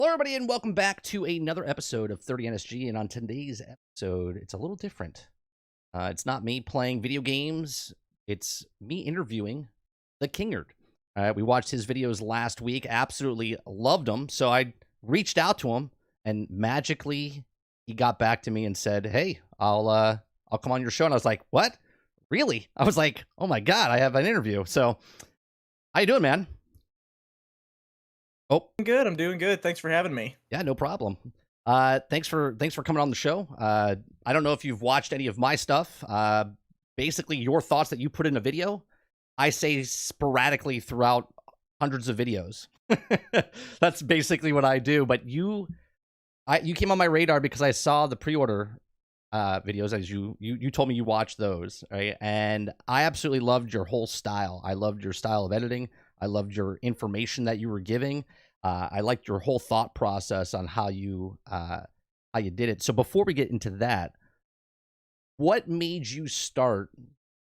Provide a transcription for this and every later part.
Hello, everybody, and welcome back to another episode of 30 NSG. And on today's episode, it's a little different. It's not me playing video games, it's me interviewing the Kingerd. We watched his videos last week, absolutely loved them. So I reached out to him, and magically he got back to me and said, "Hey, I'll come on your show." And I was like, "What? Really?" I was like, "Oh my God, I have an interview." So, how you doing, man? Oh, Good. I'm doing good. Thanks for having me. yeah, no problem. Thanks for coming on the show. I don't know if you've watched any of my stuff. Basically, your thoughts that you put in a video, I say sporadically throughout hundreds of videos. That's basically what I do. But you came on my radar because I saw the pre-order videos, as you told me you watched those, right? And I absolutely loved your whole style. I loved your style of editing. I loved your information that you were giving. I liked your whole thought process on how you did it. So before we get into that, what made you start?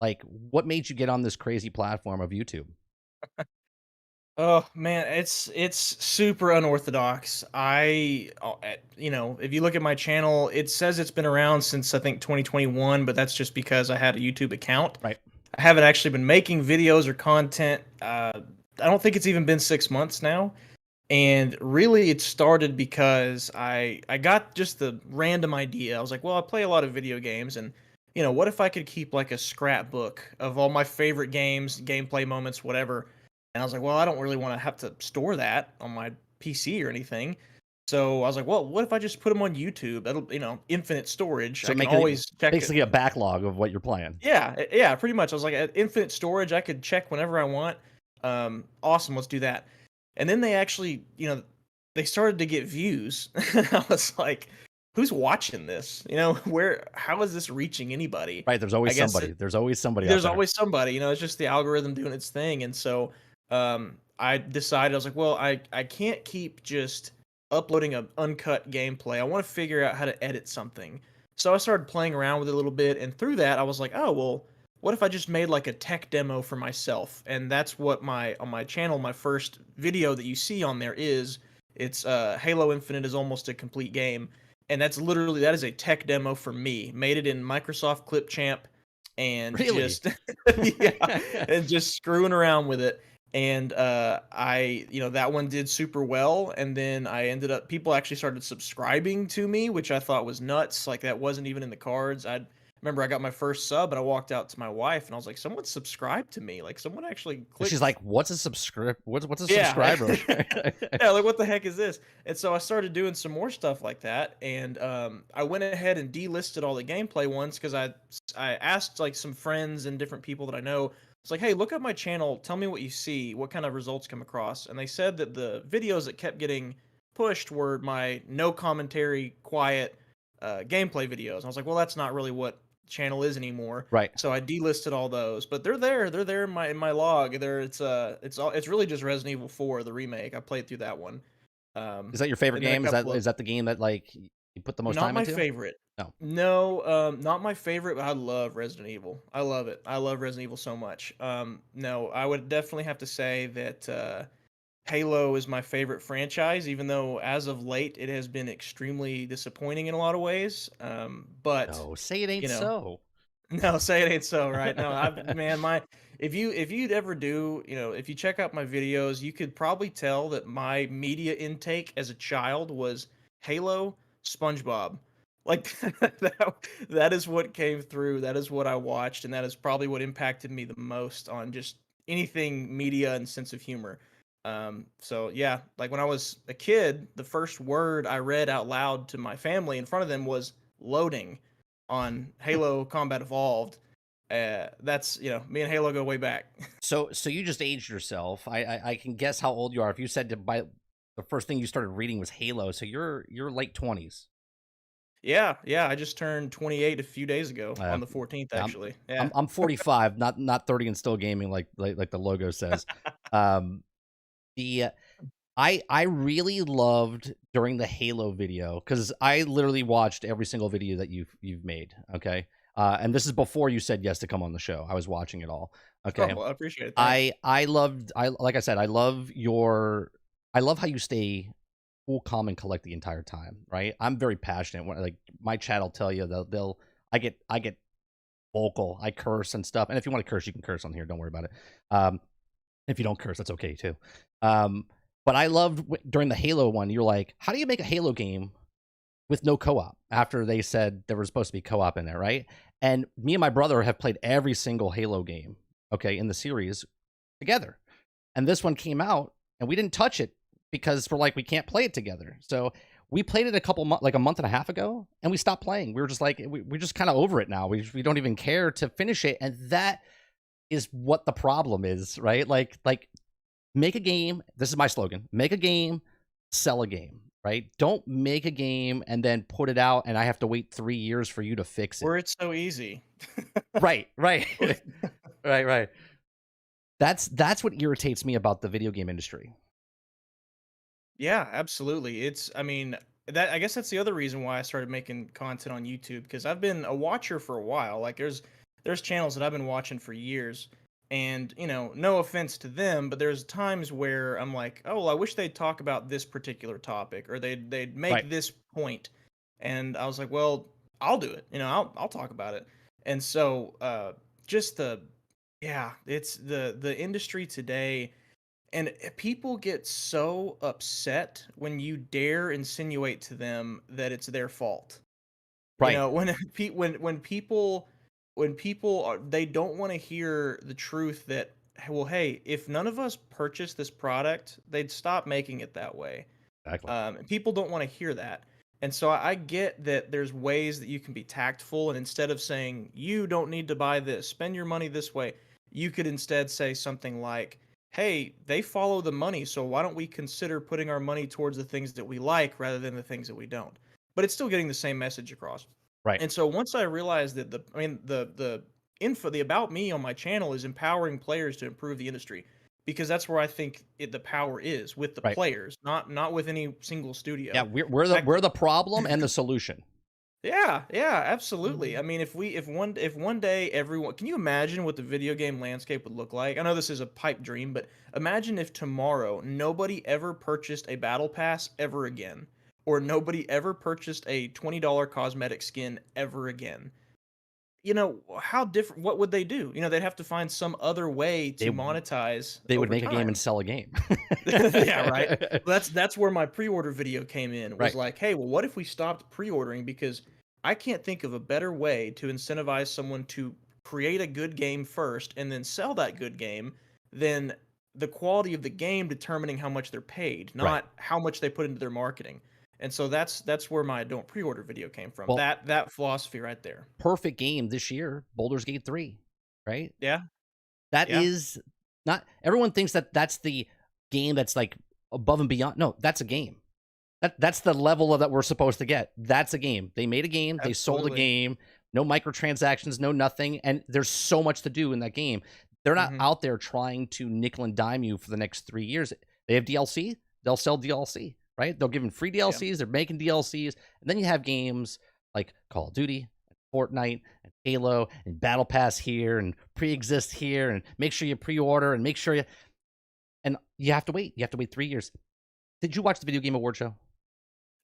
Like, what made you get on this crazy platform of YouTube? Oh man, it's super unorthodox. If you look at my channel, it says it's been around since I think 2021, but that's just because I had a YouTube account. Right. I haven't actually been making videos or content. I don't think it's even been 6 months now. And really, it started because I got just the random idea. I was like, well, I play a lot of video games, and what if I could keep like a scrapbook of all my favorite games, gameplay moments, whatever. And I was like, well, I don't really want to have to store that on my PC or anything. So I was like, well, what if I just put them on YouTube? That'll, infinite storage. So I can make it always check it. basically a backlog of what you're playing. Yeah, yeah, pretty much. I was like, at infinite storage, I could check whenever I want. Awesome, let's do that. And then they actually, they started to get views. I was like, who's watching this? How is this reaching anybody? Right. There's I always guess somebody. There's always somebody out there's there. always somebody, it's just the algorithm doing its thing. And so I decided, I was like, well, I can't keep just uploading a uncut gameplay. I want to figure out how to edit something. So I started playing around with it a little bit, and through that I was like, oh well, what if I just made like a tech demo for myself? And that's what on my channel, my first video that you see on there is. It's Halo Infinite is almost a complete game. And that is a tech demo for me. Made it in Microsoft Clipchamp and Really? just yeah, and just screwing around with it. And that one did super well. And then I ended up, people actually started subscribing to me, which I thought was nuts. Like, that wasn't even in the cards. I remember I got my first sub, and I walked out to my wife, and I was like, someone subscribed to me. Like, someone actually She's clicked. like, "What's a subscript? What's a Yeah. subscriber?" Yeah, like, what the heck is this? And so I started doing some more stuff like that, and I went ahead and delisted all the gameplay ones because I asked like some friends and different people that I know. It's like, hey, look at my channel, tell me what you see, what kind of results come across. And they said that the videos that kept getting pushed were my no commentary, quiet gameplay videos. And I was like, well, that's not really what channel is anymore. Right. So I delisted all those, but they're there. They're there in my log. It's really just Resident Evil 4, the remake. I played through that one. Is that your favorite And then a game? Is couple that of, is that the game that like you put the most not time my into? favorite. No. No, not my favorite, but I love Resident Evil. I love it. I love Resident Evil so much. No, I would definitely have to say that Halo is my favorite franchise, even though as of late it has been extremely disappointing in a lot of ways. But No, say it ain't you know, so. no, say it ain't so, right? No, man, if you'd ever do, if you check out my videos, you could probably tell that my media intake as a child was Halo, SpongeBob. Like that is what came through. That is what I watched, and that is probably what impacted me the most on just anything media and sense of humor. So yeah, like when I was a kid, the first word I read out loud to my family in front of them was loading on Halo Combat Evolved. That's me and Halo go way back. So you just aged yourself. I can guess how old you are. If you said to buy the first thing you started reading was Halo, so you're late 20s. Yeah, yeah. I just turned 28 a few days ago Uh, on the 14th, I'm actually. Yeah. I'm 45, not 30 and still gaming like the logo says. Um, the I really loved during the Halo video because I literally watched every single video that you've made. Okay, and this is before you said yes to come on the show. I was watching it all. Oh, Okay, well, I appreciate it. Thanks. I loved, I like I said, I love how you stay cool, calm, and collect the entire time, right? I'm very passionate. When, like my chat will tell you, they'll I get vocal, I curse and stuff. And if you want to curse, you can curse on here. Don't worry about it. Um, if you don't curse, that's okay too. Um, but I loved during the Halo one. You're like, how do you make a Halo game with no co-op after they said there was supposed to be co-op in there, right? And me and my brother have played every single Halo game, okay, in the series together. And this one came out and we didn't touch it because we're like, we can't play it together. So we played it like a month and a half ago, and we stopped playing. We were just like, we're just kind of over it now. We don't even care to finish it. And that is what the problem is, right? Like make a game. This is my slogan: make a game, sell a game, right? Don't make a game and then put it out, and I have to wait 3 years for you to fix it. Where it's so easy. Right, right, right, right. That's what irritates me about the video game industry. Yeah, absolutely. I mean, that I guess that's the other reason why I started making content on YouTube because I've been a watcher for a while. Like there's channels that I've been watching for years and, no offense to them, but there's times where I'm like, "Oh, well, I wish they'd talk about this particular topic or they'd Right. make this point." And I was like, "Well, I'll do it. I'll talk about it." And so just the yeah, it's the industry today and people get so upset when you dare insinuate to them that it's their fault. Right. When when people are they don't want to hear the truth that well, hey, if none of us purchased this product, they'd stop making it that way. Exactly. And people don't want to hear that. And so I get that there's ways that you can be tactful, and instead of saying you don't need to buy this, spend your money this way, you could instead say something like, "Hey, they follow the money, so why don't we consider putting our money towards the things that we like rather than the things that we don't?" But it's still getting the same message across. Right. And so once I realized that the info, the about me on my channel is empowering players to improve the industry because that's where I think the power is with the Right. players, not with any single Yeah, studio. we're the problem and the solution. Yeah, yeah, absolutely. I Mhm. mean, if one day everyone, can you imagine what the video game landscape would look like? I know this is a pipe dream, but imagine if tomorrow nobody ever purchased a battle pass ever again, or nobody ever purchased a $20 cosmetic skin ever again. How different what would they do? They'd have to find some other way They to monetize they would over make a game and time. sell a game. Yeah, right. That's where my pre-order video came in. Was Right. like, hey, well, what if we stopped pre-ordering because I can't think of a better way to incentivize someone to create a good game first and then sell that good game than the quality of the game determining how much they're paid, Right. not how much they put into their marketing. And so that's where my don't pre-order video came from. Well, That philosophy right there. perfect game this year, Baldur's Gate 3, right? Yeah, That yeah, is not everyone thinks that that's the game that's like above and beyond. No, that's a game. That's the level of that we're supposed to get. That's a game. They made a game, they sold a absolutely. game, no microtransactions, no nothing, and there's so much to do in that game. They're not Hmm. out there trying to nickel and dime you for the next 3 years. They have DLC, they'll sell DLC, right? They'll give them free Yeah. DLCs, they're making DLCs, and then you have games like Call of Duty, Fortnite, and Halo, and Battle Pass here, and pre-exist here, and make sure you pre-order, and make sure you and you have to wait. You have to wait 3 years. Did you watch the Video Game Award show?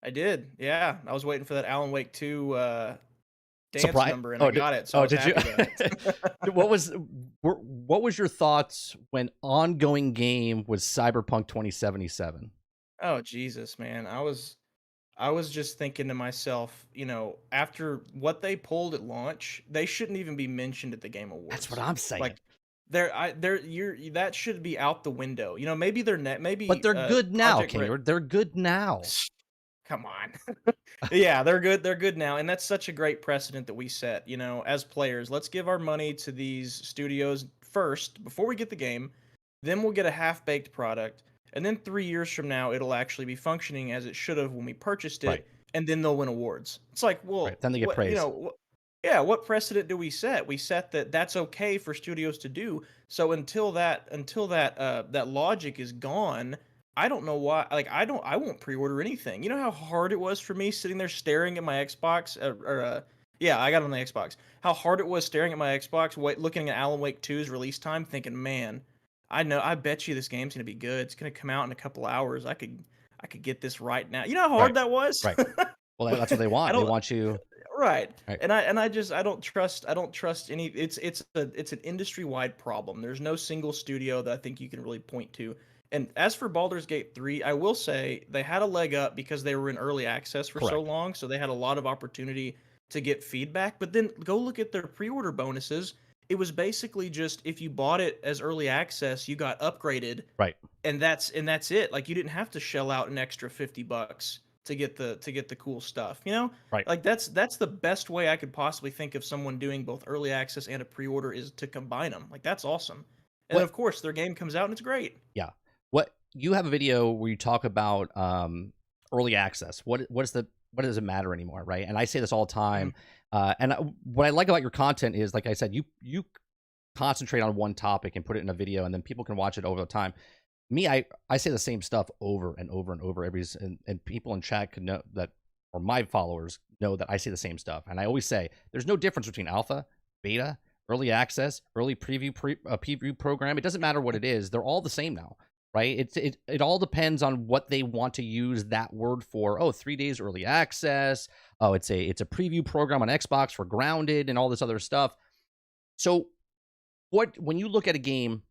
I did. Yeah, I was waiting for that Alan Wake 2 dance Surprise! number, and I Oh, got it, so I oh, was did you? happy about it. What was your thoughts when ongoing game was Cyberpunk 2077? Oh, Jesus, man. I was just thinking to myself, after what they pulled at launch, they shouldn't even be mentioned at the Game That's what Awards. I'm saying. Like, that should be out the window. Maybe they're But maybe they're good now, Project Red. Kingerd. They're good now. Come on. Yeah, they're good. They're good now, and that's such a great precedent that we set. As players, let's give our money to these studios first before we get the game. Then we'll get a half-baked product, and then 3 years from now, it'll actually be functioning as it should have when we purchased Right, it, and then they'll win awards. It's like, right. well, Then they get what praise. yeah, what precedent do we set? We set that that's okay for studios to do. So until that logic is gone, I don't know why. Like I won't pre-order anything. You know how hard it was for me sitting there staring at my Xbox, yeah, I got it on the Xbox. How hard it was staring at my Xbox, looking at Alan Wake 2's release time, thinking, man, I bet you this game's gonna be good. It's gonna come out in a couple hours. I could get this right now. You know how Right. hard that was? Right. Well, that's what they I want. They don't want you. right. Right. And I just I don't trust any it's an industry-wide problem. There's no single studio that I think you can really point to. And as for Baldur's Gate 3, I will say they had a leg up because they were in early access for so Correct. long, so they had a lot of opportunity to get feedback. But then go look at their pre-order bonuses. It was basically just if you bought it as early access, you got upgraded, Right. and that's it. Like you didn't have to shell out an extra $50 to get the cool stuff. You know, Right. like that's the best way I could possibly think of someone doing both early access and a pre-order is to combine them. Like that's awesome. And then What? of course their game comes out and it's great. Yeah. What you have a video where you talk about early access. What does it matter anymore, right? And I say this all the Mhm. time. What I like about your content is, like I said, you concentrate on one topic and put it in a video, and then people can watch it over the time. Me, I say the same stuff over and over and over and people in chat can know that, or my followers know that I say the same stuff. And I always say there's no difference between alpha, beta, early access, early preview program. It doesn't matter what it is. They're all the same now, right? It all depends on what they want to use that word for. Oh, 3 days early access. Oh, it's a preview program on Xbox for Grounded and all this other stuff. So when you look at a game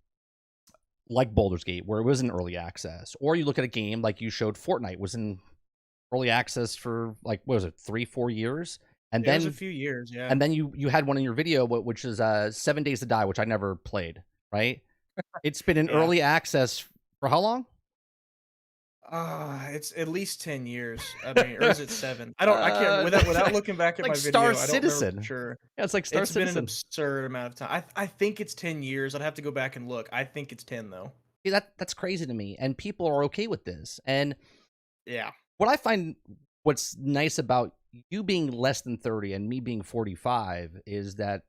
like Baldur's Gate, where it was in early access, or you look at a game like you showed Fortnite was in early access for, like, what was it, 3-4 years, and It was a then few years, yeah. you had one in your video, which is 7 Days to Die, which I never played. Right? It's been in Yeah. early access for how long? It's at least 10 years. I mean, or is it 7? I can't It's without looking back at like my Star video, I don't remember for Citizen. sure. Yeah, it's like Star It's been an Citizen. absurd amount of time. I think it's 10 years. I'd have to go back and look. I think it's 10 though. Yeah, that's crazy to me, and people are okay with this. And Yeah. what I find, what's nice about you being less than 30 and me being 45 is that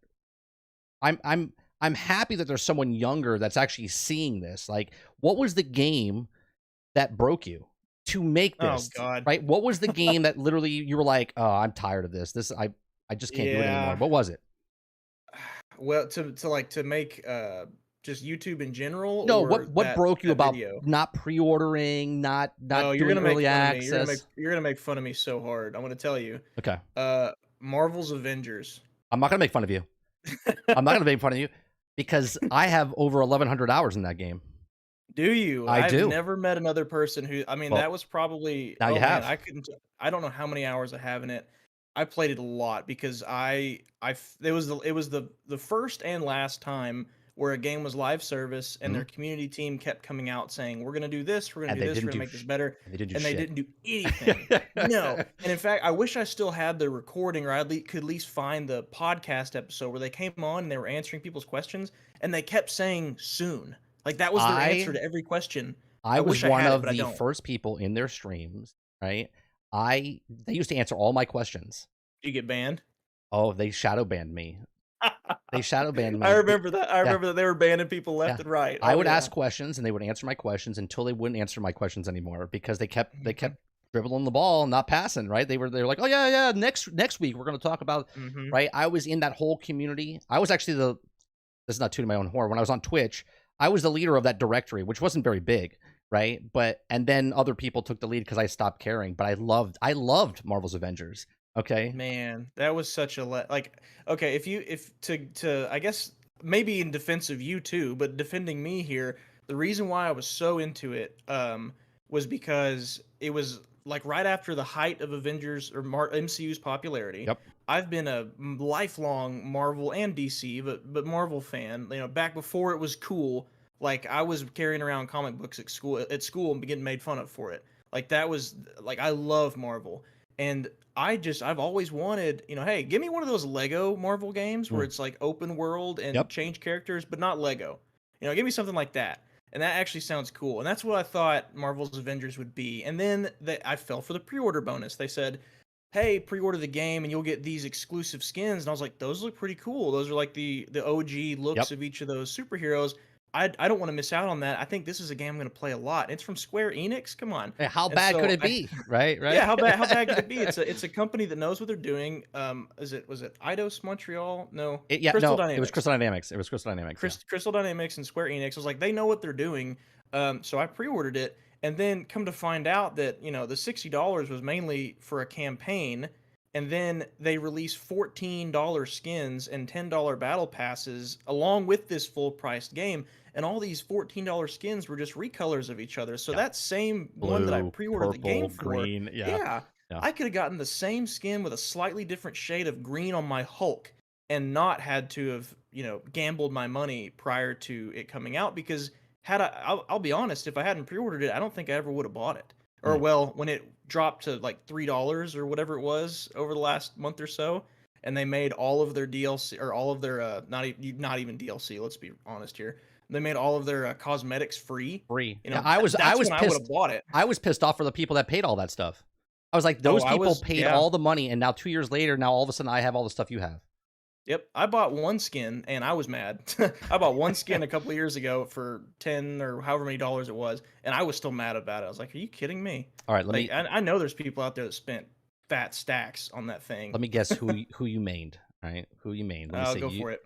I'm happy that there's someone younger that's actually seeing this. Like, what was the game that broke you to make Oh this? god. Right? What was the game that literally you were like, "Oh, I'm tired of this. I just can't do it anymore." Yeah. What was it? Well, to make just YouTube in general No, or what broke you that about video? not pre-ordering, Oh, not doing early access? you're gonna make fun of me so hard. I'm gonna tell you. Okay. Marvel's Avengers. I'm not gonna make fun of you. I'm not gonna make fun of you because I have over 1,100 hours in that game. Do you? I I've do. never met another person who I mean, Well, that was probably now oh you man, have. I don't know how many hours I have in it. I played it a lot because it was the first and last time where a game was live service and Mhm. their community team kept coming out saying, "We're gonna do this, we're gonna And do they this, we're didn't gonna do make this better," and they didn't do and they shit. didn't do anything. No. And in fact, I wish I still had the recording or could at least find the podcast episode where they came on and they were answering people's questions and they kept saying soon. Like that was their answer I to every question. I I was wish I one had it, of but I the don't. first people in their streams, right? They used to answer all my questions. You get banned? Oh, they shadow banned me. They shadow banned I me. remember that. I Yeah, remember that they were banning people yeah. left and right. I Oh would yeah. ask questions and they would answer my questions until they wouldn't answer my questions anymore because they Mhm. kept dribbling the ball and not passing, right? They were like, "Oh yeah, yeah, next week we're going to talk about," Mhm. right? I was in that whole community. I was actually this is not tooting my own horn. When I was on Twitch, I was the leader of that directory, which wasn't very big, right? But and then other people took the lead because I stopped caring. But I loved Marvel's Avengers. Okay. Man, that was such a like okay, if to I guess maybe in defense of you too, but defending me here, the reason why I was so into it was because it was like right after the height of Avengers or MCU's popularity. Yep. I've been a lifelong Marvel and DC, but Marvel fan, you know, back before it was cool. Like I was carrying around comic books at school and getting made fun of for it. Like that was like I love Marvel. And I've always wanted, you know, hey, give me one of those Lego Marvel games where Mm. it's like open world and Yep. change characters, but not Lego. You know, give me something like that. And that actually sounds cool. And that's what I thought Marvel's Avengers would be. And then I fell for the pre-order bonus. They said, hey, pre-order the game and you'll get these exclusive skins. And I was like, those look pretty cool. Those are like the OG looks Yep. of each of those superheroes. I don't want to miss out on that. I think this is a game I'm going to play a lot. It's from Square Enix. Come on. Hey, how And bad could so it be? Right. yeah, Right. how bad could it be? It's a company that knows what they're doing. Was it Eidos Montreal? No, Yeah. Crystal No. It was Dynamics. Crystal Dynamics. It was Crystal Dynamics. Yeah. Crystal Dynamics and Square Enix. I was like, they know what they're doing. So I pre-ordered it, And then come to find out that, the $60 was mainly for a campaign, and then they released $14 skins and $10 battle passes along with this full-priced game, and all these $14 skins were just recolors of each other. So Yeah. that same one that I Blue, pre-ordered the purple, game for, green. Yeah. yeah, Yeah. I could have gotten the same skin with a slightly different shade of green on my Hulk and not had to have, gambled my money prior to it coming out, because I'll be honest, if I hadn't pre-ordered it, I don't think I ever would have bought it. Or Mm. well, when it dropped to like $3 or whatever it was over the last month or so, and they made all of their DLC, or all of their not even DLC. Let's be honest here. They made all of their cosmetics free. Free. Yeah, I That's was when I would have pissed. bought it. I was pissed off for the people that paid all that stuff. I was like, Oh, those I people was, paid yeah. all the money, and now 2 years later, now all of a sudden I have all the stuff you have. Yep, I bought one skin and I was mad. I bought one skin a couple of years ago for 10 or however many dollars it was, and I was still mad about it. I was like, "Are you kidding me?" All right, Like, I know there's people out there that spent fat stacks on that thing. let me guess who you mained. All right, who you mained. Let me I'll say go for it.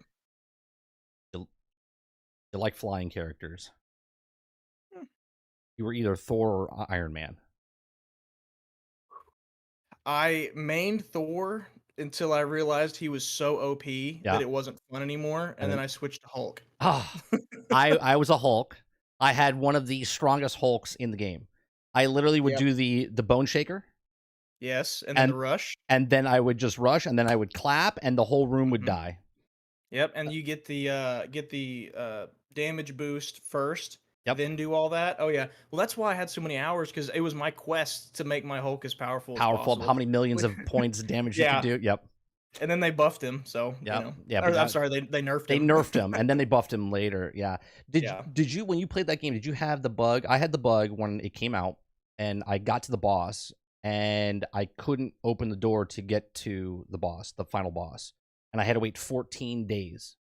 you like flying characters. Hmm. You were either Thor or Iron Man. I mained Thor until I realized he was so OP that Yeah, it wasn't fun anymore, and and then then I switched to Hulk. I was a Hulk. I had one of the strongest Hulks in the game. I literally would Yep. do the bone shaker, Yes, and then the and rush. then I would just rush, and then I would clap, and the whole room would Mhm. die. Yep, and you get the damage boost first, Yep, then do all that. Oh yeah, well that's why I had so many hours, because it was my quest to make my Hulk as powerful as powerful. How possible. many millions of points damage you could Yeah, do? Yep, and then they buffed him, so yep, yeah. or But I'm that sorry, they nerfed they him. nerfed him, and then they buffed him later. Yeah. Did Yeah. did you when you played that game? Did you have the bug? I had the bug when it came out, and I got to the boss, and I couldn't open the door to get to the boss, the final boss, and I had to wait 14 days.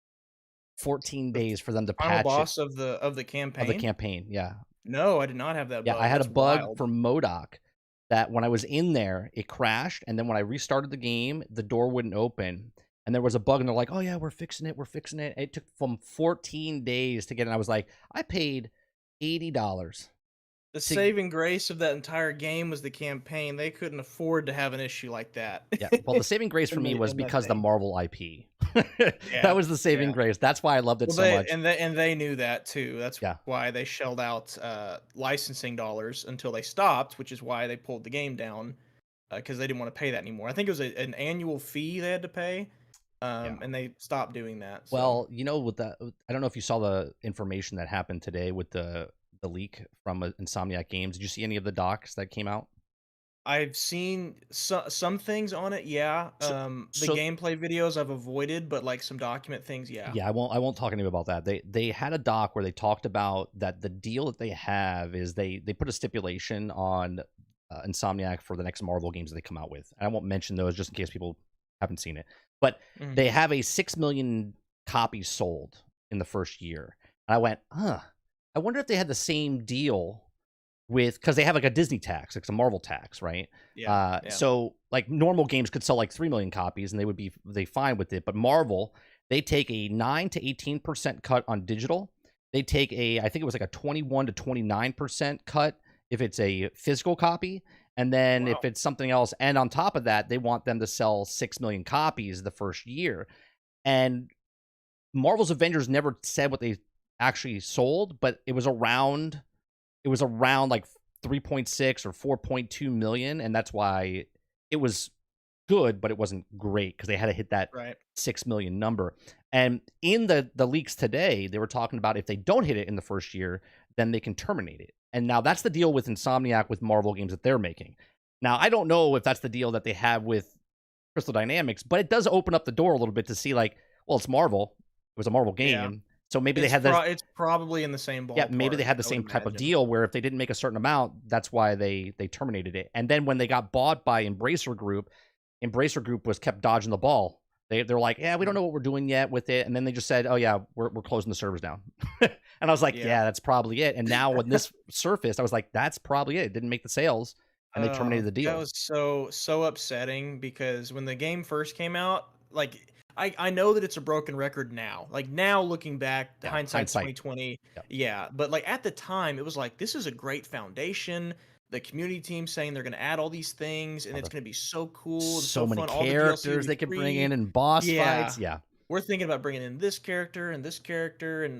14 The days for them to final patch it boss of the of the campaign? campaign. Yeah. No, I did not have that Yeah, I bug. had a That's bug wild. for MODOK that when I was in there, it crashed, and then when I restarted the game, the door wouldn't open. And there was a bug, and they're like, "Oh yeah, we're fixing it. We're fixing it." It took from 14 days to get it. I was like, I paid $80 The to saving grace of that entire game was the campaign. They couldn't afford to have an issue like that. yeah. Well, the saving grace for me was In that because the thing. Marvel IP. That Yeah, was the saving yeah. grace. That's why I loved it Well, so much. they knew that too. That's Yeah. why they shelled out licensing dollars until they stopped, which is why they pulled the game down, because they didn't want to pay that anymore. I think it was an annual fee they had to pay, Yeah. and they stopped doing that. So Well, with the I don't know if you saw the information that happened today with the leak from Insomniac Games. Did you see any of the docs that came out? I've seen some things on it. Yeah, So, the so gameplay videos I've avoided, but like some document things, yeah. yeah, I won't talk to you about that. They had a doc where they talked about that the deal that they have is they put a stipulation on Insomniac for the next Marvel games that they come out with. And I won't mention those just in case people haven't seen it. But Mhm. they have a 6 million copies sold in the first year. And I went, I wonder if they had the same deal with, because they have like a Disney tax, like a Marvel tax, right? Yeah, yeah. So like normal games could sell like 3 million copies and they fine with it, but Marvel, they take a 9 to 18% cut on digital. They take I think it was like a 21 to 29% cut if it's a physical copy, and then if Wow. it's something else, and on top of that, they want them to sell 6 million copies the first year. And Marvel's Avengers never said what they actually sold, but it was around like 3.6 or 4.2 million, and that's why it was good, but it wasn't great because they had to hit that Right. 6 million number. And in the leaks today, they were talking about if they don't hit it in the first year, then they can terminate it. And now that's the deal with Insomniac with Marvel games that they're making. Now, I don't know if that's the deal that they have with Crystal Dynamics, but it does open up the door a little bit to see like, well, it's Marvel. It was a Marvel Yeah. game. So maybe they had this. It's probably in the same Yeah, maybe they ballpark, had the I would same type of imagine. deal where if they didn't make a certain amount, that's why they terminated it. And then when they got bought by Embracer Group was kept dodging the ball. They're like, yeah, we don't Mhm. know what we're doing yet with it. And then they just said, oh yeah, we're closing the servers down. And I was like, Yeah. yeah, that's probably it. And now when this surfaced, I was like, that's probably it. It didn't make the sales, and they terminated the That deal. was so upsetting, because when the game first came out, like, I know that it's a broken record now. Like now looking back, Yeah, hindsight's hindsight. 2020. Yep. Yeah, but like at the time, it was like this is a great foundation. The community team saying they're going to add all these things, and All it's the going to be so cool and so so many fun. All the DLC will characters be they could bring in free. and boss Yeah, fights. Yeah. we're thinking about bringing in this character, and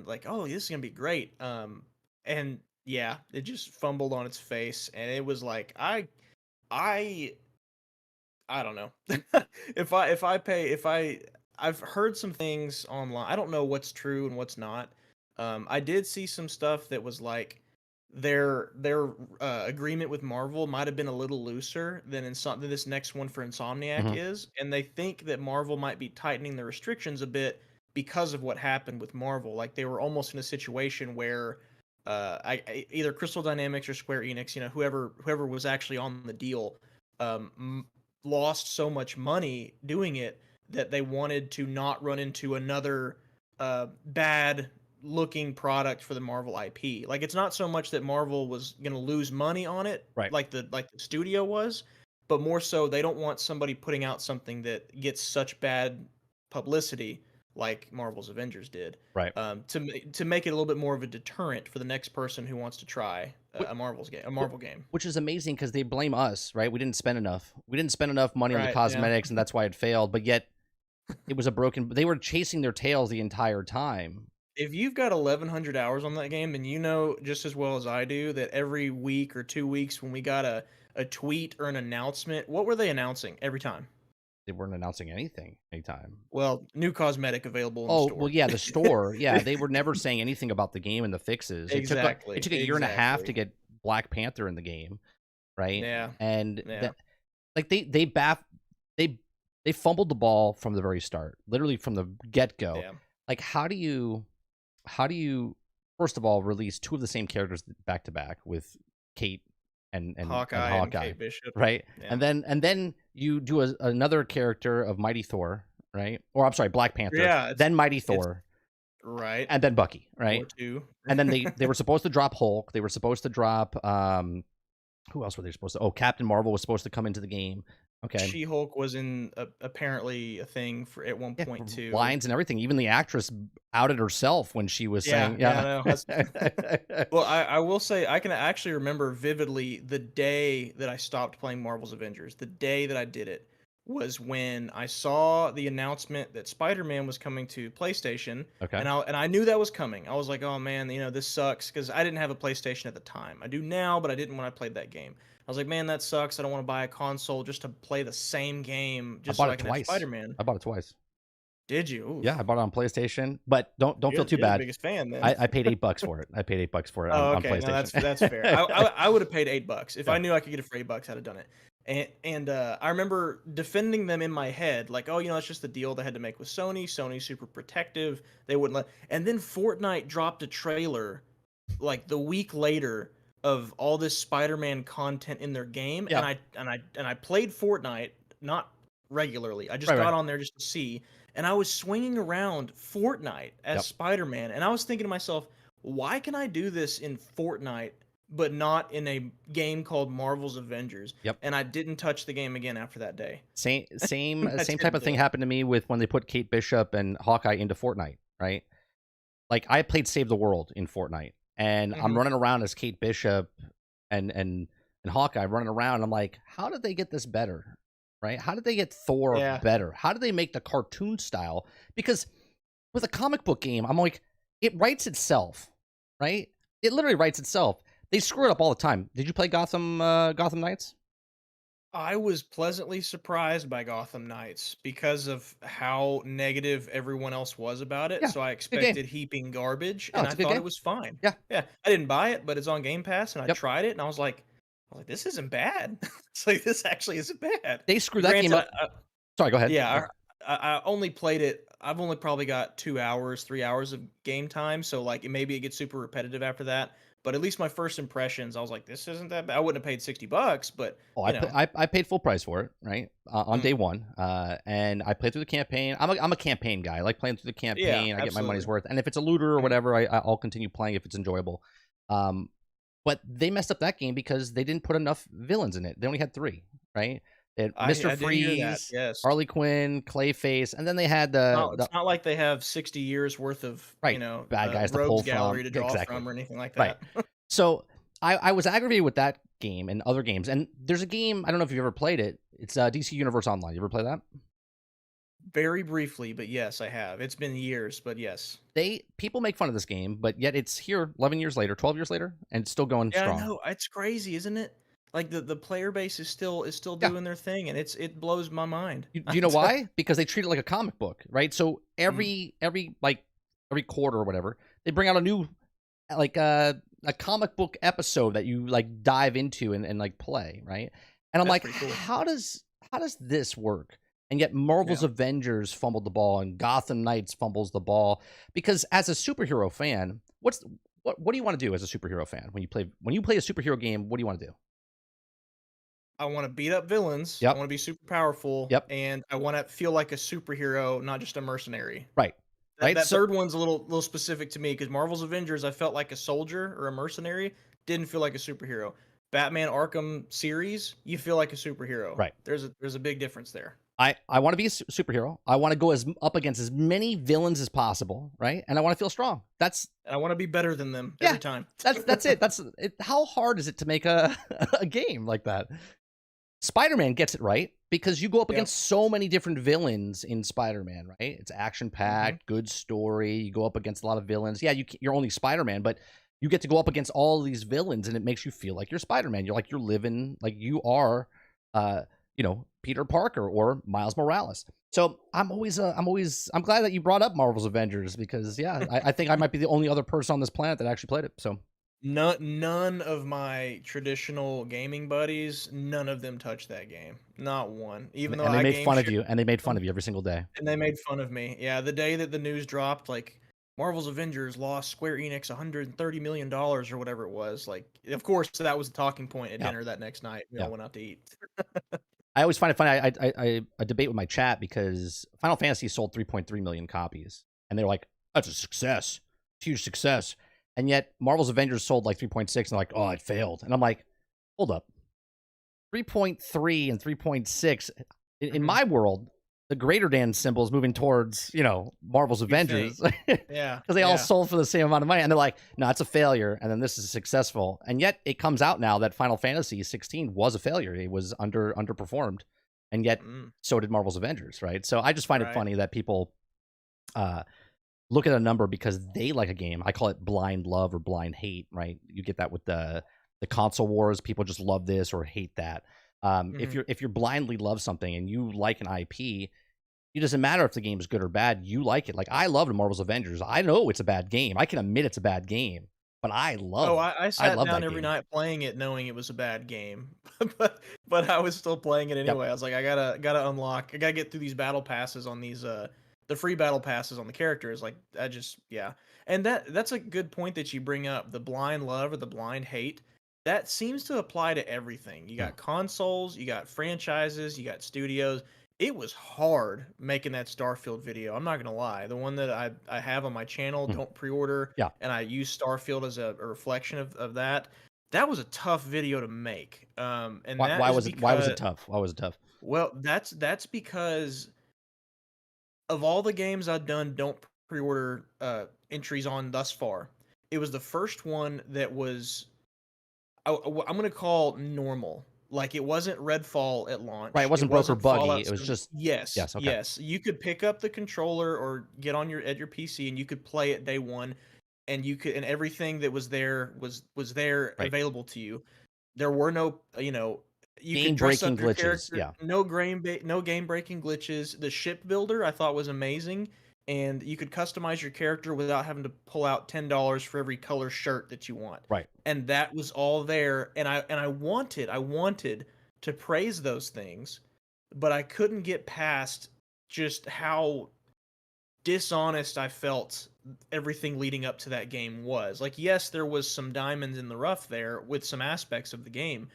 like, oh, this is going to be great. And yeah, it just fumbled on its face, and it was like I I don't know. I've heard some things online. I don't know what's true and what's not. I did see some stuff that was like their agreement with Marvel might have been a little looser than this next one for Insomniac Hmm. is, and they think that Marvel might be tightening the restrictions a bit because of what happened with Marvel. Like they were almost in a situation where either Crystal Dynamics or Square Enix, whoever was actually on the deal, um, lost so much money doing it that they wanted to not run into another bad looking product for the Marvel IP. Like it's not so much that Marvel was going to lose money on it Right. like the studio was, but more so they don't want somebody putting out something that gets such bad publicity like Marvel's Avengers did. Right. To make it a little bit more of a deterrent for the next person who wants to try a Marvel game. Which is amazing because they blame us, right? We didn't spend enough. We didn't spend enough money on the Right, yeah. cosmetics, and that's why it failed. But yet, it was a broken. They were chasing their tails the entire time. If you've got 1,100 hours on that game, then you know just as well as I do that every week or 2 weeks when we got a tweet or an announcement, what were they announcing every time? They weren't announcing anything anytime. Well, new cosmetic available in the Oh well, store. yeah, the store. Yeah, they were never saying anything about the game and the fixes. It Exactly, took a year and a half to exactly. get Black Panther in the game, right? Yeah, And yeah, that, like they they fumbled the ball from the very start, literally from the get go. yeah. Like how do you first of all release two of the same characters back to back with Kate and Hawkeye and Hawkeye, Kate Bishop. right? Yeah. And then you do another character of Mighty Thor, right? Or I'm sorry, Black Panther, Yeah, then Mighty it's Thor, right. and then Bucky, Or right? 2. And then they were supposed to drop Hulk. They were supposed to drop who else were they supposed to? Oh, Captain Marvel was supposed to come into the game. Okay. She-Hulk was apparently a thing for at one Yeah, point too. lines and everything. Even the actress outed herself when she was Yeah, saying, yeah, I "Yeah, know. Well, I will say I can actually remember vividly the day that I stopped playing Marvel's Avengers. The day that I did it was when I saw the announcement that Spider-Man was coming to PlayStation, okay, and I knew that was coming. I was like, "Oh man, this sucks," because I didn't have a PlayStation at the time. I do now, but I didn't when I played that game. I was like, "Man, that sucks. I don't want to buy a console just to play the same game I just so bought I it can have twice. Spider-Man." I bought it twice. Did you? Yeah, I Oof. bought it on PlayStation, but don't feel too You're the bad. biggest fan then. I paid $8 for it. I paid $8 for it Oh, on okay. No, PlayStation. that's fair. I would have paid $8 if I Yeah, knew I could get it for $8. I'd have done it. And I remember defending them in my head, like, oh, that's just the deal they had to make with Sony. Sony's super protective. They wouldn't let. And then Fortnite dropped a trailer, like the week later, of all this Spider-Man content in their game, yeah, and I played Fortnite, not regularly. I just right, right, got on there just to see, and I was swinging around Fortnite as yep. Spider-Man, and I was thinking to myself, why can I do this in Fortnite but not in a game called Marvel's Avengers? Yep. And I didn't touch the game again after that day. I Same type didn't of do thing it. happened to me with when they put Kate Bishop and Hawkeye into Fortnite, right? Like I played Save the World in Fortnite, and I'm Hmm. running around as Kate Bishop and Hawkeye running around. And I'm like, how did they get this better, right? How did they get Thor Yeah. better? How did they make the cartoon style? Because with a comic book game, I'm like, it writes itself, right? It literally writes itself. They screw it up all the time. Did you play Gotham Knights? I was pleasantly surprised by Gotham Knights because of how negative everyone else was about it. Yeah, So I good game. expected heaping garbage, Oh, and it's I a good thought it game. was fine. Yeah. Yeah, I didn't buy it, but it's on Game Pass, and I Yep. tried it, and I was like, this isn't bad. It's like this actually isn't bad. They screwed that game Granted, up. Sorry, go ahead. yeah, I only played it. I've only probably got 2 hours, 3 hours of game time, so like maybe it gets super repetitive after that. But at least my first impressions, I was like, this isn't that bad. I wouldn't have paid $60, but Oh, you know, I paid full price for it, right? On mm, day one. And I played through the campaign. I'm a campaign guy. I like playing through the yeah, campaign. I get my money's absolutely. worth. And if it's a looter or Mhm. whatever, I'll continue playing if it's enjoyable. Um, but they messed up that game because they didn't put enough villains in it. They only had three, right? And I Mr. I did hear that, Freeze, yes. Harley Quinn, Clayface, and then they had It's not like they have 60 years worth of, right, bad guys to rogues pull from. gallery to draw Exactly. from or anything like Right. that. So I was aggravated with that game and other games. And there's a game, I don't know if you've ever played it. It's DC Universe Online. You ever play that? Very briefly, but yes, I have. It's been years, but yes. People make fun of this game, but yet it's here 11 years later, 12 years later, and it's still going Yeah, I strong. know. It's crazy, isn't it? Like the player base is still Yeah. doing their thing, and it blows my mind. Do you know why? Because they treat it like a comic book, right? So Mm, every quarter or whatever, they bring out a new like a comic book episode that you like dive into and like play, right? And I'm that's like, pretty cool. how does this work? And yet Marvel's Yeah. Avengers fumbled the ball and Gotham Knights fumbles the ball because as a superhero fan, what do you want to do as a superhero fan when you play a superhero game? What do you want to do? I want to beat up villains. I Yep, want to be super powerful, yep, and I want to feel like a superhero, not just a mercenary. right, That right. that So third one's a little specific to me because Marvel's Avengers, I felt like a soldier or a mercenary, didn't feel like a superhero. Batman Arkham series, you feel like a superhero. right. There's a big difference there. I want to be a superhero. I want to go as up against as many villains as possible, right? And I want to feel strong. That's And I want to be better than them yeah. every time. That's it. That's it. How hard is it to make a a game like that? Spider-Man gets it right because you go up Yep. against so many different villains in Spider-Man, right? It's Mhm. action-packed, good story. You go up against a lot of villains. Yeah, you're only Spider-Man, but you get to go up against all these villains, and it makes you feel like you're Spider-Man. You're like you're living like you are, uh, Peter Parker or Miles Morales. So I'm glad that you brought up Marvel's Avengers because yeah, I think I might be the only other person on this planet that actually played it. So None of my traditional gaming buddies, none of them touched that game. Not one. and, Even though and they I made game fun of share you, and they made with fun them, of you every single day. and they made fun of me. Yeah, the day that the news dropped, like Marvel's Avengers lost Square Enix $130 million or whatever it was. Like, of course, that was the talking point at Yeah, dinner that next night. We yeah. all went out to eat. I always find it funny. I debate with my chat because Final Fantasy sold 3.3 million copies, and they're like, "That's a success, huge success." And yet Marvel's Avengers sold like 3.6, and they're like, "Oh, it failed." And I'm like, "Hold up, 3.3 and 3.6 in Mhm. my world, the greater than symbol is moving towards Marvel's You think? Avengers Yeah, because they all yeah. sold for the same amount of money, and they're like, no, it's a failure, and then this is successful, and yet it comes out now that Final Fantasy 16 was a failure. It was underperformed, and yet Mm, so did Marvel's Avengers, right? So I just find it right. funny that people uh, look at a number because they like a game. I call it blind love or blind hate, right? You get that with the console wars. People just love this or hate that. If Mhm. you're blindly love something and you like an IP, it doesn't matter if the game is good or bad. You like it. Like I loved Marvel's Avengers. I know it's a bad game. I can admit it's a bad game, but Oh, I I sat love down that every game. night playing it knowing it was a bad game, but I was still playing it Yep. anyway. I was like, I gotta unlock, I gotta get through these battle passes on these the free battle passes on the characters. Like I just yeah, and that's a good point that you bring up. The blind love or the blind hate that seems to apply to everything. You Yeah. got consoles, you got franchises, you got studios. It was hard making that Starfield video. I'm not gonna lie. The one that I have on my channel, Mm. don't pre-order, Yeah. and I use Starfield as a reflection of that. That was a tough video to make. And that is Why was it because tough? Why was it tough? well, that's because of all the games I've done don't pre-order entries on thus far. It was the first one that was I'm gonna call normal. Like it wasn't Redfall at Right. It launch. It wasn't broke or wasn't buggy. Fallout It was 7. just Yes, yes. Okay. yes. You could pick up the controller or get on your PC and you could play it day one, and you could and everything that was there was there Right. available to you. There were no, you could Game dress breaking up your glitches. character. Yeah. No game breaking glitches. The ship builder I thought was amazing, and you could customize your character without having to pull out $10 for every color shirt that you want. Right. And that was all there, and I wanted to praise those things, but I couldn't get past just how dishonest I felt everything leading up to that game was. Like, yes, there was some diamonds in the rough there with some aspects of the game,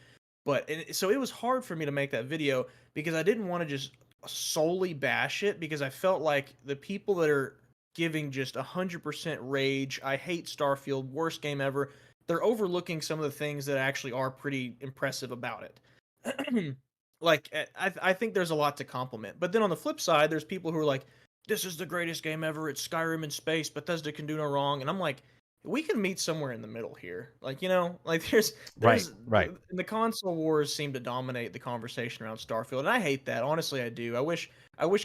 but so it was hard for me to make that video because I didn't want to just solely bash it because I felt like the people that are giving just 100% rage, I hate Starfield, worst game ever, they're overlooking some of the things that actually are pretty impressive about it. like I think there's a lot to compliment. But then on the flip side, there's people who are like, "This is the greatest game ever. It's Skyrim in space. Bethesda can do no wrong." And I'm like, we can meet somewhere in the middle here. Like like Right, there's right. the console wars seem to dominate the conversation around Starfield, and I hate that. Honestly, I do. I wish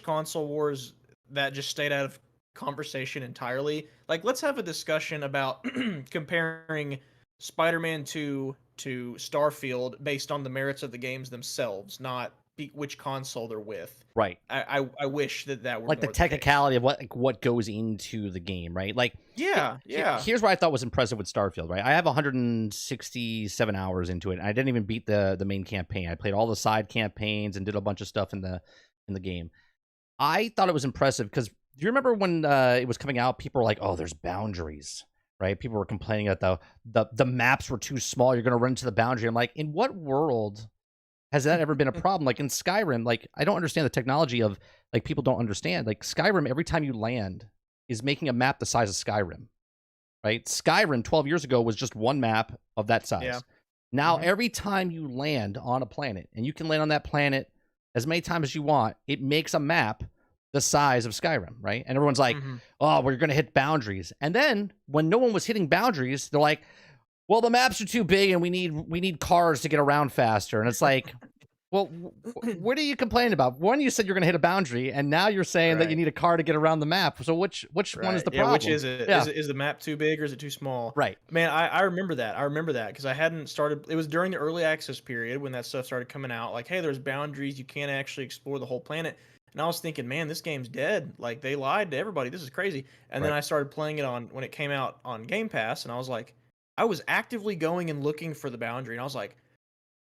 console wars that just stayed out of conversation entirely. Like, let's have a discussion about comparing Spider-Man 2 to Starfield based on the merits of the games themselves, not which console they're with. Right. I wish that were Like the more the case. technicality of what goes into the game, right? Like Yeah, yeah. here's what I thought was impressive with Starfield, right? I have 167 hours into it, and I didn't even beat the main campaign. I played all the side campaigns and did a bunch of stuff in the game. I thought it was impressive because do you remember when it was coming out? People were like, "Oh, there's boundaries." Right? People were complaining that the maps were too small. You're going to run into the boundary. I'm like, in what world has that ever been a problem? Like in Skyrim, like I don't understand the technology of like people don't understand. Like Skyrim, every time you land, is making a map the size of Skyrim. Right? Skyrim 12 years ago was just one map of that Yeah. size. Now Mhm. every time you land on a planet, and you can land on that planet as many times as you want, it makes a map the size of Skyrim, right? And everyone's like, Mhm. "Oh, we're going to hit boundaries." And then when no one was hitting boundaries, they're like, "Well, the maps are too big, and we need cars to get around faster." And it's like, well, what are you complaining about? One, you said you're going to hit a boundary, and now you're saying that you Right. need a car to get around the map. So which one is Right. the Yeah, which problem? is it? Yeah, Is the map too big or is it too small? right, Man, I remember that. I remember that because I hadn't started it was during the early access period when that stuff started coming out. Like, hey, there's boundaries, you can't actually explore the whole planet. And I was thinking, man, this game's dead. Like they lied to everybody. This is crazy. And then right. I started playing it on when it came out on Game Pass, and I was like, I was actively going and looking for the boundary, and I was like,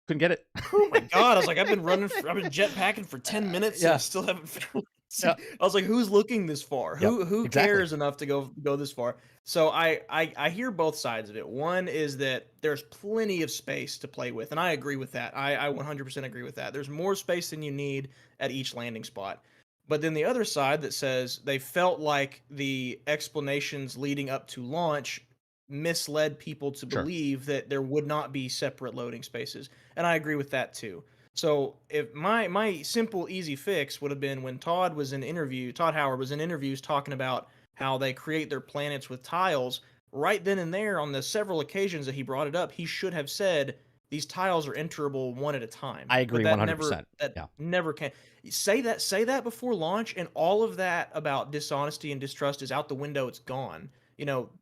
Couldn't get oh my it. god! I was like, I've been jetpacking for 10 minutes and I Yeah, still haven't found. yeah, I was like, who's looking this far? yep, Who exactly. cares enough to go this far? So I hear both sides of it. One is that there's plenty of space to play with, and I agree with that. I 100% agree with that. There's more space than you need at each landing spot. But then the other side that says they felt like the explanations leading up to launch misled people to Sure. believe that there would not be separate loading spaces, and I agree with that too. So if my simple easy fix would have been when Todd Howard was in interviews talking about how they create their planets with tiles, right then and there on the several occasions that he brought it up, he should have said these tiles are enterable one at a time. I But agree 100%. that Yeah. never can. Say that before launch, and all of that about dishonesty and distrust is out the window, it's gone.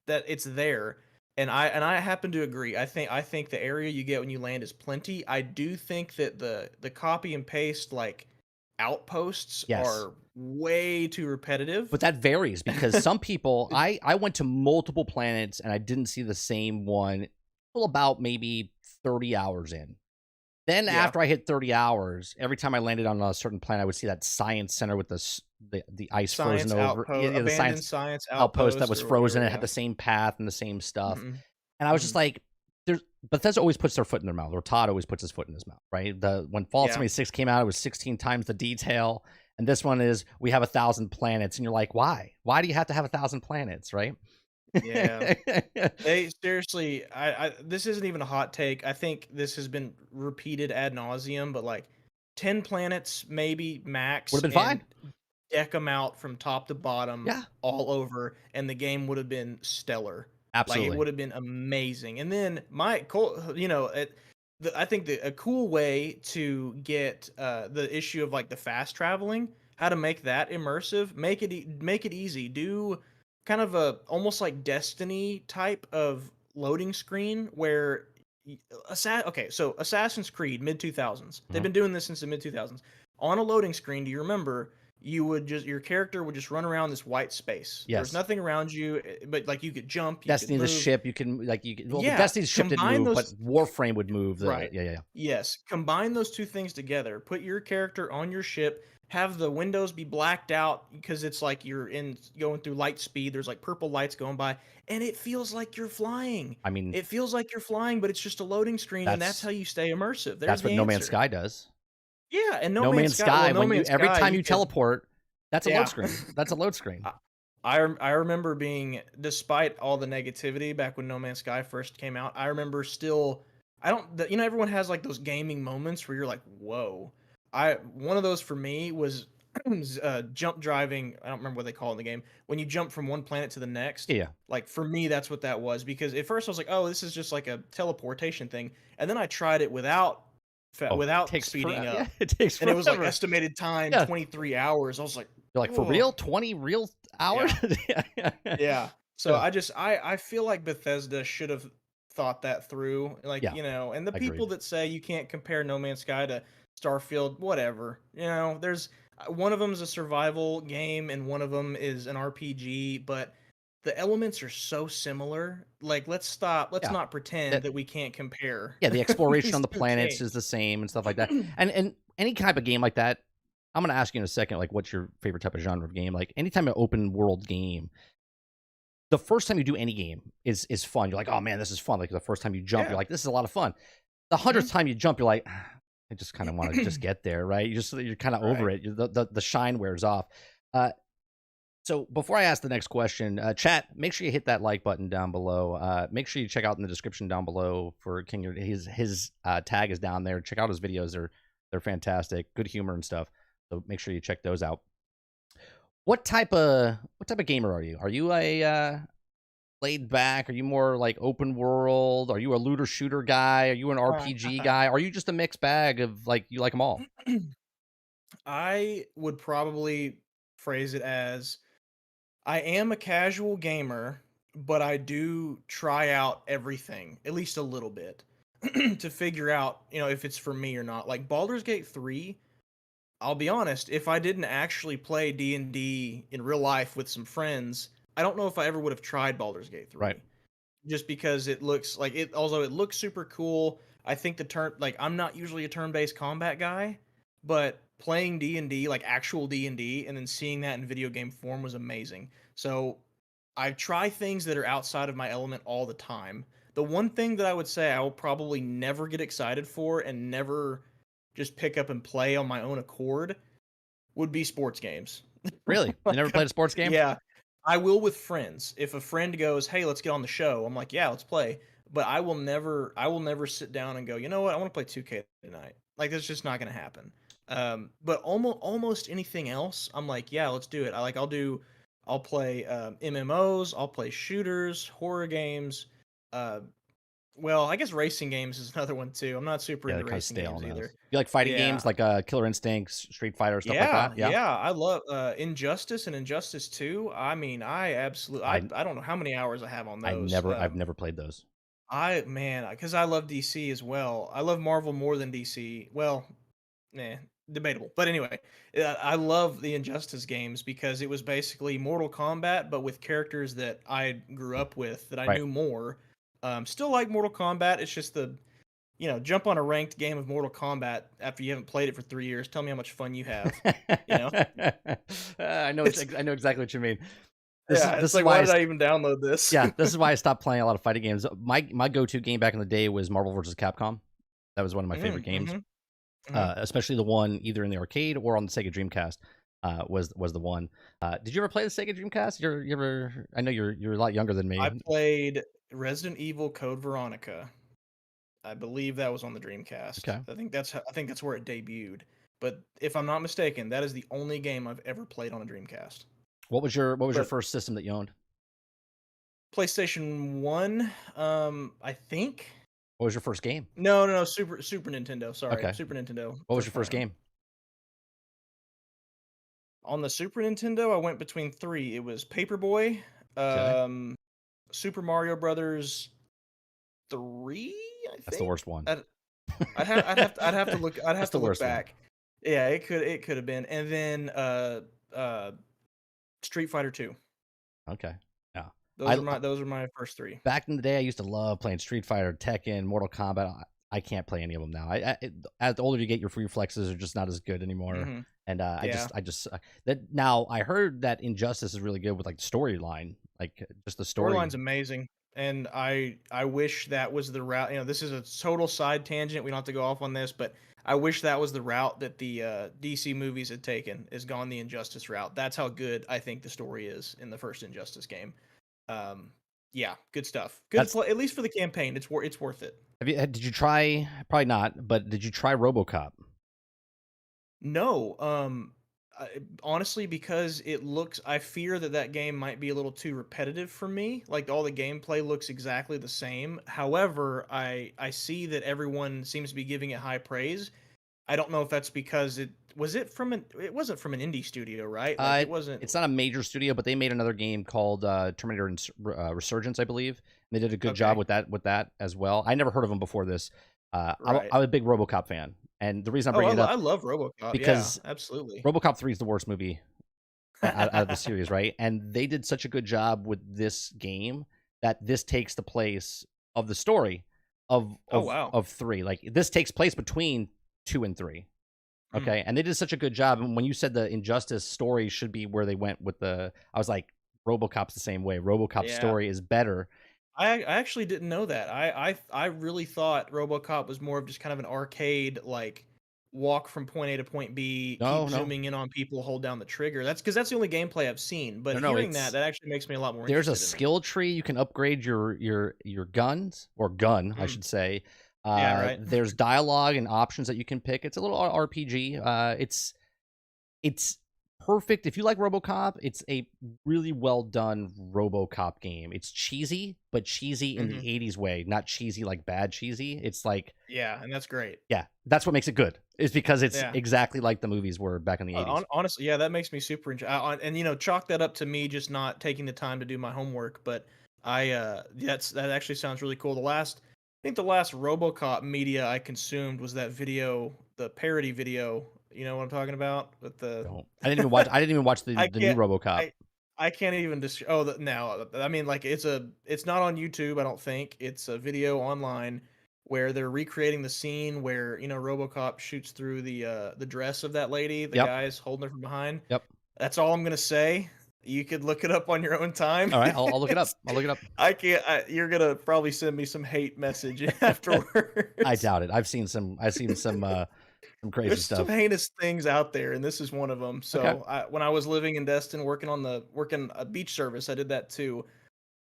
That it's there. And I happen to agree. I think the area you get when you land is plenty. I do think that the copy and paste like outposts Yes. are way too repetitive. But that varies because some people I went to multiple planets and I didn't see the same one till about maybe 30 hours in. Then Yeah. after I hit 30 hours, every time I landed on a certain planet, I would see that science center with the ice frozen Science over. Yeah, outpost, yeah, the abandoned science science outpost that outpost was or frozen. whatever. It had Yeah. the same path and the same stuff. Mhm. And I was just Mhm. like, there's Bethesda always puts their foot in their mouth, or Todd always puts his foot in his mouth, right? When Fallout Yeah. 76 came out, it was 16 times the detail. And this one is we have 1,000 planets. And you're like, why? Why do you have to have 1,000 planets, right? Yeah. They seriously, this isn't even a hot take. I think this has been repeated ad nauseum, but like 10 planets, maybe Would max, have been fine. and deck them out from top to bottom Yeah, all over, and the game would have been stellar. Like it absolutely. would have been amazing. And then I think a cool way to get the issue of like the fast traveling, how to make that immersive, make it easy. Do kind of a almost like Destiny type of loading screen where okay, so Assassin's Creed mid 2000s. They've Mhm. been doing this since the mid 2000s. On a loading screen, do you remember your character would just run around this white space. There was Yes. nothing around you, but like you could jump, you could Destiny's a move. ship. You can like well, the Yeah, Destiny's ship didn't combine move, but those. Warframe would move. The Right. yeah, yeah, yeah. Yes, combine those two things together. Put your character on your ship, have the windows be blacked out because it's like you're in going through light speed. There's like purple lights going by, and it feels like you're flying. I mean, It feels like you're flying, but it's just a loading screen, and that's that's how you stay immersive. There's that's what the No Man's answer. Sky does. Yeah, and No Man's Sky, No when you Man's every Sky, time you you could. teleport, that's a load Yeah. screen. That's a load screen. I I remember being, despite all the negativity back when No Man's Sky first came out, I remember still I don't the, everyone has like those gaming moments where you're like, "Whoa." I one of those for me was jump driving. I don't remember what they call it in the game. When you jump from one planet to the next, Yeah. like for me, that's what that was. Because at first I was like, oh, this is just like a teleportation thing, and then I tried it Oh, it without takes speeding forever. Yeah, up, it takes and it was like forever. estimated time Yeah. 23 hours. I was like, You're like, for oh real? 20 real hours? yeah. Yeah. Yeah. Yeah. So Yeah. I feel like Bethesda should have thought that through. Like, Yeah, and the people agreed. that say you can't compare No Man's Sky to Starfield, whatever. There's one of them is a survival game and one of them is an RPG, but the elements are so similar. Like, let's Yeah. not pretend That that we can't compare yeah, the exploration on these the two planets is games. the same and stuff like that. And any type of game like that, I'm gonna ask you in a second, like, what's your favorite type of genre of game? Like, anytime an open world game, the first time you do any game is fun. You're like, oh man, this is fun. Like the first time you jump, you're Yeah. like, this is a lot of fun. The hundredth Mhm. time you jump, you're like, I just kind of want to just get there, right? You're kind of over Right. it. The shine wears off. Uh, so before I ask the next question, chat, make sure you hit that like button down below. Make sure you check out in the description down below for Kingerd. His tag is down there. Check out his videos. They're fantastic. Good humor and stuff. So make sure you check those out. What type of gamer are you? Are you a laid back? Are you more like open world? Are you a looter shooter guy? Are you an RPG guy? Are you just a mixed bag of like you like them all? I would probably phrase it as I am a casual gamer, but I do try out everything, at least a little bit, to figure out, if it's for me or not. Like Baldur's Gate 3, I'll be honest, if I didn't actually play D&D in real life with some friends, I don't know if I ever would have tried Baldur's Gate Right. 3 just because it looks like it although it looks super cool. I think I'm not usually a turn-based combat guy, but playing D&D, like actual D&D, and then seeing that in video game form was amazing. So I try things that are outside of my element all the time. The one thing that I would say I will probably never get excited for and never just pick up and play on my own accord would be sports games. Really? You never Like, played a sports game? yeah, I will with friends. If a friend goes, "Hey, let's get on the show," I'm like, "Yeah, let's play." But I will never sit down and go, "You know what? I want to play 2K tonight." Like that's just not going to happen. But almost anything else, I'm like, "Yeah, let's do it." I'll play MMOs, I'll play shooters, horror games. Uh, well, I guess racing games is another one too. I'm not super Yeah, they're into kind of racing stale games on those. either. You like fighting Yeah, games like Killer Instinct, Street Fighter, stuff like yeah, that? Yeah. yeah. I love Injustice and Injustice 2. I mean, I absolutely I I don't know how many hours I have on those. I've never played those. Because I love DC as well. I love Marvel more than DC. Well, debatable. But anyway, I love the Injustice games because it was basically Mortal Kombat, but with characters that I grew up with that I Right. knew more. Still like Mortal Kombat. It's just jump on a ranked game of Mortal Kombat after you haven't played it for 3 years. Tell me how much fun you have. You know, it's I know exactly what you mean. yeah, it's This is like why why I did I even download this? yeah, this is why I stopped playing a lot of fighting games. My go-to game back in the day was Marvel vs. Capcom. That was one of my favorite games, Mhm, mhm. especially the one either in the arcade or on the Sega Dreamcast. Was the one. Did you ever play the Sega Dreamcast? You ever? I know you're a lot younger than I me. played Resident Evil Code Veronica. I believe that was on the Dreamcast. Okay. I think that's where it debuted. But if I'm not mistaken, that is the only game I've ever played on a Dreamcast. What was your But first system that you owned? PlayStation 1, I think. What was your first game? No, no, no, Super Nintendo, sorry. Okay. Super Nintendo, What was your first first time. game? On the Super Nintendo, I went between 3. It was Paperboy, Okay. um, Super Mario Brothers 3, I That's the think? worst one. I'd I'd That's have the to look worst one. back. Yeah, it could have been. And then, uh, Street Fighter 2. Okay. Yeah. Those I are my first 3. back in the day, I used to love playing Street Fighter, Tekken, Mortal Kombat. I can't play any of them now. As the older you get, your reflexes are just not as good anymore. Mhm. And Yeah. that now I heard that Injustice is really good with like the storyline, like just the story. Storyline's amazing, and I wish that was the route. This is a total side tangent. We don't have to go off on this, but I wish that was the route that the DC movies had taken. Is gone the Injustice route. That's how good I think the story is in the first Injustice game. Um, yeah, good stuff. Good, That's at least for the campaign. It's worth it. Did you try? Probably not, but did you try RoboCop? No, honestly, because I fear that that game might be a little too repetitive for me. Like all the gameplay looks exactly the same. However, I see that everyone seems to be giving it high praise. I don't know if that's because it wasn't from an indie studio, right? Like Uh, it wasn't. it's not a major studio, but they made another game called Terminator Resurgence, I believe. They did a good job Okay, with that as well. I never heard of them before this. right. I'm a big RoboCop fan, and the reason I'm Oh, bringing it I up love RoboCop. Yeah, because absolutely. RoboCop 3 is the worst movie out of the series, right? And they did such a good job with this game that this takes the place of the story Oh wow. of 3. Like this takes place between 2 and 3. Mm, Okay, and they did such a good job. And when you said the Injustice story should be where they went with I was like, RoboCop's the same way. RoboCop's yeah. story is better. I actually didn't know that. I really thought RoboCop was more of just kind of an arcade, like, walk from point A to point B, No, keep no, zooming in on people, hold down the trigger. That's the only gameplay I've seen, but no. hearing that actually makes me a lot more There's a interested in it. skill tree. You can upgrade your guns, or gun, I Mm, should say. yeah, right. There's dialogue and options that you can pick. It's a little RPG. It's perfect. If you like RoboCop, it's a really well done RoboCop game. It's cheesy, but cheesy in the Mhm. 80s way, not cheesy like bad cheesy. It's like, Yeah, and that's great. yeah, that's what makes it good. Is because it's Yeah. exactly like the movies were back in the 80s. Honestly, yeah, that makes me super and, chalk that up to me just not taking the time to do my homework, but that actually sounds really cool. I think the last RoboCop media I consumed was that video, the parody video, you know what I'm talking about? With the Don't. I didn't even watch I the new can't RoboCop. I I can't even oh, no, I mean, like, it's not on YouTube, I don't think. It's a video online where they're recreating the scene where, RoboCop shoots through the dress of that lady, the Yep. guy's holding her from behind. Yep. That's all I'm gonna say. You could look it up on your own time. All right. I'll look it up. I'll look it up. I can't you're gonna probably send me some hate message I afterwards. doubt it. I've seen some crazy There's some stuff. heinous things out there, and this is one of them. Okay. So, when I was living in Destin working a beach service, I did that too.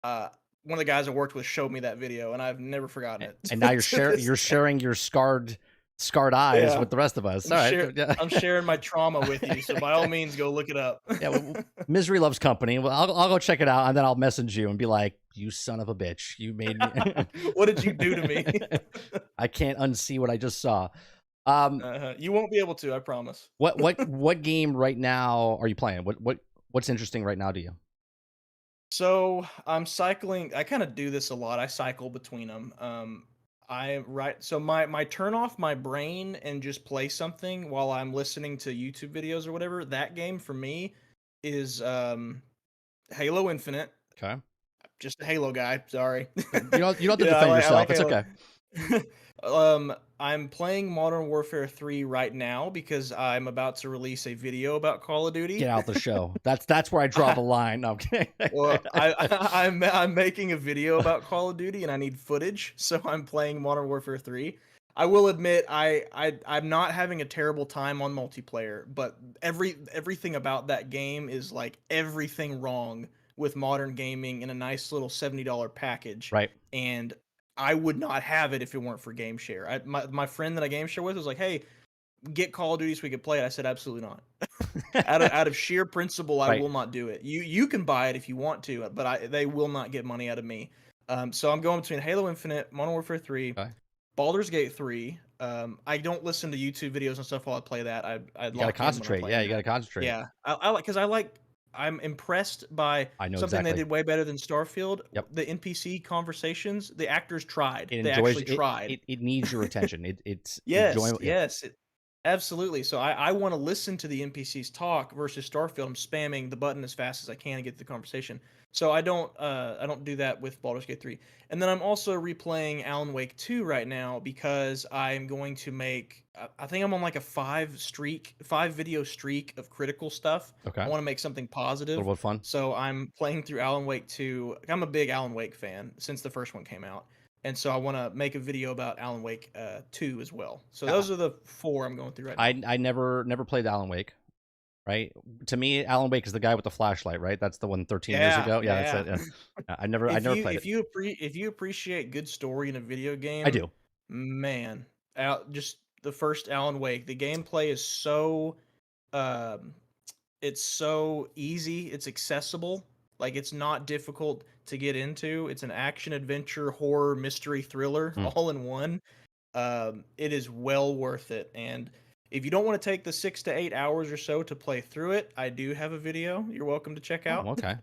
Uh, one of the guys I worked with showed me that video, and I've never forgotten it And now to this you're day. sharing your scarred eyes Yeah, with the rest of us. All right. Yeah. I'm sharing my trauma with you, so by all means, go look it up. Yeah, misery loves company. Well, I'll go check it out, and then I'll message you and be like, "You son of a bitch! You made me. What did you do to me? I can't unsee what I just saw." Um, You won't be able to, I promise. what game right now are you playing? What's interesting right now to you? So I'm cycling. I kind of do this a lot. I cycle between them. So my turn off my brain and just play something while I'm listening to YouTube videos or whatever. That game for me is Halo Infinite. Okay, Just a Halo guy. Sorry. you don't have to Yeah, defend I like yourself. It's Halo. okay. I'm playing Modern Warfare 3 right now because I'm about to release a video about Call of Get Duty. out the show. That's where I draw the line. No, I'm kidding. Well, I'm making a video about Call of Duty and I need footage, so I'm playing Modern Warfare 3. I will admit I'm not having a terrible time on multiplayer, but everything about that game is like everything wrong with modern gaming in a nice little $70 package. Right. And I would not have it if it weren't for Game Share. My friend that I game share with was like, "Hey, get Call of Duty so we could play it." I said, "Absolutely not." Out of sheer principle, I Right. will not do it. You can buy it if you want to, but they will not get money out of me. So I'm going between Halo Infinite, Modern Warfare 3, Okay. Baldur's Gate 3. I don't listen to YouTube videos and stuff while I play that. I You gotta lock in when I'm concentrate. Yeah, playing you gotta that. concentrate. Yeah, I like because I'm impressed by I know something they exactly. did way better than Starfield. Yep. The NPC conversations, the actors tried. It They enjoys actually tried. it needs your attention. It's Yes, enjoyable. Yep. yes, absolutely. So I want to listen to the NPCs talk versus Starfield. I'm spamming the button as fast as I can to get the conversation. So I don't do that with Baldur's Gate 3. And then I'm also replaying Alan Wake 2 right now because I'm going to make I think I'm on like a 5 video streak of critical stuff. Okay. I want to make something A little positive. bit of fun. So I'm playing through Alan Wake 2. I'm a big Alan Wake fan since the first one came out. And so I want to make a video about Alan Wake 2 as well. So Yeah, those are the 4 I'm going through right now. I never played Alan Wake. Right. To me, Alan Wake is the guy with the flashlight. Right. That's the one 13 years Yeah, ago. Yeah, that's yeah. it. Yeah. I never played it. If you appreciate good story in a video I game, do. man, out just the first Alan Wake. The gameplay is so um it's so easy, it's accessible. Like it's not difficult to get into. It's an action adventure horror mystery thriller Mm. all in one. It is well worth it. And if you don't want to take the 6 to 8 hours or so to play through it, I do have a video you're welcome to check Oh, out okay.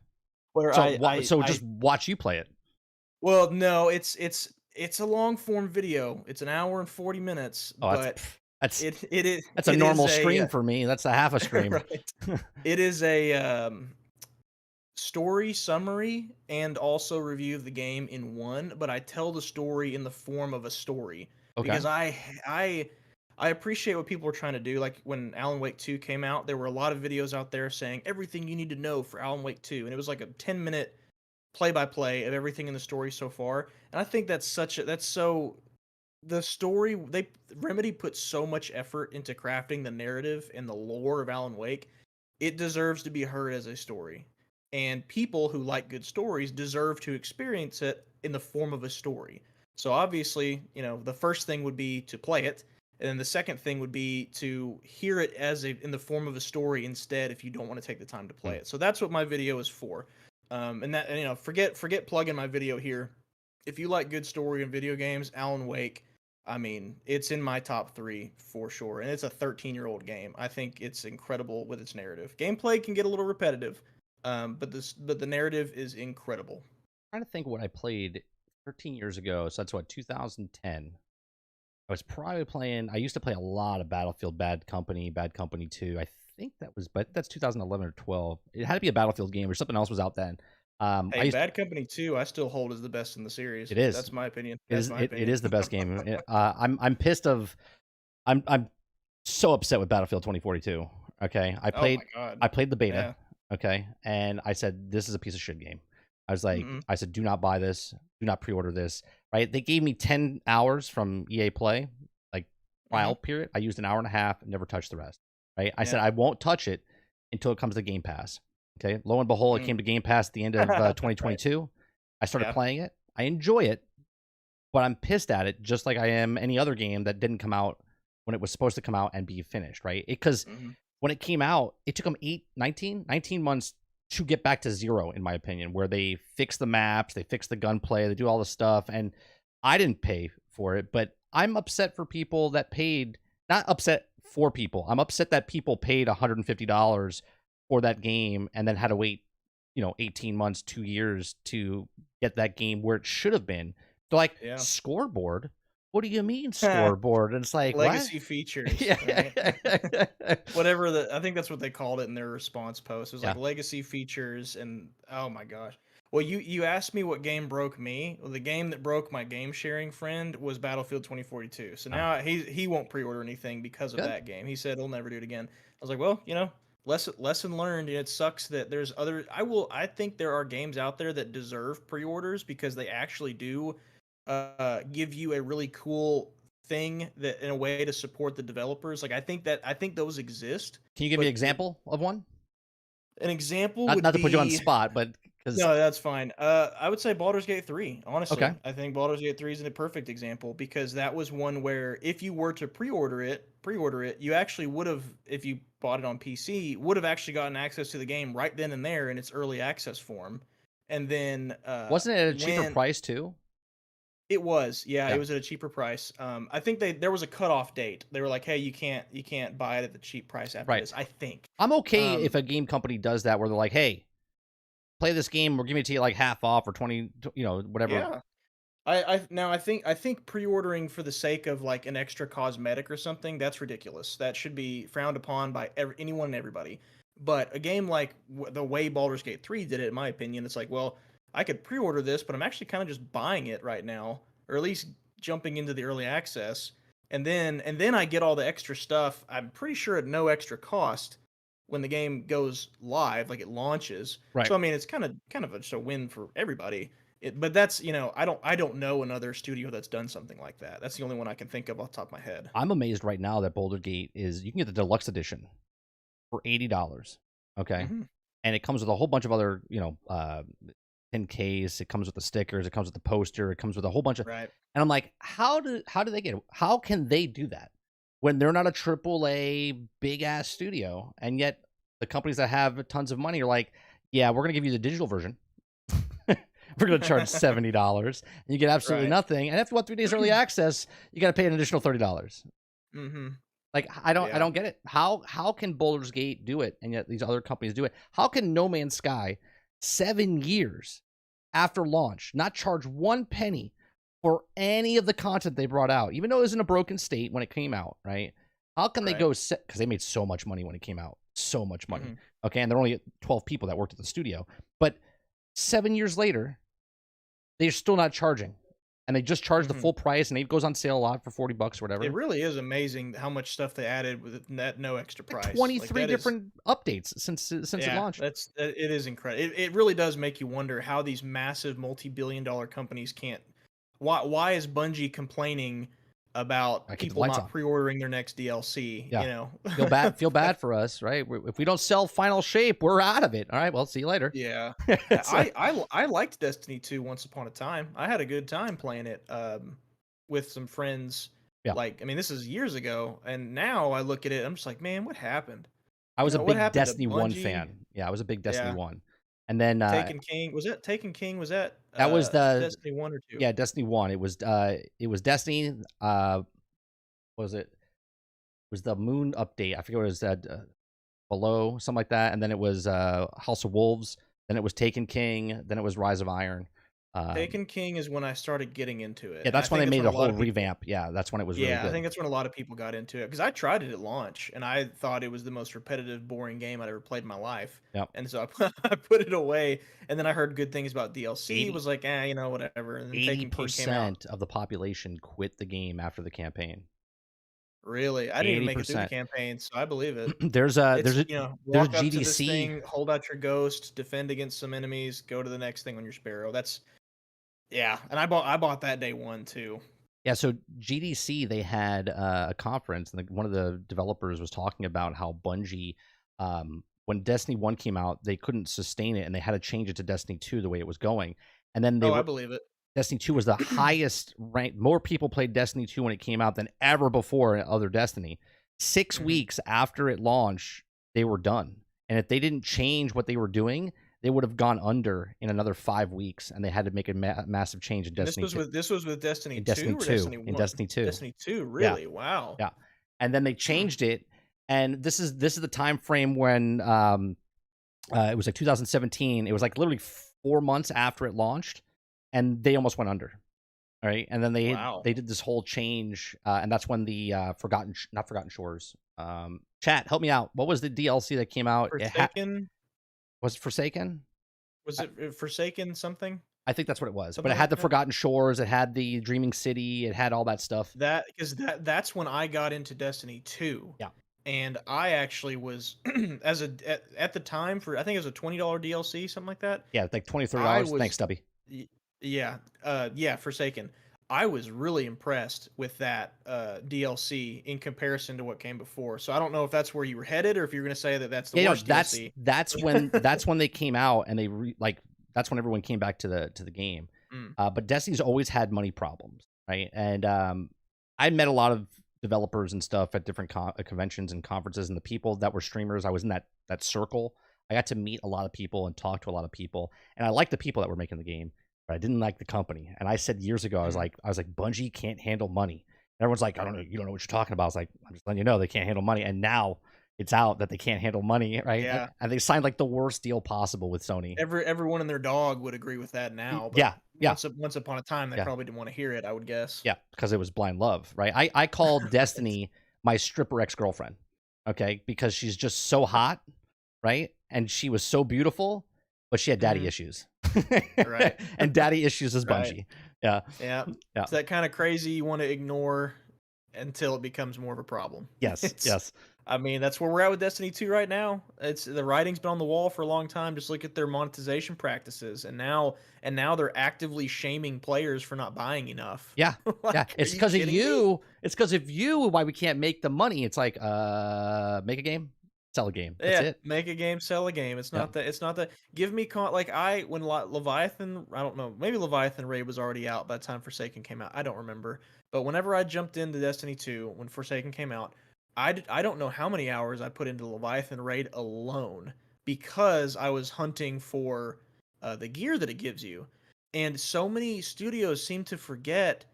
where So so just watch you play it. well, no, it's a long form video. It's an hour and 40 minutes, Oh, but that's that's a it is normal a stream for me. That's a half a stream. right. It is a story summary and also review of the game in one, but I tell the story in the form of a story Okay. because I appreciate what people are trying to do. Like when Alan Wake 2 came out, there were a lot of videos out there saying everything you need to know for Alan Wake 2, and it was like a 10-minute play by play of everything in the story so far. And I think that's so the story they Remedy put so much effort into crafting the narrative and the lore of Alan Wake. It deserves to be heard as a story. And people who like good stories deserve to experience it in the form of a story. So obviously, the first thing would be to play it, and then the second thing would be to hear it in the form of a story instead if you don't want to take the time to play Mm. it. So that's what my video is for. Forget plugging my video here. If you like good story in video games, Alan Wake, I mean, it's in my top 3 for sure, and it's a 13-year-old game. I think it's incredible with its narrative. Gameplay can get a little repetitive, but the narrative is incredible. Trying to think what I played 13 years ago. So that's what 2010. I was probably playing. I used to play a lot of Battlefield, Bad Company 2. I think that was, but that's 2011 or 12. It had to be a Battlefield game or something else was out then. I Hey, used Bad Company 2, I still hold as the best in the series. it is That's my opinion. it That's is my it opinion. is the best game. I'm pissed of I'm so upset with Battlefield 2042. Okay, Oh my god. I played the beta. Yeah. Okay, and I said this is a piece of shit game. Mm-mm. I said do not buy this, do not pre-order this. Right? They gave me 10 hours from EA Play, like Mm-hmm. trial period. I used an hour and a half, never touched the rest. Right? I said Yeah. I won't touch it until it comes to Game Pass. Okay, lo and behold, it Mm. came to Game Pass at the end of Right. 2022. I started Yeah. playing it. I enjoy it, but I'm pissed at it, just like I am any other game that didn't come out when it was supposed to come out and be finished, right? Because Mm-hmm. when it came out, it took them 19 months to get back to zero, in my opinion, where they fix the maps, they fix the gunplay, they do all the stuff. And I didn't pay for it, but I'm upset for people that paid, not upset for people. I'm upset that people paid $150 for that game and then had to wait, 18 months, 2 years to get that game where it should have been. They're like, Yeah. scoreboard? What do you mean scoreboard? And it's like, what? Legacy features, Yeah. right? I think that's what they called it in their response post. It was Yeah. like legacy features, and oh my gosh. Well, you asked me what game broke me. Well, the game that broke my game sharing friend was Battlefield 2042. So Oh, now he won't pre-order anything because of good. that game. He said he'll never do it again. I was like, well, lesson learned. It sucks that there's other. I think there are games out there that deserve pre-orders because they actually do give you a really cool thing that in a way to support the developers. Like I think those exist, Can you give me an but example of one? an example Not would not to put you on the be spot, but because no, that's fine. I would say Baldur's Gate 3. okay, Honestly, I think Baldur's Gate 3 is a perfect example because that was one where if you were to pre-order it, you actually would have, if you bought it on PC, would have actually gotten access to the game right then and there in its early access form. And then wasn't it at a cheaper when price too? it was, yeah, it Yeah, was at a cheaper price. I think there was a cutoff date. They were like, "Hey, you can't buy it at the cheap price after right. this." I think. I'm okay if Um, a game company does that, where they're like, "Hey, play this game. We're giving it to you like half off or 20, whatever." yeah. I think pre-ordering for the sake of like an extra cosmetic or something, that's ridiculous. That should be frowned upon by anyone and everybody. But a game like the way Baldur's Gate 3 did it, in my opinion, it's like, well, I could pre-order this, but I'm actually kind of just buying it right now, or at least jumping into the early access, and then I get all the extra stuff. I'm pretty sure at no extra cost when the game goes live, like it launches. Right. So I mean, it's kind of just a win for everybody. But that's I don't know another studio that's done something like that. That's the only one I can think of off the top of my head. I'm amazed right now that Boulder Gate is you can get the deluxe edition for $80. Okay, Hmm. and it comes with a whole bunch of other 10Ks. It comes with the stickers. It comes with the poster. It comes with a whole bunch of. Right. And I'm like, how do they get? How can they do that? when they're not a triple A big ass studio, and yet the companies that have tons of money are like, yeah, we're gonna give you the digital version. We're gonna charge $70, and you get absolutely Right. nothing. And if you want 3 days early access, you got to pay an additional $30. Mhm. Like I Yeah. don't get it. How can Baldur's Gate do it, and yet these other companies do it? How can No Man's Sky, 7 years after launch, not charge one penny for any of the content they brought out, even though it was in a broken state when it came out, right? How can they Right. go set because they made so much money when it came out, so much money. Mhm. Okay, and there are only 12 people that worked at the studio, but 7 years later, they're still not charging, and they just charge the Mhm. full price, and it goes on sale a lot for $40 or It whatever. really is amazing how much stuff they added with that no extra Like price. Like 23 that is different updates since it yeah, launched. it is incredible. It really does make you wonder how these massive multi-billion dollar companies can't why is Bungie complaining about I keep the people lights not on. pre-ordering their next DLC, Yeah. you know? Feel bad for us, right? If we don't sell Final Shape, we're out of it. All right, well, see you later. Yeah. It's I liked Destiny 2 once upon a time. I had a good time playing it, with some friends. yeah. Like, I mean, this is years ago, and now I look at it, I'm just like, "Man, what happened?" I You was a know, what big happened to Destiny 1 Bungie? fan. Yeah, I was a big Destiny Yeah. 1. And then, Taken King Taken King, was that, that was the Destiny 1 or 2? yeah, Destiny 1. It was Destiny, what was it? It was the Moon update. I forget what it was, Below, something like that, and then it was, House of Wolves, then it was Taken King, then it was Rise of Iron. Um, Taken King is when I started getting into it, yeah, and I that's when they think that's made when a the lot whole of people revamp. Yeah, that's when it was really yeah, I good. think that's when a lot of people got into it because I tried it at launch, and I thought it was the most repetitive, boring game I'd ever played in my life, Yep. and so I put it away, and then I heard good things about DLC, 80 was like, "Eh, you know, whatever," and then Taken King came out. 80% of the population quit the game after the campaign. Really? I didn't even make it through the 80%. campaign, so I believe it. There's a It's, you know, there's a walk up to this GDC. thing, hold out your ghost, defend against some enemies, go to the next thing on your Sparrow. That's yeah, and I bought that day 1 too. Yeah, so GDC, they had a conference, and one of the developers was talking about how Bungie, when Destiny 1 came out, they couldn't sustain it, and they had to change it to Destiny 2 the way it was going. And then Oh, I believe it. Destiny 2 was the highest ranked. More people played Destiny 2 when it came out than ever before in other Destiny. 6 Mhm. weeks after it launched, they were done. And if they didn't change what they were doing, they would have gone under in another 5 weeks, and they had to make a massive change in And this Destiny was 2. with Destiny In Destiny 2 or 2. Destiny In 1? Destiny 2. Destiny 2, Yeah, really? Wow. yeah. And then they Hmm. changed it, and this is the time frame when it was like 2017. It was like literally 4 months after it launched, and they almost went under. All right, and then Wow. they did this whole change, and that's when the not Forgotten Shores. Chat, help me out. What was the DLC that came out? Forsaken? Was it Forsaken? Was I, it Forsaken something? I think that's what it was. But Something it had like the that? Forgotten Shores. It had the Dreaming City. It had all that stuff. That because that's when I got into Destiny 2. Yeah, And I actually was at the time for I think it was a $20 DLC, something like that. yeah, like 20 I $30. Thanks, was Stubby. y- yeah, yeah, Forsaken. I was really impressed with that DLC in comparison to what came before. So I don't know if that's where you were headed or if you're going to say that that's the Yeah, no, worst DLC. that's when they came out, and that's when everyone came back to the game. Mm, But Destiny's always had money problems, right? And I met a lot of developers and stuff at different conventions and conferences, and the people that were streamers, I was in that circle. I got to meet a lot of people and talk to a lot of people, and I liked the people that were making the game, but I didn't like the company. And I said years ago, mm. I was like, Bungie can't handle money. And everyone's like, I don't know, you don't know what you're talking about. I was like, I'm just letting you know they can't handle money. And now it's out that they can't handle money, right? Yeah, And they signed like the worst deal possible with Sony. everyone and their dog would agree with that now, but Yeah, yeah, once upon a time they yeah. probably didn't want to hear it, I would guess. Yeah, because it was blind love, right? I called Destiny my stripper ex-girlfriend, okay? Because she's just so hot, right? And she was so beautiful, but she had daddy Mhm. issues. Right. And daddy issues is Right. Bungie. Yeah. Yeah. Yeah. It's that kind of crazy you want to ignore until it becomes more of a problem. Yes. It's Yes. I mean, that's where we're at with Destiny 2 right now. It's the writing's been on the wall for a long time. Just look at their monetization practices and now they're actively shaming players for not buying enough. Yeah. Yeah. Like, are It's you because of kidding me? you. It's because of you why we can't make the money. It's like, make a game, sell a game. That's Yeah, it. make a game, sell a game. Yeah. It's not that give me like I when Leviathan, I don't know, maybe Leviathan Raid was already out by the time Forsaken came out. I don't remember. But whenever I jumped into Destiny 2 when Forsaken came out, I don't know how many hours I put into the Leviathan raid alone because I was hunting for the gear that it gives you. And so many studios seem to forget,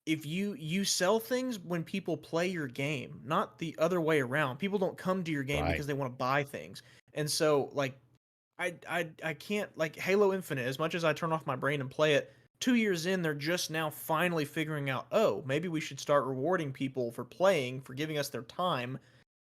if you sell things when people play your game, not the other way around. People don't come to your game Right. because they want to buy things. And so like I can't, like Halo Infinite, as much as I turn off my brain and play it, 2 years in they're just now finally figuring out, "Oh, maybe we should start rewarding people for playing, for giving us their time,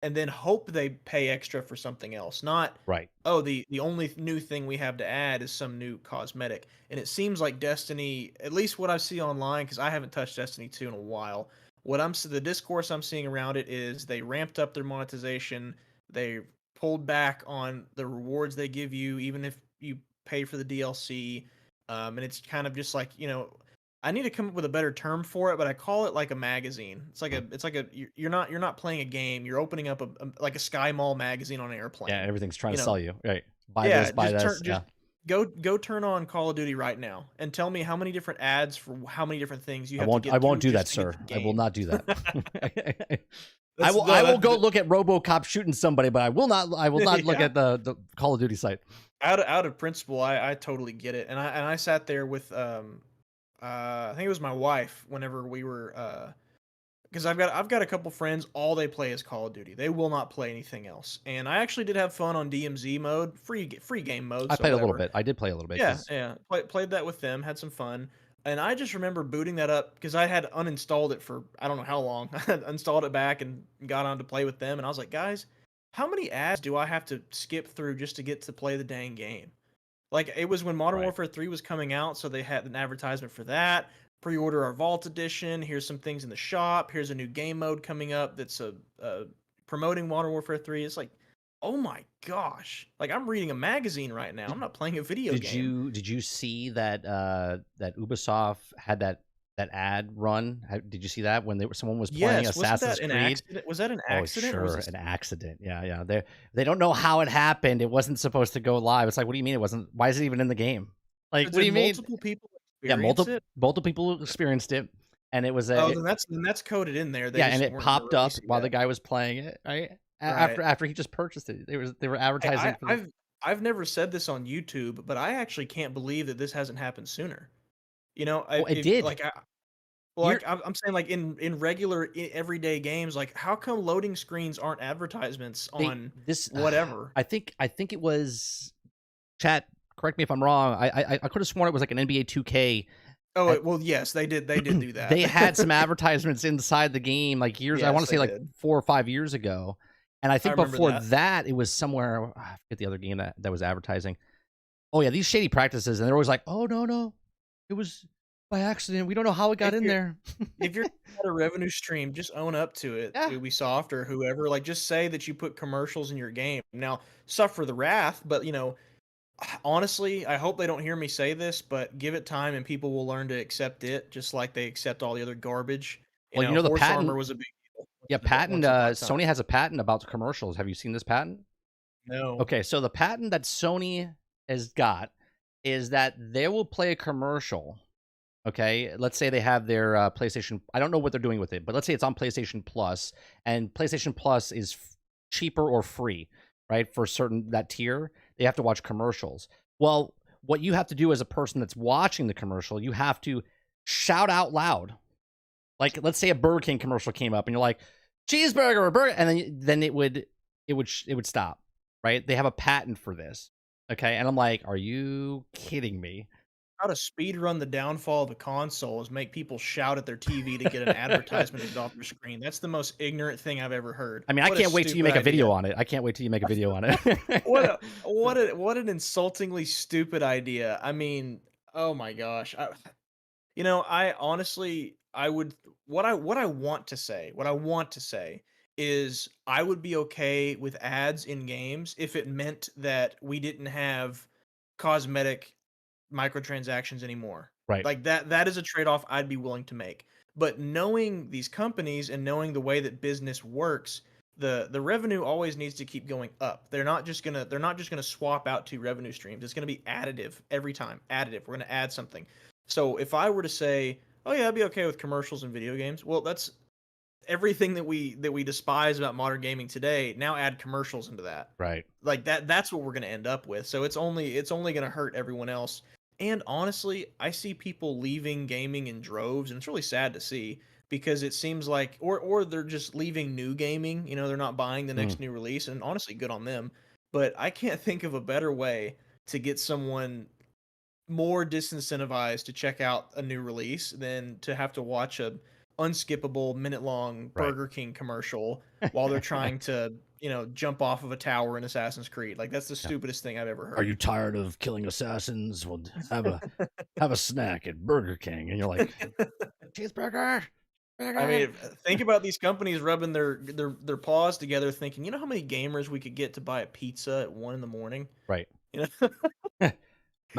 and then hope they pay extra for something else." Not, Right. "Oh, the only new thing we have to add is some new cosmetic." And it seems like Destiny, at least what I see online, cuz I haven't touched Destiny 2 in a while, the discourse I'm seeing around it is they ramped up their monetization, they pulled back on the rewards they give you, even if you pay for the DLC. And it's kind of just like, I need to come up with a better term for it, but I call it like a magazine. It's like you're not playing a game. You're opening up like a Sky Mall magazine on an Yeah, airplane. everything's trying You to know, sell you. Right. Buy yeah, this, buy this. just Yeah. go turn on Call of Duty right now and tell me how many different ads for how many different things you have to I get won't through do just that, to get sir. the I will game. not do that. That's I no, will go look at RoboCop shooting somebody, but I will not look yeah. at the Call of Duty site. Out of principle, I totally get it, and I sat there with I think it was my wife whenever we were because I've got a couple friends, all they play is Call of Duty. They will not play anything else, and I actually did have fun on DMZ mode, free game mode, I so played a little whatever. bit. I did play a little bit Yeah, because yeah, played that with them, had some fun, and I just remember booting that up because I had uninstalled it for I don't know how long. I had installed it back and got on to play with them, and I was like, guys, how many ads do I have to skip through just to get to play the dang game? Like, it was when Modern right, Warfare 3 was coming out, so they had an advertisement for that. Pre-order our Vault Edition. Here's some things in the shop. Here's a new game mode coming up that's promoting Modern Warfare 3. It's like, oh my gosh! Like, I'm reading a magazine right now. I'm did not playing a video game. did you see that that Ubisoft had that ad run? Did you see that when someone was playing Yes, wasn't Assassin's that an Creed? accident? Was that an Oh, accident or was sure, this? an accident. Yeah, yeah. They don't know how it happened. It wasn't supposed to go live. It's like, what do you mean it wasn't? Why is it even in the game? Like, So what do did you mean? multiple people Yeah, experience it? multiple people experienced it, and it was Oh, a then that's coded in there. They yeah, and just it weren't going to popped up release it while the yet. guy was playing it, right? Right. After he just purchased it. They were Hey, advertising I, for the I've never said this on YouTube, but I actually can't believe that this hasn't happened sooner. well, it If did. like well, You're like I'm saying, like in regular everyday games, like how come loading screens aren't advertisements they on this whatever? I think it was chat, correct me if I'm wrong. I could have sworn it was like an NBA 2K. Oh, uh, well, yes, they did do They that. had some advertisements inside the game like years, I want Yes, to say they like did. 4 or 5 years ago. And I I think remember before that. that it was somewhere, I forget the other game that was advertising. Oh yeah, these shady practices, and they're always like, "Oh no, no. It was by accident. We don't know how it got If in you're there." if you're at a revenue stream, just own up to it, Yeah. Ubisoft or whoever. Like, just say that you put commercials in your game. Now, suffer the wrath, but honestly, I hope they don't hear me say this, but give it time and people will learn to accept it just like they accept all the other garbage. Well, you know the Horse patent. armor was a big deal Yeah, patent. once upon a time. Sony has a patent about the commercials. Have you seen this patent? No. Okay, so the patent that Sony has got is that they will play a commercial. Okay, let's say they have their PlayStation. I don't know what they're doing with it, but let's say it's on PlayStation Plus, and PlayStation Plus is cheaper or free, right? For certain that tier, they have to watch commercials. Well, what you have to do as a person that's watching the commercial, you have to shout out loud. Like, let's say a Burger King commercial came up, and you're like, "Cheeseburger or burger," and then it would stop, right? They have a patent for this. Okay, and I'm like, "Are you kidding me?" How to speed run the downfall of a console is make people shout at their TV to get an advertisement to get off their screen. That's the most ignorant thing I've ever heard. I mean, I What a can't wait till you stupid make a video idea. on it. I can't wait till you make a video on it. What an insultingly stupid idea. I mean, oh my gosh. I honestly, I would what I want to say is I would be okay with ads in games if it meant that we didn't have cosmetic microtransactions anymore. Right. Like that is a trade-off I'd be willing to make. But knowing these companies and knowing the way that business works, the revenue always needs to keep going up. They're not just gonna swap out two revenue streams. It's gonna be additive every time. Additive. We're gonna add something. So if I were to say, Oh yeah, I'd be okay with commercials in video games. Well, that's everything that we despise about modern gaming today. Now add commercials into that. Right. Like that's what we're going to end up with. So it's only going to hurt everyone else. And honestly, I see people leaving gaming in droves, and it's really sad to see because it seems like or they're just leaving new gaming, they're not buying the Mm, next new release, and honestly good on them. But I can't think of a better way to get someone more disincentivized to check out a new release than to have to watch a unskippable minute-long right. Burger King commercial while they're trying to, jump off of a tower in Assassin's Creed. Like that's the Yeah. stupidest thing I've ever Are heard. you tired of killing assassins? Well, have a snack at Burger King, and you're like, cheeseburger, I burger. mean, think about these companies rubbing their paws together, thinking, how many gamers we could get to buy a pizza at 1 in the morning. Right. You know,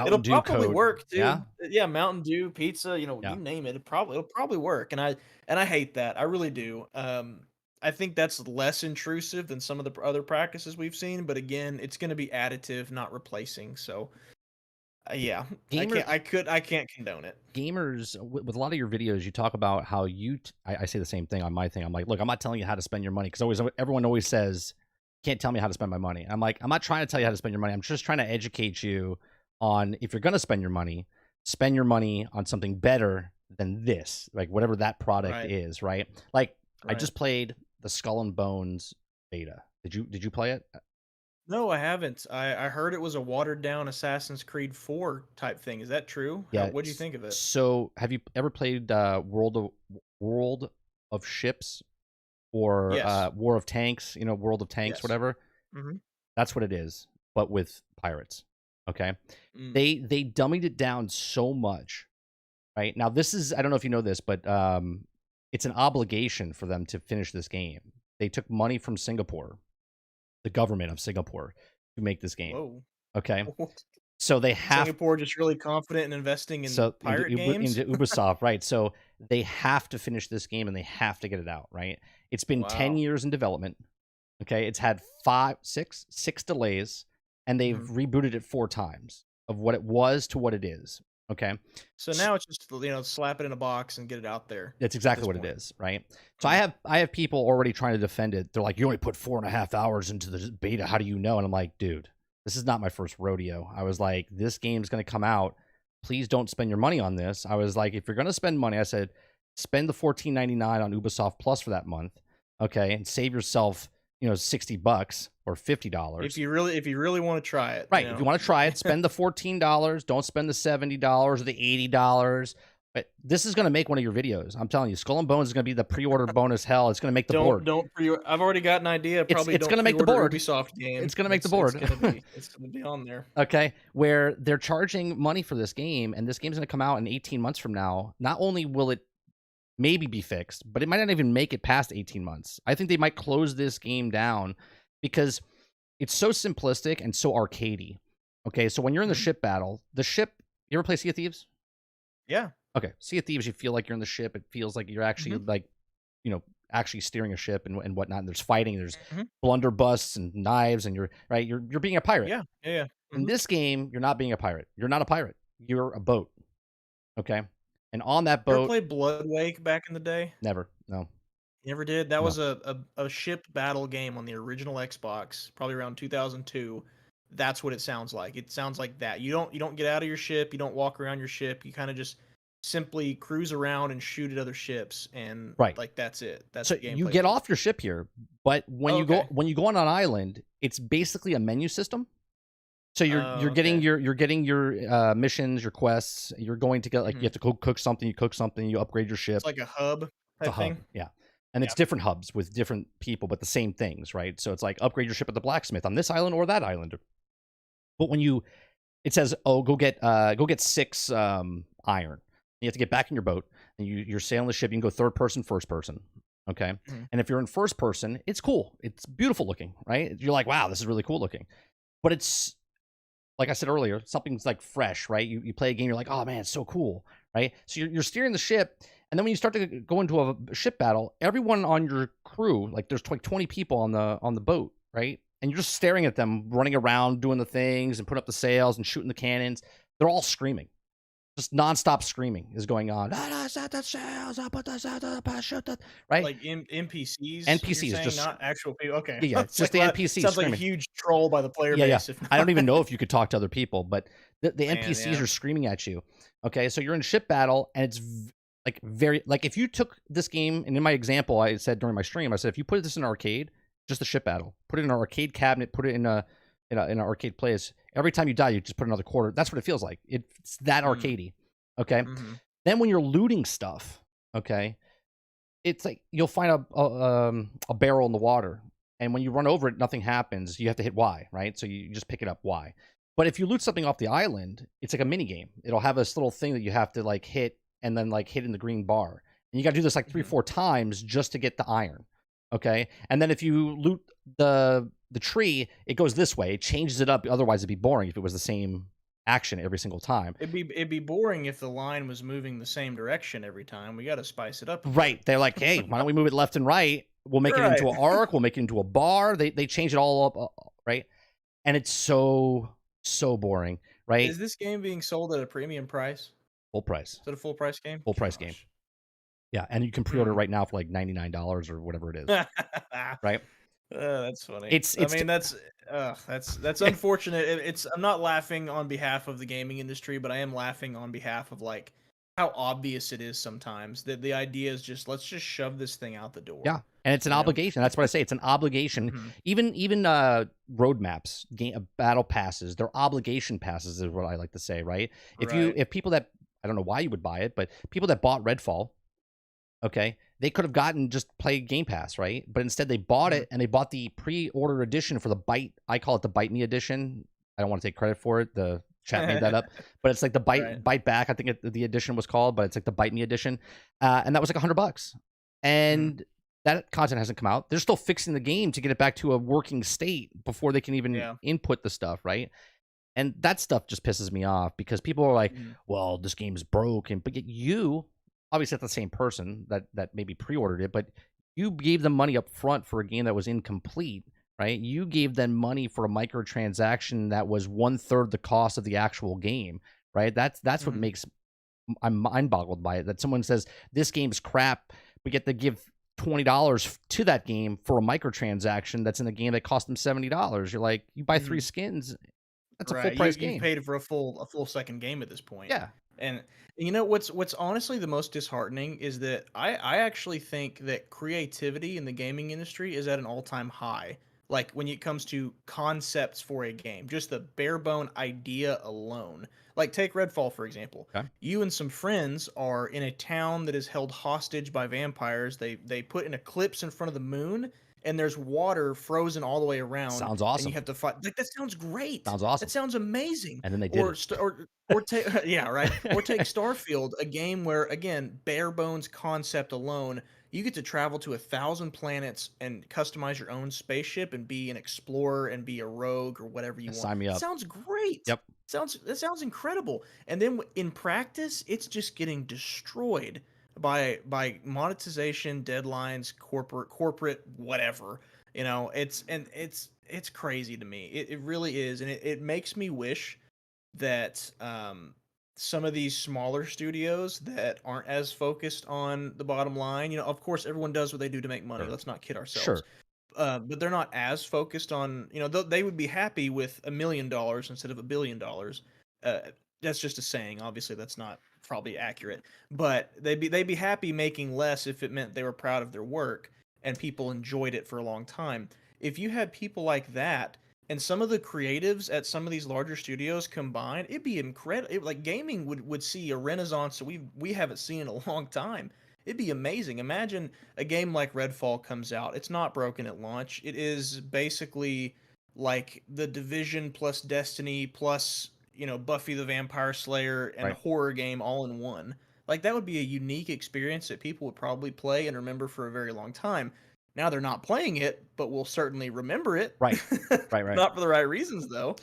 it'll Mountain Dew probably code. work, Yeah. dude. Yeah, Mountain Dew, pizza, Yeah. you name it. It'll probably work. And I hate that. I really do. I think that's less intrusive than some of the other practices we've seen, but again, it's going to be additive, not replacing. So, yeah, Gamer I can't condone it. gamers with a lot of your videos, you talk about how I say the same thing on my thing. I'm like, look, I'm not telling you how to spend your money because always everyone always says, can't tell me how to spend my money. I'm like, I'm not trying to tell you how to spend your money. I'm just trying to educate you on if you're going to spend your money on something better than this, like whatever that product Right. is, right? Like I Right. just played the Skull and Bones beta. Did you play it? No, I haven't. I heard it was a watered down Assassin's Creed 4 type thing. Is that true? Yeah. What do you think of it? So have you ever played World of Ships or Yes. War of Tanks? World of Tanks, Yes. whatever. Mhm. That's what it is, but with pirates. Okay. Mm. They dummied it down so much. Right now, this is I don't know if you know this, but it's an obligation for them to finish this game. They took money from Singapore, the government of Singapore, to make this game. Whoa. Okay, so they have Singapore just really confident in investing in so pirate games? into Ubisoft, right? So they have to finish this game and they have to get it out, right? It's been 10 Wow. years in development. Okay, it's had six delays, and they've Mhm. rebooted it 4 times of what it was to what it is. Okay, So now it's just, slap it in a box and get it out there that's at exactly this what it point. is, right? So Mhm. I have people already trying to defend it. They're like, "You only put 4.5 hours into the beta. How do you know?" And I'm like, "Dude, this is not my first rodeo." I was like, "This game's going to come out. Please don't spend your money on this." I was like, "If you're going to spend money," I said, "spend the 14.99 on Ubisoft Plus for that month, okay, and save yourself, $60 or If $50." you really wanna try it, Right. If you want to try it, spend the $14. Don't spend the $70 or the $80. But this is going to make one of your videos. I'm telling you, Skull and Bones is going to be the pre-order bonus hell. It's going to make the board. Don't pre I've already got an idea, It's probably it's going don't to make the pre-order board. Ubisoft game. It's going to make the It's board. gonna be it's gonna be on there. Okay, where they're charging money for this game, and this game's going to come out in 18 months from now. Not only will it maybe be fixed, but it might not even make it past 18 months. I think they might close this game down because it's so simplistic and so arcadey. Okay, so when you're in the Mhm. ship battle, you ever play Sea of Thieves? Yeah. Okay, Sea of Thieves, you feel like you're in the ship. It feels like you're actually Mhm. like, actually steering a ship and whatnot. And there's fighting, there's Mhm. blunderbusses and knives, and you're being a pirate. Yeah. Yeah, yeah. In Mhm. this game, you're not being a pirate. You're not a pirate. You're a boat. Okay, and on that You ever boat, play Bloodwake back in the day? never, no, You never did? That no, was a ship battle game on the original Xbox, probably around 2002. That's what it sounds like. It sounds like that. You don't get out of your ship, you don't walk around your ship, you kinda just simply cruise around and shoot at other ships, and, right. like, that's it. That's So the you gameplay get for off your ship here, but Oh, okay. when you go on an island, it's basically a menu system. So Oh, okay. you're getting your missions, your quests. You're going to get like you Mhm. have to go cook something. You cook something. You upgrade your It's ship. like a hub It's a type hub, thing? yeah, and Yeah. it's different hubs with different people, but the same things, right? So it's like upgrade your ship at the blacksmith on this island or that island. But when it says, "Oh, go get 6 iron," you have to get back in your boat, and you're sailing the ship. You can go third person, first person. Okay, Mhm. and if you're in first person, it's cool. It's beautiful looking, right? You're like, wow, this is really cool looking. But it's like I said earlier, something's like fresh, right? You play a game, you're like, oh man, it's so cool, right? So you're steering the ship, and then when you start to go into a ship battle, everyone on your crew, like there's like 20 people on the boat, right? And you're just staring at them running around, doing the things and putting up the sails and shooting the cannons. They're all screaming. just nonstop screaming is going on. Right? Like NPCs, you're NPCs saying, just not actual people? Okay. yeah, yeah, It's just like, the well, NPCs sounds like a screaming. huge troll by the player Yeah, yeah. base, if I don't not. even know if you could talk to other people, but the Man, NPCs yeah. are screaming at you. Okay, so you're in ship battle, and it's like very like if you took this game, and in my example, I said during my stream, I said if you put this in an arcade, just a ship battle, put it in an arcade cabinet, put it in an arcade place. Every time you die, you just put another quarter. That's what it feels like. It's that Mm, arcadey. Okay. mhm. Then when you're looting stuff, okay, it's like you'll find a barrel in the water, and when you run over it, nothing happens. You have to hit Y, right? So you just pick it up Y. But if you loot something off the island, it's like a mini game. It'll have this little thing that you have to like hit and then like hit in the green bar. And you got to do this like three, Mhm. 4 times just to get the iron. Okay. And then if you loot the tree, it goes this way. It changes it up. Otherwise, it'd be boring if it was the same action every single time. It'd be boring if the line was moving the same direction every time. We gotta spice it up a bit. Right. They're like, hey, why don't we move it left and right? We'll make it Right. into an arc. We'll make it into a bar. They change it all up, right? And it's so boring, right? Is this game being sold at a premium price? Full price, Is it a full price game? full price game. Gosh. Yeah, and you can pre-order Hmm. right now for like $99 or whatever it is, right? That's funny. I It's mean, that's unfortunate. It's I'm not laughing on behalf of the gaming industry, but I am laughing on behalf of like how obvious it is sometimes that the idea is just let's just shove this thing out the door. yeah, and it's an You know? obligation. That's what I say. It's an obligation. Mhm. Even roadmaps, game battle passes, they're obligation passes is what I like to say, right? Right. If people that I don't know why you would buy it, but people that bought Redfall, okay, they could have gotten just play Game Pass, right? But instead they bought Mhm. it and they bought the pre-order edition for the Bite. I call it the Bite Me edition. I don't want to take credit for it. The chat made that up, but it's like the Right. Bite Back. I think the edition was called, but it's like the Bite Me edition, and that was like $100. Mhm. And that content hasn't come out. They're still fixing the game to get it back to a working state before they can even Yeah. input the stuff, right? And that stuff just pisses me off because people are like, Mhm. "Well, this game's broken," but yet you, obviously, that's the same person that maybe pre-ordered it, but you gave them money up front for a game that was incomplete, right? You gave them money for a microtransaction that was 1/3 the cost of the actual game, right? That's what Mhm. makes I'm mind boggled by it. That someone says this game's crap, but yet they give $20 to that game for a microtransaction that's in a game that cost them $70. You're like, you buy three Mhm. skins, that's a full Right. You price you've game. paid for a full second game at this point. Yeah. And you know what's honestly the most disheartening is that I actually think that creativity in the gaming industry is at an all-time high. Like when it comes to concepts for a game, just the bare bone idea alone. Like take Redfall for example. Okay. You and some friends are in a town that is held hostage by vampires. They put an eclipse in front of the moon and there's water frozen all the way around Sounds and you awesome. have to fight. Like that sounds great. Sounds That awesome. sounds amazing. And then they did Or it. st- or take yeah, right. Or take Starfield, a game where again, bare bones concept alone, you get to travel to 1,000 planets and customize your own spaceship and be an explorer and be a rogue or whatever you want. Sign me up. Sounds great. Yep. That sounds incredible. And then in practice, it's just getting destroyed by monetization, deadlines, corporate whatever. It's crazy to me. It really is, and it makes me wish that some of these smaller studios that aren't as focused on the bottom line, of course, everyone does what they do to make money. Sure. Let's not kid ourselves. Sure. But they're not as focused on, they would be happy with $1 million instead of $1 billion. Uh, that's just a saying. Obviously, that's not probably accurate. But they'd be happy making less if it meant they were proud of their work and people enjoyed it for a long time. If you had people like that and some of the creatives at some of these larger studios combined, it'd be incredible. Like gaming would see a renaissance that we haven't seen in a long time. It'd be amazing. Imagine a game like Redfall comes out. It's not broken at launch. It is basically like the Division plus Destiny plus, Buffy the Vampire Slayer and a Right. horror game all in one. Like that would be a unique experience that people would probably play and remember for a very long time. Now they're not playing it, but we'll certainly remember it. Right. Right. Right. Not for the right reasons though.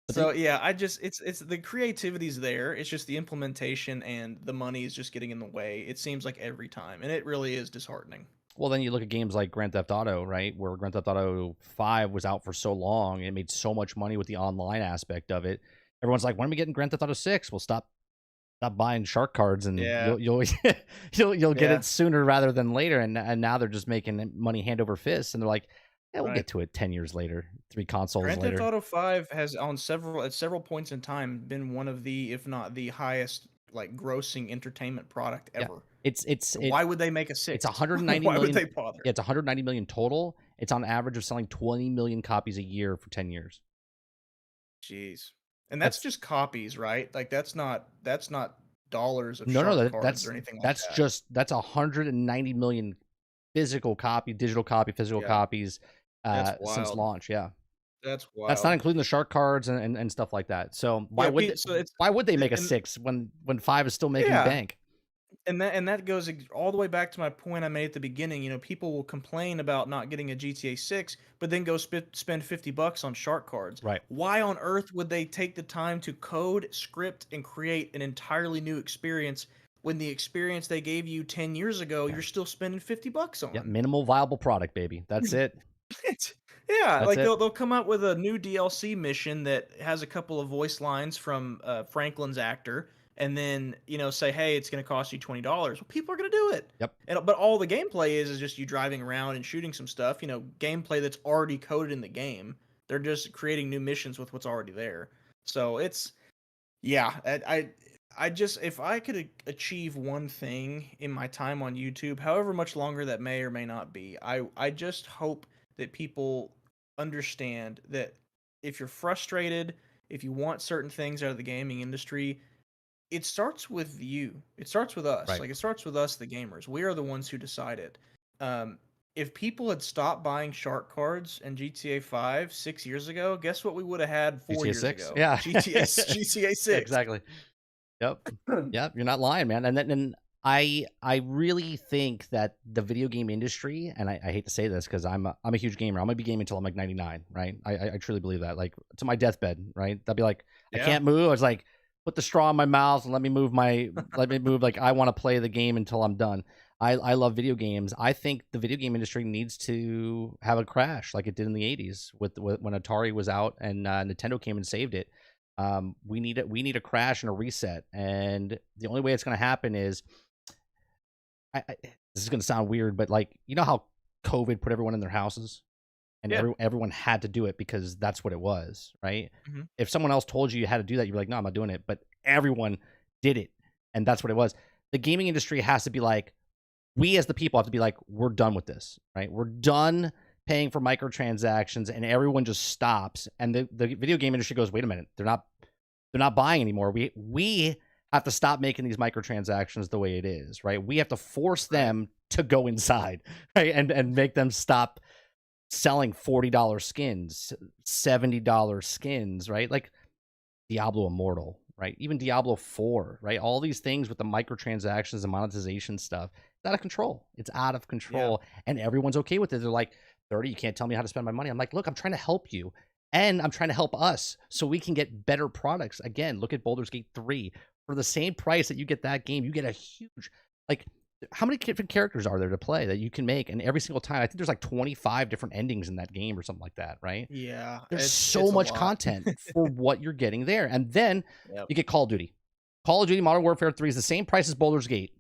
But So then yeah, it's the creativity's there. It's just the implementation and the money is just getting in the way. It seems like every time, and it really is disheartening. then you look at games like Grand Theft Auto, right? Where Grand Theft Auto 5 was out for so long, it made so much money with the online aspect of it. Everyone's like, when are we getting Grand Theft Auto 6? Well, stop stop buying shark cards, and Yeah, you'll you'll get yeah, it sooner rather than later. And now they're just making money hand over fist, and they're like, yeah, we'll right. get to it 10 years later, 3 consoles Grand Theft later. Auto 5 has on several at several points in time been one of the, if not the highest, like, grossing entertainment product Yeah, ever. it's Why would they make a it's 6th? 190 Why would million. they bother? Yeah, it's 190 million total. It's on average of selling 20 million copies a year for 10 years. Jeez. And that's That's just copies, right? Like, that's not dollars of no, shark cards or that's anything like that. just that's 190 million digital copy, physical Yeah, copies, that's since wild. launch. Yeah, That's that's not wild. including the shark cards and stuff like that. So Yeah, Pete, so it's why would they make a and six when five is still making yeah. bank? And that goes all the way back to my point I made at the beginning. People will complain about not getting a GTA 6, but then go spend $50 on shark cards. Right. Why on earth would they take the time to code, script, and create an entirely new experience when the experience they gave you 10 years ago, Yeah. you're still spending $50 Yeah. on? Minimal viable product, baby. That's it. It's yeah, That's like it. they'll come out with a new DLC mission that has a couple of voice lines from Franklin's actor, and then say, "Hey, it's going to cost you $20." Well, people are going to do it, Yep. but all the gameplay is just you driving around and shooting some stuff. Gameplay that's already coded in the game. They're just creating new missions with what's already there. So it's yeah, I just if I could achieve one thing in my time on YouTube, however much longer that may or may not be, I just hope that people understand that if you're frustrated, if you want certain things out of the gaming industry, it starts with you. It starts with us. Right. Like, it starts with us, the gamers. We are the ones who decide it. Um, if people had stopped buying shark cards in GTA 5 6 years ago, guess what we would have had 4 GTA years six. ago? Yeah. GTA 6. Exactly. Yep. Yep. You're not lying, man. And I really think that the video game industry, and I hate to say this because I'm a huge gamer. I'm gonna be gaming until I'm like 99, right? I truly believe that. Like to my deathbed, right? I'd be like, I Yeah. can't move. I was like, put the straw in my mouth and let me move. Like I want to play the game until I'm done. I love video games. I think the video game industry needs to have a crash like it did in the 80s with when Atari was out and Nintendo came and saved it. We need a crash and a reset, and the only way it's going to happen is this is going to sound weird, but like how COVID put everyone in their houses, and Yeah. everyone had to do it because that's what it was, right? Mhm. If someone else told you had to do that, you'd be like, no, I'm not doing it. But everyone did it, and that's what it was. The gaming industry has to be like, we as the people have to be like, we're done with this, right? We're done paying for microtransactions, and everyone just stops. And the video game industry goes, wait a minute, they're not buying anymore. We have to stop making these microtransactions the way it is, right? We have to force Right. them to go inside, right? And make them stop selling $40 skins, $70 skins, right? Like Diablo Immortal, right? Even Diablo 4, right? All these things with the microtransactions and monetization stuff, it's out of control. It's out of Yeah. control. And everyone's okay with it. They're like, 30, you can't tell me how to spend my money. I'm like, look, I'm trying to help you. And I'm trying to help us so we can get better products. Again, look at Baldur's Gate 3. For the same price that you get that game, you get a huge, like, how many different characters are there to play that you can make? And every single time, I think there's like 25 different endings in that game or something like that, right? Yeah. There's so It's a much lot. content for what you're getting there. And then Yep. you get Call of Duty. Call of Duty Modern Warfare 3 is the same price as Baldur's Gate.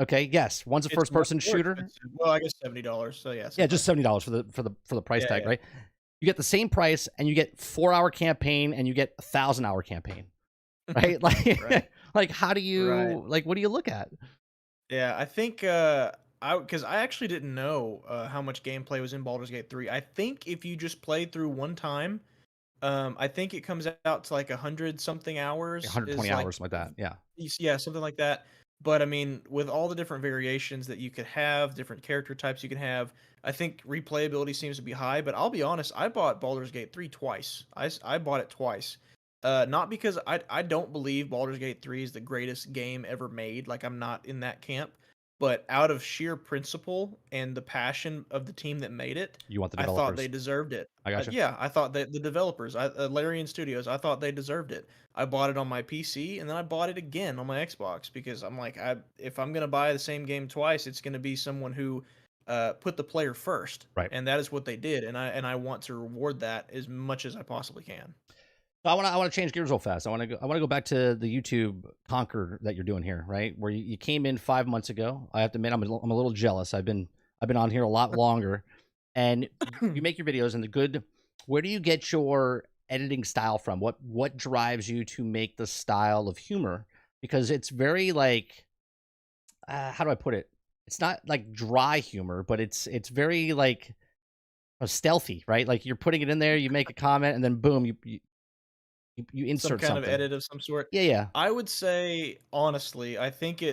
Okay, yes, one's a It's first much person more shooter. expensive. Well, I guess $70. So yeah, Yeah, same just price. $70 for the price Yeah, tag, yeah. right? You get the same price and you get 4-hour campaign and you get 1,000-hour campaign, right? Right. Like like how do Right. you like what do you look at? Yeah, I think because I actually didn't know how much gameplay was in Baldur's Gate 3. I think if you just played through one time, I think it comes out to like 100 something Like hours 120 is like hours like that. Yeah. yeah, something like that. But I mean, with all the different variations that you could have, different character types you can have, I think replayability seems to be high. But I'll be honest, I bought Baldur's Gate 3 twice. I bought it twice. Not because I don't believe Baldur's Gate 3 is the greatest game ever made. Like, I'm not in that camp. But out of sheer principle and the passion of the team that made it, You want the I thought they developers. deserved it. I got you. Yeah, I thought that the developers, Larian Studios, I thought they deserved it. I bought it on my PC and then I bought it again on my Xbox because I'm like, if I'm gonna buy the same game twice, it's gonna be someone who put the player first, Right. and that is what they did, and I want to reward that as much as I possibly can. So I want to change gears real fast. I want to go back to the YouTube conquer that you're doing here, right? Where you came in 5 months ago. I have to admit, I'm a little jealous. I've been on here a lot longer, and you make your videos and the good. Where do you get your editing style from? What drives you to make the style of humor? Because it's very like, how do I put it? It's not like dry humor, but it's very like stealthy, right? Like you're putting it in there, you make a comment, and then boom, you Some insert kind of something. edit of some sort. Yeah, yeah. I would say, honestly, I think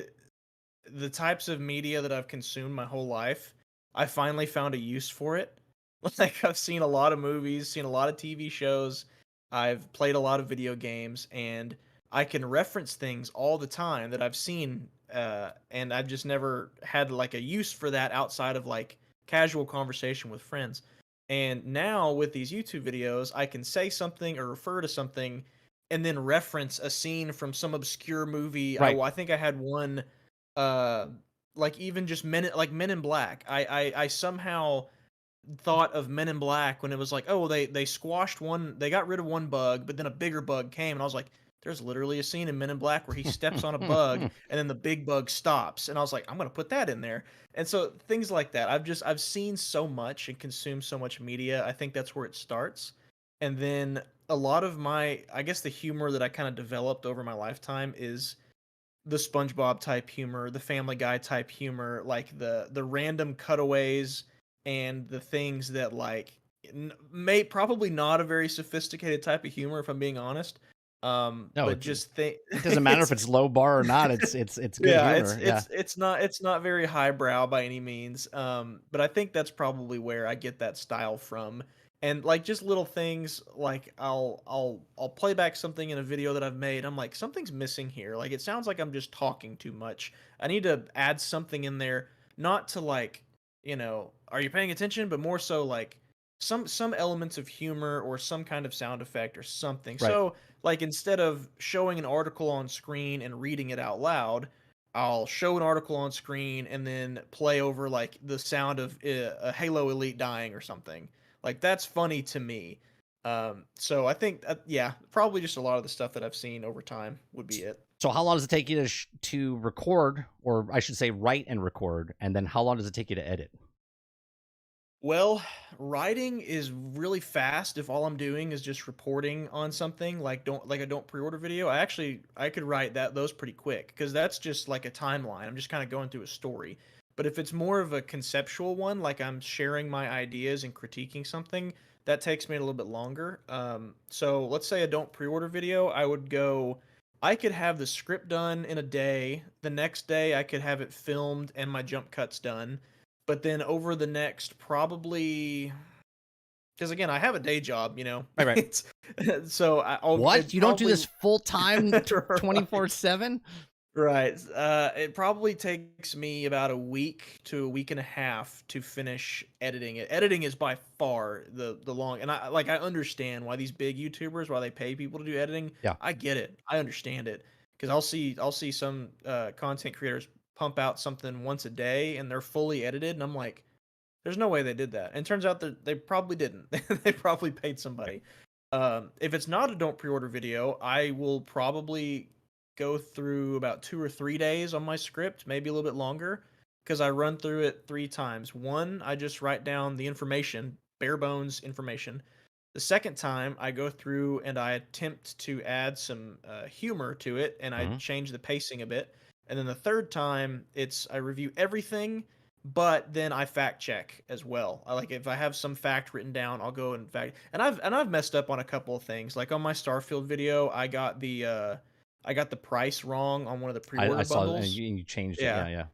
the types of media that I've consumed my whole life, I finally found a use for it. Like, I've seen a lot of movies, seen a lot of TV shows, I've played a lot of video games, and I can reference things all the time that I've seen, and I've just never had like a use for that outside of like casual conversation with friends. And now with these YouTube videos, I can say something or refer to something and then reference a scene from some obscure movie. Right. I think I had one, uh, like even just Men in Black. I somehow thought of Men in Black when it was like, oh, they squashed one, they got rid of one bug, but then a bigger bug came, and I was like, there's literally a scene in Men in Black where he steps on a bug and then the big bug stops, and I was like, I'm gonna put that in there. And so things like that. I've seen so much and consumed so much media. I think that's where it starts, and then a lot of my, I guess, the humor that I kind of developed over my lifetime is the SpongeBob type humor, the Family Guy type humor, like the random cutaways and the things that like may probably not a very sophisticated type of humor if I'm being honest. No, But just think it doesn't matter if it's low bar or not. It's good yeah, humor. Yeah. it's not very highbrow by any means. But I think that's probably where I get that style from. And like just little things like I'll play back something in a video that I've made. I'm like, something's missing here. Like it sounds like I'm just talking too much. I need to add something in there, not to like, are you paying attention? But more so like some elements of humor or some kind of sound effect or something. Right. So like instead of showing an article on screen and reading it out loud, I'll show an article on screen and then play over like the sound of a Halo Elite dying or something. Like that's funny to me. So I think yeah, probably just a lot of the stuff that I've seen over time would be it. So how long does it take you to record, or I should say, write and record, and then how long does it take you to edit? Well, writing is really fast if all I'm doing is just reporting on something like I don't pre-order video. I could write those pretty quick cuz that's just like a timeline. I'm just kind of going through a story. But if it's more of a conceptual one, like I'm sharing my ideas and critiquing something, that takes me a little bit longer. So let's say I don't pre-order video, I could have the script done in a day. The next day I could have it filmed and my jump cuts done, but then over the next probably, because again, I have a day job, Right, right. it's so What? it You don't do probably this full time, right, 24/7? right. It probably takes me about a week to a week and a half to finish editing it. Editing is by far the long, and I understand why these big YouTubers, why they pay people to do editing. Yeah. I get it. I understand it because I'll see some content creators pump out something once a day and they're fully edited, and I'm like, there's no way they did that. And it turns out that they probably didn't. They probably paid Right. somebody. If it's not a don't pre-order video, I will probably go through about 2 or 3 days on my script, maybe a little bit longer, because I run through it 3 times. One, I just write down the information, bare bones information. The second time, I go through and I attempt to add some humor to it, and I Hmm. change the pacing a bit. And then the third time, I review everything, but then I fact check as well. I like if I have some fact written down, I'll go and fact. And I've messed up on a couple of things. Like on my Starfield video, I got the price wrong on one of the I pre-order saw it, and bundles. you changed it. Yeah. Yeah,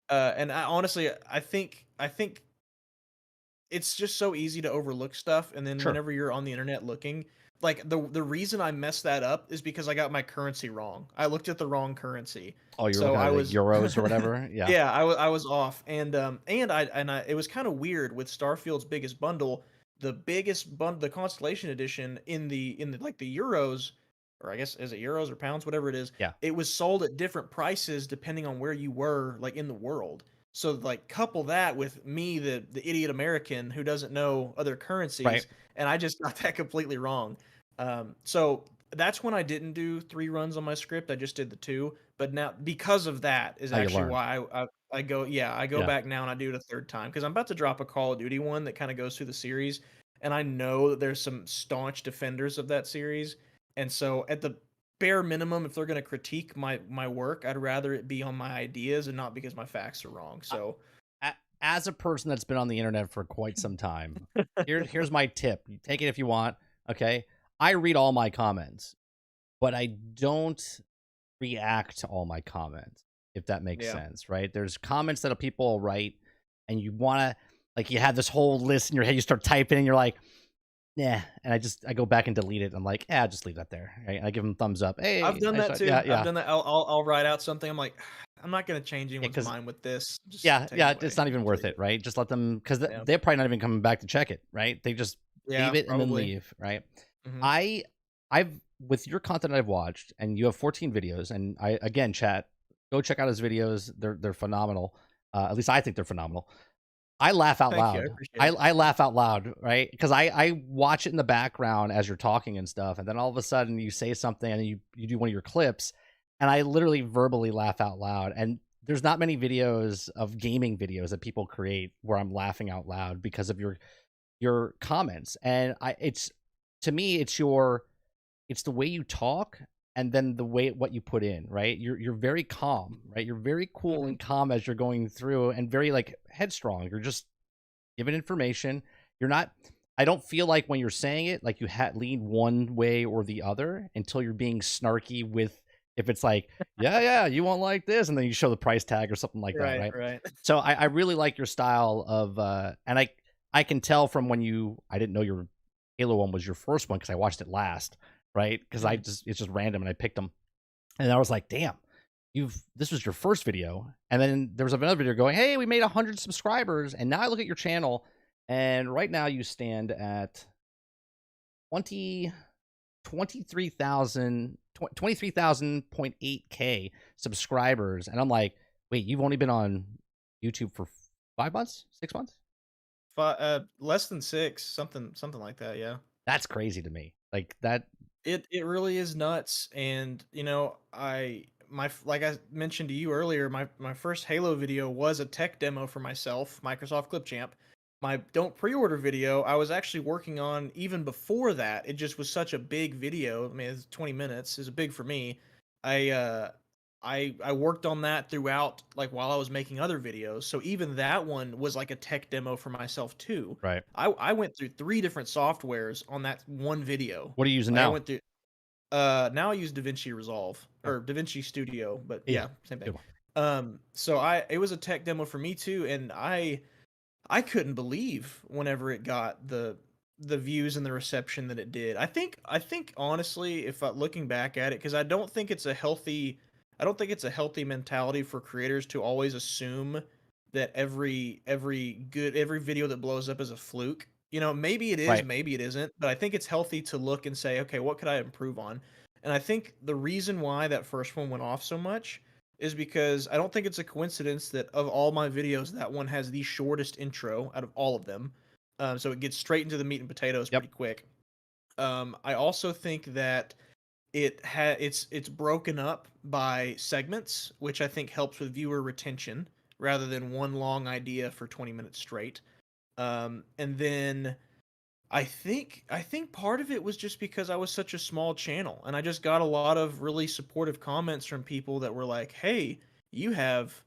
yeah. And I honestly, I think it's just so easy to overlook stuff, and then Sure. whenever you're on the internet looking, like the reason I messed that up is because I got my currency wrong. I looked at the wrong currency. Oh, you're So looking I at the was euros or whatever. Yeah. yeah, I was off. And it was kind of weird with Starfield's biggest bundle, the Constellation edition in the like the euros, or I guess is it euros or pounds, whatever it is. Yeah. It was sold at different prices depending on where you were like in the world. So like couple that with me, the idiot American who doesn't know other Right. currencies, and I just got that completely wrong. So that's when I didn't do 3 runs on my script, I just did the 2, but now because of that is How you actually learned. why I go yeah, I go Yeah. back now and I do it a 3rd time because 'cause I'm about to drop a Call of Duty one that kinda goes through the series, and I know that there's some staunch defenders of that series, and so at the bare minimum, if they're gonna critique my work, I'd rather it be on my ideas and not because my facts are wrong, I, so as a person that's been on the internet for quite some time, here's my tip. You take it if you want. Okay. I read all my comments, but I don't react to all my comments, if that makes yeah. sense, right? There's comments that people write, and you want to, like, you have this whole list in your head, you start typing, and you're like, yeah. And I go back and delete it. I'm like, yeah, just leave that there. Right? I give them thumbs up. I've Hey, done nice that shot. too. Yeah. I've Yeah. done that. I'll write out something. I'm like, I'm not gonna change Yeah. anyone's Cause mind with this. Just yeah, take it yeah, it's away. not even Just worth leave it, it. right? Just let them, because Yeah. they're probably not even coming back to check it, right? They just Yeah, save it and then probably. leave, right? Mhm. I I've with your content I've watched, and you have 14 videos, and I again, chat, go check out his videos. They're phenomenal. At least I think they're phenomenal. I laugh out Thank you. I loud. appreciate I it. I laugh out loud, right? Because I watch it in the background as you're talking and stuff, and then all of a sudden you say something and you do one of your clips, and I literally verbally laugh out loud. And there's not many videos of gaming videos that people create where I'm laughing out loud because of your comments. And it's, to me, it's the way you talk, and then the way what you put in, right? You're very calm, right? You're very cool Mhm. and calm as you're going through, and very like headstrong. You're just giving information. You're not, I don't feel like when you're saying it, like you lean one way or the other until you're being snarky with, if it's like, yeah, yeah, you won't like this, and then you show the price tag or something like that, Right, right? right. So I really like your style of, and I can tell from when I didn't know your Halo one was your first one because I watched it last, right? Because Mhm. it's just random and I picked them, and I was like, damn, this was your first video. And then there was another video going, hey, we made 100 subscribers. And now I look at your channel, and right now you stand at 20 23,000 23,000.8K subscribers. And I'm like, wait, you've only been on YouTube for 5 months, 6 months? Less than 6, something like that, yeah. That's crazy to me. Like that. It really is nuts, and, you know, like I mentioned to you earlier, my first Halo video was a tech demo for myself, Microsoft Clipchamp. My don't pre-order video, I was actually working on even before that. It just was such a big video. I mean, it's 20 minutes. It's big for me. I uh I worked on that throughout, like, while I was making other videos. So even that one was like a tech demo for myself too. Right. I went through 3 different softwares on that one video. What are you using Like, I now? went through now I use DaVinci Resolve Oh, or DaVinci Studio, but yeah. yeah, same thing. Good one. So it was a tech demo for me too, and I couldn't believe whenever it got the views and the reception that it did. I think honestly, if looking back at it, because I don't think it's a healthy mentality for creators to always assume that every video that blows up is a fluke. You know, maybe it is, Right. maybe it isn't, but I think it's healthy to look and say, okay, what could I improve on? And I think the reason why that first one went off so much is because I don't think it's a coincidence that of all my videos, that one has the shortest intro out of all of them. So it gets straight into the meat and potatoes Yep. pretty quick. I also think that it's broken up by segments, which I think helps with viewer retention rather than one long idea for 20 minutes straight. And then I think part of it was just because I was such a small channel, and I just got a lot of really supportive comments from people that were like, "Hey, you have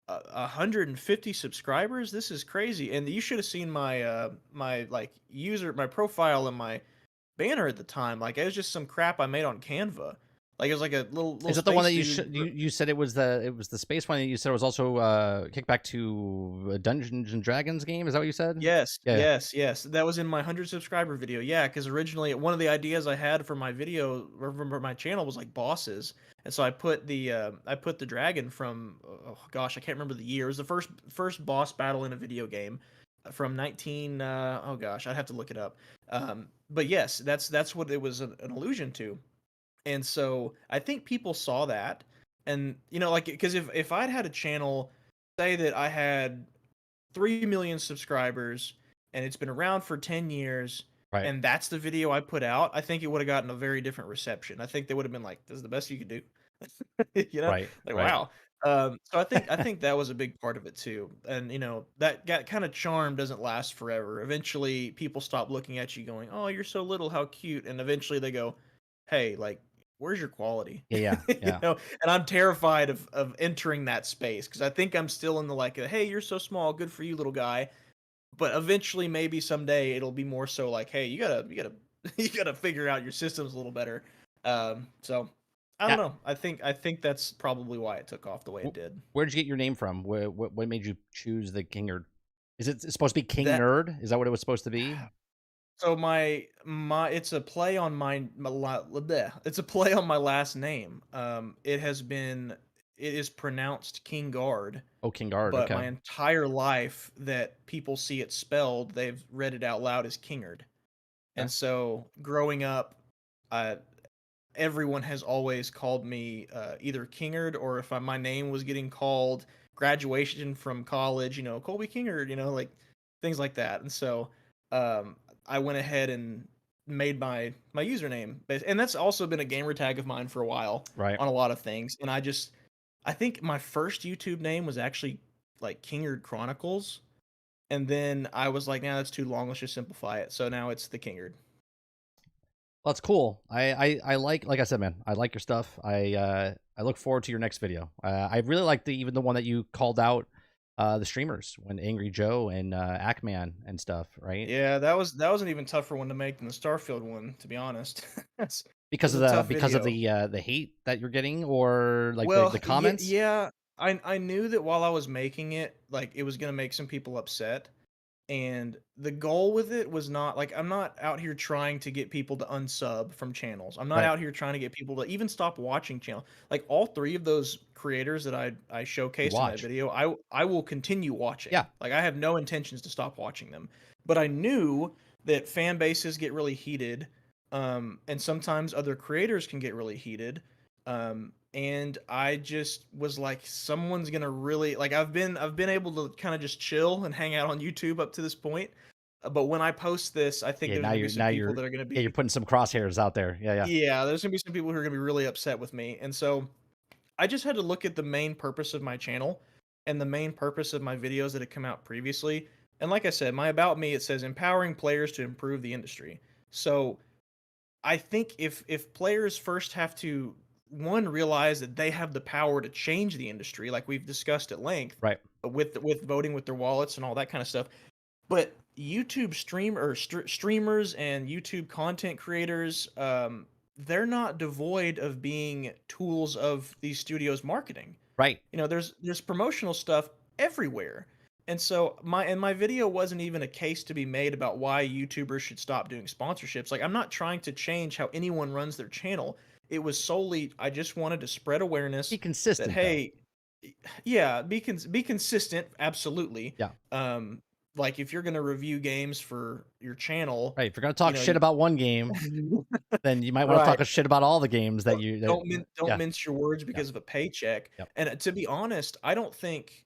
150 subscribers. This is crazy." And you should have seen my profile and my banner at the time. Like, it was just some crap I made on Canva. Like, it was like a little Is it the one space that dude. you said it was the space one that you said was also kickback to a Dungeons and Dragons game? Is that what you said? Yes, Yeah, yeah. yes, yes. That was in my 100 subscriber video. Yeah, because originally one of the ideas I had for my video or for my channel was like bosses, and so I put the dragon from oh gosh, I can't remember the year. It was the first boss battle in a video game from 19 oh gosh, I'd have to look it up. But yes, that's what it was an allusion to. And so I think people saw that, and you know, like, because if I'd had a channel, say that I had 3 million subscribers and it's been around for 10 years Right. and that's the video I put out, I think it would have gotten a very different reception. I think they would have been like, "This is the best you could do." You know? Right. Like, Right. wow. So I think that was a big part of it too. And, that kind of charm doesn't last forever. Eventually, people stop looking at you going, "Oh, you're so little, how cute." And eventually they go, "Hey, like, where's your quality?" Yeah. Yeah. Yeah. And I'm terrified of entering that space because I think I'm still in the like, "Hey, you're so small, good for you, little guy." But eventually, maybe someday it'll be more so like, "Hey, you gotta you gotta figure out your systems a little better." So I don't Yeah. know. I think that's probably why it took off the way it Wh- did. Where'd you get your name from? What made you choose the Kingerd? Is it supposed to be King That Nerd? Is that what it was supposed to be? so my it's a play on it's a play on my last name. It is pronounced Kingard, Oh, Kingard. but Okay. my entire life that people see it spelled, they've read it out loud as Kingerd. And Okay. so growing up, uh, everyone has always called me either Kingerd or if my name was getting called graduation from college, Colby Kingerd, like things like that. And so I went ahead and made my username, and that's also been a gamer tag of mine for a while Right. on a lot of things. And I think my first YouTube name was actually like Kingerd Chronicles, and then I was like, nah, that's too long. Let's just simplify it. So now it's the Kingerd. Well, that's cool. I like I said, man, I like your stuff. I look forward to your next video. I really like even the one that you called out the streamers when Angry Joe and Ackman and stuff, right? Yeah, that was an even tougher one to make than the Starfield one, to be honest. It was a tough Because of video. the hate that you're getting or like the Well, yeah, comments. yeah. I knew that while I was making it, like it was gonna make some people upset. And the goal with it was not like I'm not out here trying to get people to unsub from channels. I'm not Right. out here trying to get people to even stop watching channel. Like all three of those creators that I You showcased in that watch. video, I will continue watching. Yeah. Like I have no intentions to stop watching them. But I knew that fan bases get really heated, and sometimes other creators can get really heated. And I just was like, someone's gonna really like. I've been able to kind of just chill and hang out on YouTube up to this point, but when I post this, I think Yeah. there's gonna be some Now people you're that are gonna yeah, you're be putting some crosshairs out there. Yeah. Yeah. yeah, there's gonna be some people who are gonna be really upset with me, and so I just had to look at the main purpose of my channel and the main purpose of my videos that had come out previously. And like I said, my about me, it says empowering players to improve the industry. So I think if players first have to one realize that they have the power to change the industry, like we've discussed at length, Right. with voting with their wallets and all that kind of stuff. But YouTube streamers and YouTube content creators, they're not devoid of being tools of these studios' marketing. Right. There's promotional stuff everywhere. And so my video wasn't even a case to be made about why YouTubers should stop doing sponsorships. Like I'm not trying to change how anyone runs their channel. It was solely I just wanted to spread Be awareness that consistent though. hey, yeah, be consistent, absolutely. Yeah. Um like if you're going to review games for your channel, Right. If you're gonna you talk know, shit about one game, then you might want to right. talk a shit about all the games that Don't yeah. mince your words Yeah. because of a paycheck. Yep. And to be honest, I don't think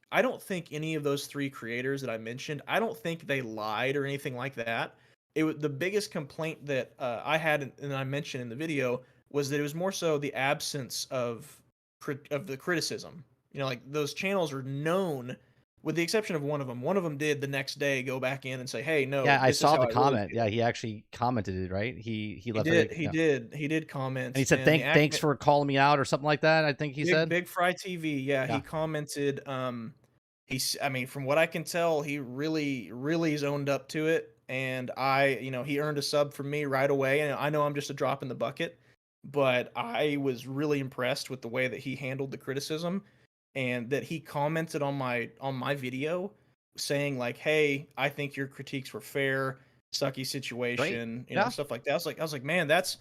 any of those 3 creators that I mentioned, I don't think they lied or anything like that. It was the biggest complaint that I had and I mentioned in the video was that it was more so the absence of the criticism. Like those channels are known, with the exception of one of them. One of them did the next day go back in and say, "Hey, no, Yeah, I this is saw how the I really comment. Yeah, feel." he actually commented it, right? He He left it. did. He Yeah. did. He did And he comment, said, and the Thanks act for calling me out," or something like that, I think he Big said. Big Fry TV, yeah, he Yeah. commented, I mean, from what I can tell, he really, really zoned up to it, and he earned a sub from me right away, and I know I'm just a drop in the bucket, but I was really impressed with the way that he handled the criticism, and that he commented on my video saying like, "Hey, I think your critiques were fair, sucky Great. situation," Yeah. stuff like that. I was like, "Man, that's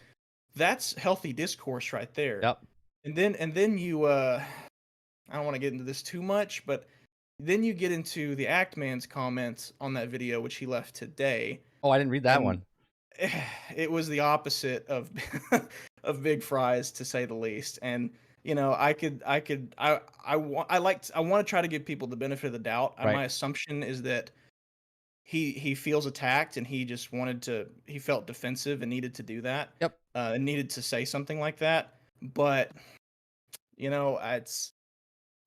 healthy discourse right there." Yep. And then I don't want to get into this too much, but then you get into the Act Man's comments on that video, which he left today, Oh, I didn't read that and one. it was the opposite of of Big Fries, to say the least. And I want to try to give people the benefit of the doubt. Right. My assumption is that he feels attacked and he felt defensive and needed to do that, Yep. and needed to say something like that. But it's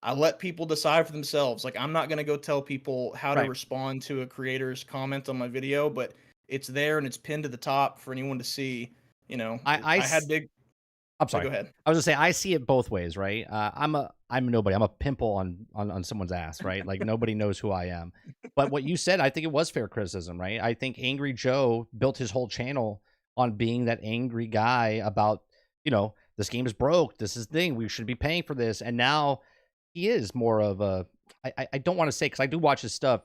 I let people decide for themselves. Like, I'm not gonna go tell people how to Right. respond to a creator's comment on my video, but it's there and it's pinned to the top for anyone to see. I I I had s- big. I'm Oh, sorry. go ahead. I was gonna say I see it both ways, right? I'm nobody. I'm a pimple on someone's ass, right? Like nobody knows who I am. But what you said, I think it was fair criticism, right? I think Angry Joe built his whole channel on being that angry guy about, this game is broke. This is the thing. We should be paying for this. And now he is more of a. I don't want to say because I do watch his stuff,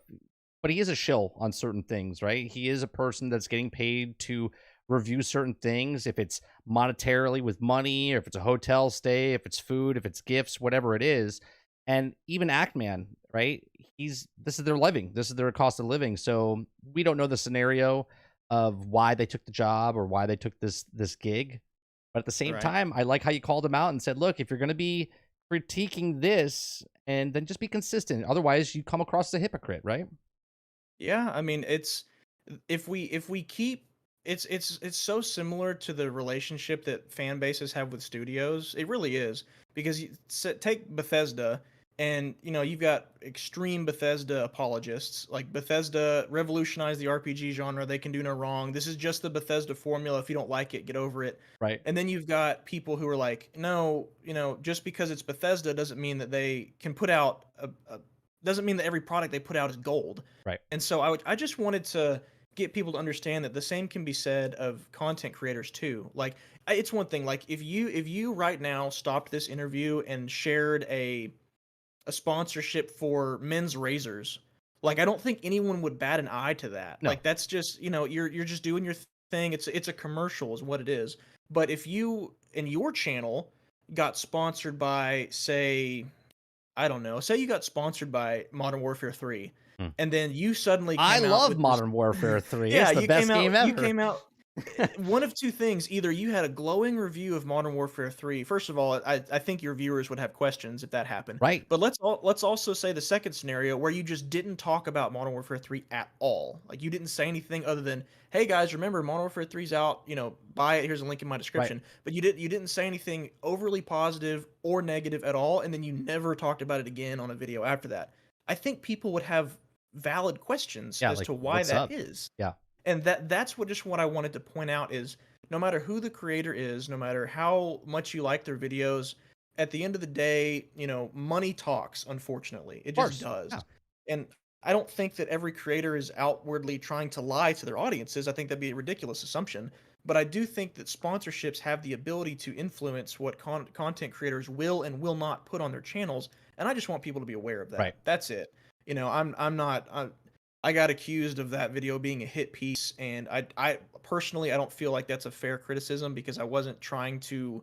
but he is a shill on certain things, right? He is a person that's getting paid to review certain things. If it's monetarily with money, or if it's a hotel stay, if it's food, if it's gifts, whatever it is. And even Actman, right? This is their living. This is their cost of living. So we don't know the scenario of why they took the job or why they took this gig. But at the same Right. time, I like how you called him out and said, look, if you're going to be critiquing this, and then just be consistent. Otherwise, you come across as a hypocrite, right? Yeah, I mean, it's if we keep it's so similar to the relationship that fan bases have with studios. It really is because take Bethesda, and you've got extreme Bethesda apologists. Like, Bethesda revolutionized the RPG genre. They can do no wrong. This is just the Bethesda formula. If you don't like it, get over it. Right. And then you've got people who are like, no, just because it's Bethesda doesn't mean that they can put out doesn't mean that every product they put out is gold. Right. And so I just wanted to get people to understand that the same can be said of content creators too. Like, it's one thing, like, if you right now stopped this interview and shared a sponsorship for men's razors, like, I don't think anyone would bat an eye to that. No. Like, that's just, you're just doing your thing. It's a commercial is what it is. But if you in your channel got sponsored by, say, I don't know, say you got sponsored by Modern Warfare 3, Hmm. and then you suddenly I came out love with this. Modern Warfare 3. Yeah, It's the you best came out game you ever. came out one of two things. Either you had a glowing review of Modern Warfare 3. First of all, I think your viewers would have questions if that happened. Right. But let's also say the second scenario where you just didn't talk about Modern Warfare 3 at all. Like, you didn't say anything other than, "Hey guys, remember Modern Warfare 3's out, buy it. Here's a link in my Right. description." But you didn't say anything overly positive or negative at all, and then you never talked about it again on a video after that. I think people would have valid questions Yeah, as like, to why what's that up? is. Yeah. And that's what I wanted to point out is, no matter who the creator is, no matter how much you like their videos, at the end of the day, money talks, unfortunately. It Of just course. does. Yeah. And I don't think that every creator is outwardly trying to lie to their audiences. I think that'd be a ridiculous assumption. But I do think that sponsorships have the ability to influence what content creators will and will not put on their channels, and I just want people to be aware of Right. that. That's it. I'm not. I got accused of that video being a hit piece, and I personally, I don't feel like that's a fair criticism because I wasn't trying to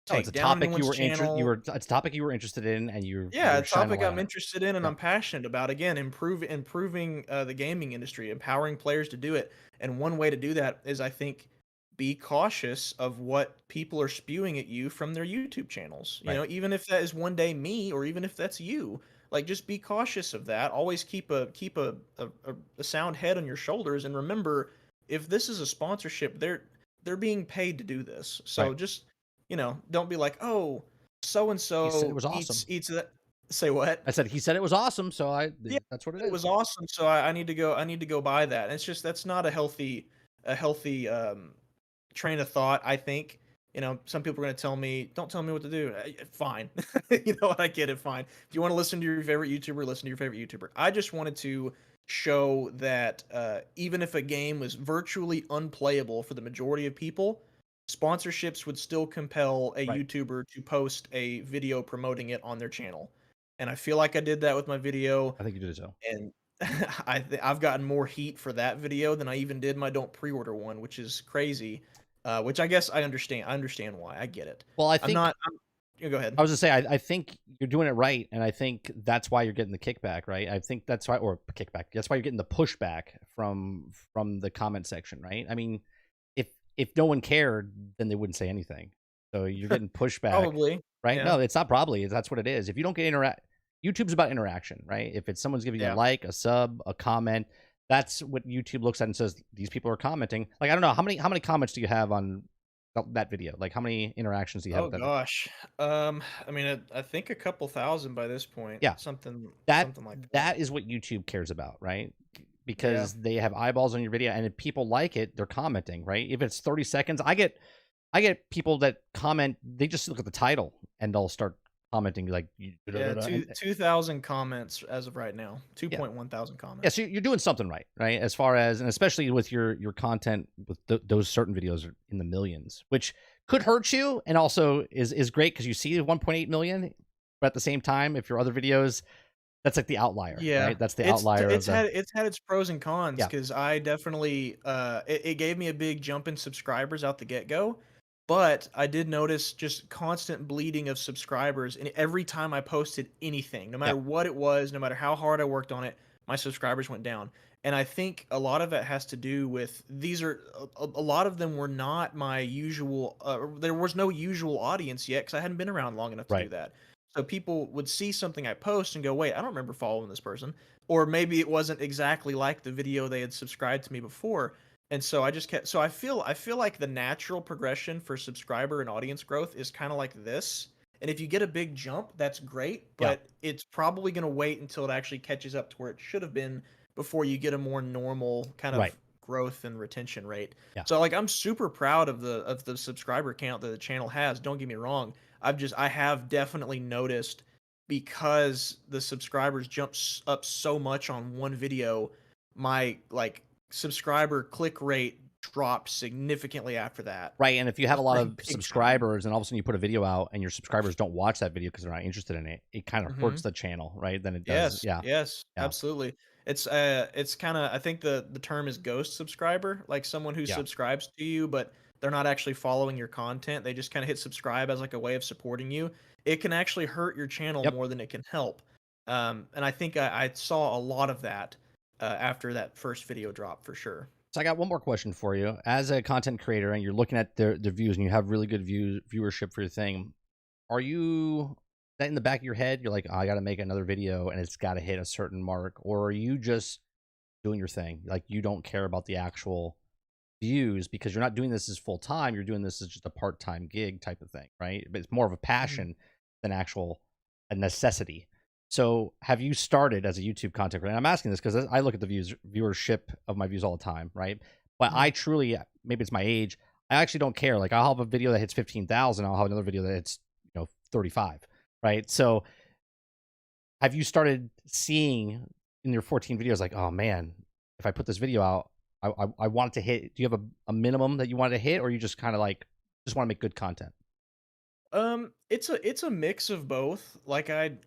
No, it's a take down topic you anyone's were channel. it's a topic you were interested in, and Yeah, you're a shining a topic light I'm on it. interested in and Yeah. I'm passionate about. Again, improving the gaming industry, empowering players to do it. And one way to do that is, I think, be cautious of what people are spewing at you from their YouTube channels. Right. Even if that is one day me, or even if that's you, like, just be cautious of that. Always keep a sound head on your shoulders, and remember, if this is a sponsorship, they're being paid to do this. Right. So just, don't be like, oh, so and He said it so was eats awesome. eats that. Say what? I said he said it was awesome, so Yeah, that's what it it is. was awesome. So I need to go. I need to go buy that. And it's just, that's not a healthy train of thought. I think, some people are going to tell me, don't tell me what to do. Fine. You know what? I get it. Fine. If you want to listen to your favorite YouTuber, listen to your favorite YouTuber. I just wanted to show that even if a game was virtually unplayable for the majority of people, sponsorships would still compel a Right. YouTuber to post a video promoting it on their channel. And I feel like I did that with my video, I think you did so. and I've gotten more heat for that video than I even did my don't pre-order one, which is crazy. Which I guess I understand. I understand why. I get it. Well, I I'm think not. You go ahead. I was gonna say I think you're doing it right, and I think that's why you're getting the kickback, right? I think that's why, or kickback. That's why you're getting the pushback from the comment section, right? I mean, if no one cared, then they wouldn't say anything. So you're getting pushback, Probably. right? Yeah. No, it's not probably. That's what it is. If you don't get YouTube's about interaction, right? If it's someone's giving you a Yeah. like, a sub, a comment, that's what YouTube looks at and says these people are commenting. Like I don't know how many comments do you have on that video? Like how many interactions do you have Oh with that video? gosh. I mean, I think a couple thousand by this point, Yeah, that something like that. that is what YouTube cares about, right? Yeah. Because they have eyeballs on your video, and if people like it, they're commenting, right? If it's 30 seconds, I get people that comment. They just look at the title and they'll start commenting like, Yeah, and 2,000 comments as of right now. yeah, 2.1 thousand yeah. comments. So you're doing something right, right? As far as, and especially with your content with those certain videos are in the millions, which could hurt you, and also is great because you see 1.8 million, but at the same time, if your other videos, that's like the outlier, Yeah, right? That's the outlier of the it's had its pros and cons yeah, because I definitely it gave me a big jump in subscribers out the get go, but I did notice just constant bleeding of subscribers, and every time I posted anything, no yeah, matter what it was, no matter how hard I worked on it, my subscribers went down. And I think a lot of it has to do with these are a lot of them were not my usual. There was no usual audience yet because I hadn't been around long enough to do right, that. So people would see something I post and go, "Wait, I don't remember following this person." Or maybe it wasn't exactly like the video they had subscribed to me before. And so I just kept so I feel like the natural progression for subscriber and audience growth is kind of like this. And if you get a big jump, that's great, yeah, but it's probably going to wait until it actually catches up to where it should have been before you get a more normal kind right, of growth and retention rate. yeah, So like I'm super proud of the subscriber count that the channel has. Don't get me wrong. I have definitely noticed because the subscribers up so much on one video, my like subscriber click rate dropped significantly after that. right. And if you have a lot Like of big time. subscribers, and all of a sudden you put a video out, and your subscribers don't watch that video because they're not interested in it, it kind of hurts Mhm. the channel, right? Than it does, Yes, yeah, yes, yeah, absolutely. It's kinda I think the term is ghost subscriber, like someone who yeah, subscribes to you, but they're not actually following your content. They just kinda hit subscribe as like a way of supporting you. It can actually hurt your channel yep. more than it can help. And I think I saw a lot of that after that first video drop for sure. So I got one more question for you. As a content creator, and you're looking at the views, and you have really good viewership for your thing, are you that in the back of your head? You're like, oh, I got to make another video, and it's got to hit a certain mark, or are you just doing your thing? Like you don't care about the actual views because you're not doing this as full time. You're doing this as just a part time gig type of thing, right? But it's more of a Mhm, passion than actual a necessity. So, have you started as a YouTube content creator? And I'm asking this because I look at the viewership of my views all the time, right? But I mhm. truly, maybe it's my age, I actually don't care. Like I'll have a video that hits 15,000, I'll have another video that hits 35, right? So, have you started seeing in your 14 videos like, oh man, if I put this video out, I want it to hit. Do you have a minimum that you want to hit, or you just kind of like just want to make good content? It's a mix of both. Like I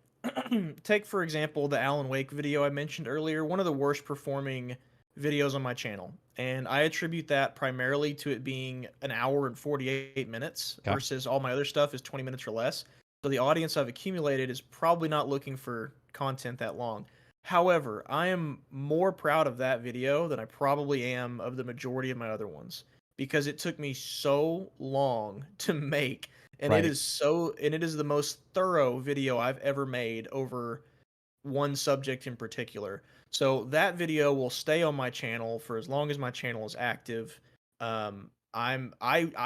take for example the Alan Wake video I mentioned earlier, one of the worst performing videos on my channel, and I attribute that primarily to it being an hour and 48 minutes Okay. versus all my other stuff is 20 minutes or less. So the audience I've accumulated is probably not looking for content that long. However, I am more proud of that video than I probably am of the majority of my other ones because it took me so long to make, and Right. it is the most thorough video I've ever made over one subject in particular. So that video will stay on my channel for as long as my channel is active. I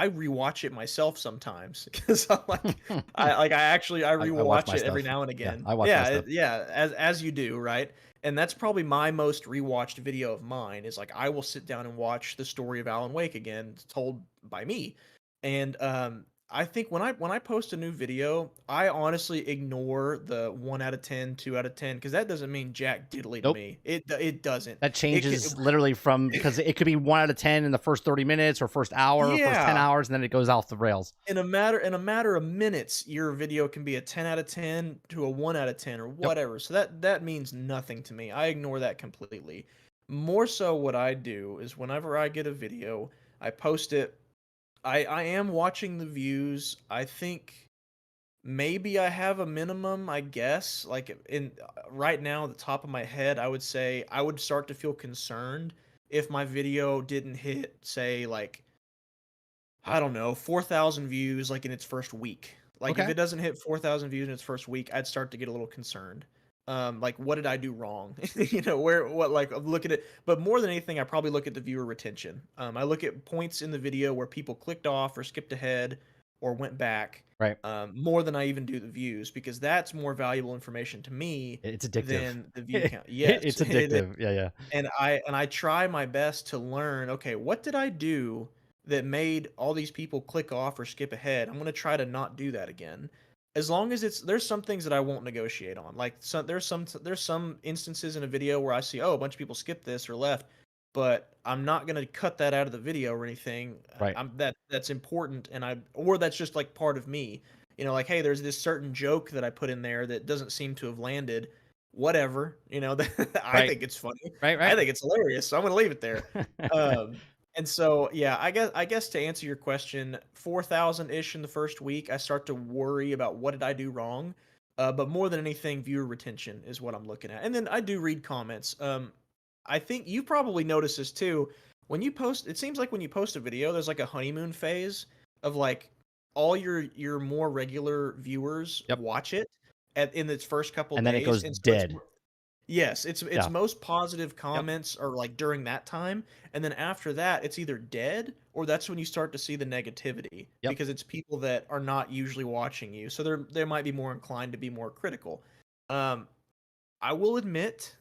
rewatch it myself sometimes because I'm like I I watch rewatch my it every stuff. now and Yeah, again. I watch my Yeah, stuff. yeah, as you do, right? And that's probably my most rewatched video of mine is like I will sit down and watch the story of Alan Wake again, told by me. And I think when I post a new video, I honestly ignore the 1 out of 10, 2 out of 10 because that doesn't mean jack diddly to Nope. me. It doesn't. That It changes could, literally from because it could be 1 out of 10 in the first 30 minutes or first hour or first 10 yeah, hours, and then it goes off the rails. in a matter of minutes, your video can be a 10 out of 10 to a 1 out of 10 or Yep. whatever. So that means nothing to me. I ignore that completely. More so what I do is whenever I get a video, I post it. I am watching the views. I think maybe I have a minimum, I guess. Like in right now, the top of my head, I would say I would start to feel concerned if my video didn't hit, say, like I don't know, 4,000 views like in its first week. Like if Okay. it doesn't hit 4,000 views in its first week, I'd start to get a little concerned. like what did I do wrong? What like look at it. But more than anything, I probably look at the viewer retention. I look at points in the video where people clicked off or skipped ahead or went back, Right. more than I even do the views, because that's more valuable information to me It's addictive. than the view count. Yes, It's it is. addictive. Yeah, yeah. And I try my best to learn, okay, what did I do that made all these people click off or skip ahead? I'm going to try to not do that again. As long as there's some things that I won't negotiate on. Like there's some instances in a video where I see, oh, a bunch of people skipped this or left, but I'm not going to cut that out of the video or anything. Right. That's important, or that's just like part of me. Like, hey, there's this certain joke that I put in there that doesn't seem to have landed. Whatever, I Right. think it's funny. Right, I right. think it's hilarious, so I'm gonna leave it there. And so, yeah, I guess to answer your question, 4,000 ish in the first week, I start to worry about what did I do wrong. But more than anything, viewer retention is what I'm looking at, and then I do read comments. I think you probably notice this too. When you post, it seems like when you post a video, there's like a honeymoon phase of like all your more regular viewers Yep. watch it in its first couple And then it days, goes and so dead. yes, it's Yeah. most positive Yep. comments are like during that time, and then after that, it's either dead or that's when you start to see the negativity Yep. because it's people that are not usually watching you, so they might be more inclined to be more critical. Um, I will admit,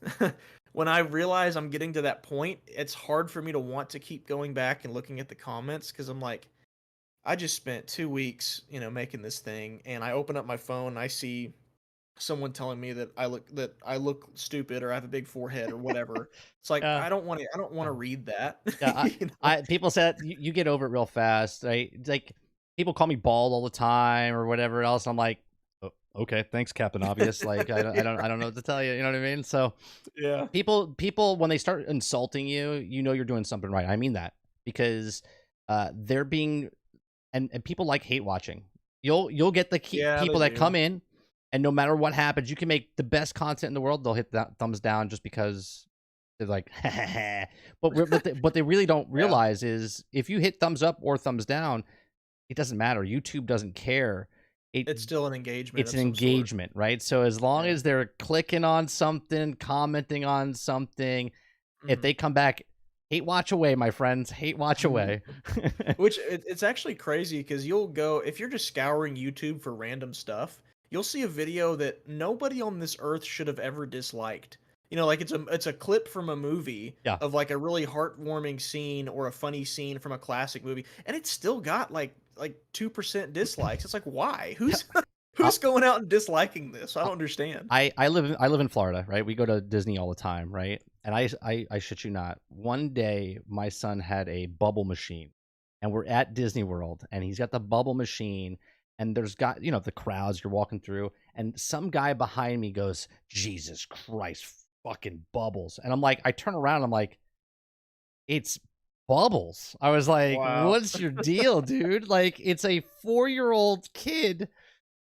when I realize I'm getting to that point, it's hard for me to want to keep going back and looking at the comments because I'm like, I just spent 2 weeks, making this thing, and I open up my phone, and I see someone telling me that I look stupid or I have a big forehead or whatever. It's like Yeah. I don't want to read that. Yeah, you know? I people said you get over it real fast, right? It's like people call me bald all the time or whatever else. I'm like, "Oh, okay, thanks, Captain Obvious." Like I don't know what to tell you. You know what I mean? So Yeah. people when they start insulting you, you're doing something right. I mean that because they're being and people like hate watching. You'll get the Yeah, they people that do. come in, and no matter what happens, you can make the best content in the world. They'll hit that thumbs down just because they're like, but what they really don't Yeah. realize is if you hit thumbs up or thumbs down, it doesn't matter. YouTube doesn't care. It It's still an engagement it's of an some sort. engagement, right? So as long Yeah. as they're clicking on something, commenting on something, if Mhm. they come back, hate watch away, my friends. Hate watch away. Which it's actually crazy because you'll go if you're just scouring YouTube for random stuff, you'll see a video that nobody on this earth should have ever disliked. Like it's a clip from a movie Yeah. of like a really heartwarming scene or a funny scene from a classic movie, and it's still got like 2% dislikes. It's like why? Who's Uh, who's going out and disliking this? I uh, don't understand. I live in Florida, right? We go to Disney all the time, right? And I shit you not. One day my son had a bubble machine, and we're at Disney World, and he's got the bubble machine, and there's got the crowds you're walking through, and some guy behind me goes, "Jesus Christ, fucking bubbles!" And I'm like, I turn around, I'm like, it's bubbles. I was like, Wow. what's your deal, dude? Like, it's a 4-year-old kid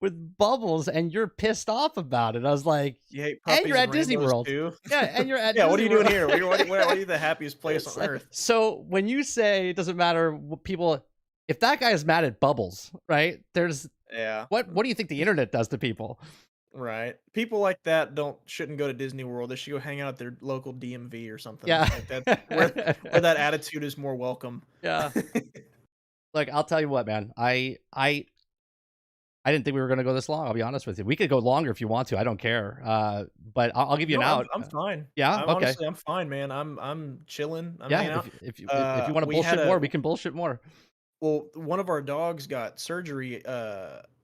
with bubbles and you're pissed off about it. I was like, You hate and you're puppies and at Disney rainbows World. too? Yeah, and you're at Yeah, what are Disney you doing World. here? Where are you the happiest place It's on like, earth? so when you say it doesn't matter what people, if that guy is mad at bubbles, right? There's Yeah. what do you think the internet does to people? Right. People like that shouldn't go to Disney World. They should go hang out at their local DMV or something. Yeah. Like that's where that attitude is more welcome. Yeah. Like, I'll tell you what, man. I didn't think we were gonna go this long. I'll be honest with you. We could go longer if you want to. I don't care. But I'll give you an No, I'm out. I'm fine. Yeah. I'm Okay. honestly I'm fine, man. I'm chilling. I'm Yeah. hanging out. If you want to We had bullshit a more, we can bullshit more. well, one of our dogs got surgery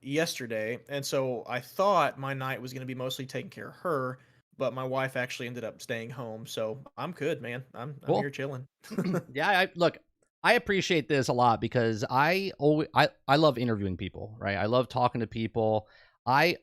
yesterday, and so I thought my night was going to be mostly taking care of her, but my wife actually ended up staying home, so I'm good, man. I'm here Cool. chilling. Yeah. Look. I appreciate this a lot because I love interviewing people. Right. I love talking to people. I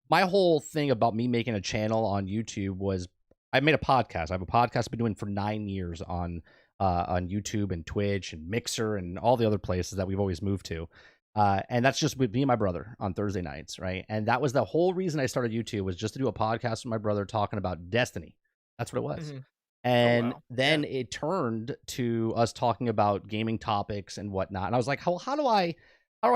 my whole thing about me making a channel on YouTube was I made a podcast. I have a podcast I've been doing for 9 years on YouTube and Twitch and Mixer and all the other places that we've always moved to. And that's just with me and my brother on Thursday nights, right? And that was the whole reason I started YouTube was just to do a podcast with my brother talking about Destiny. That's what it was. Mhm. Oh And wow, yeah. then it turned to us talking about gaming topics and whatnot. And I was like, how do I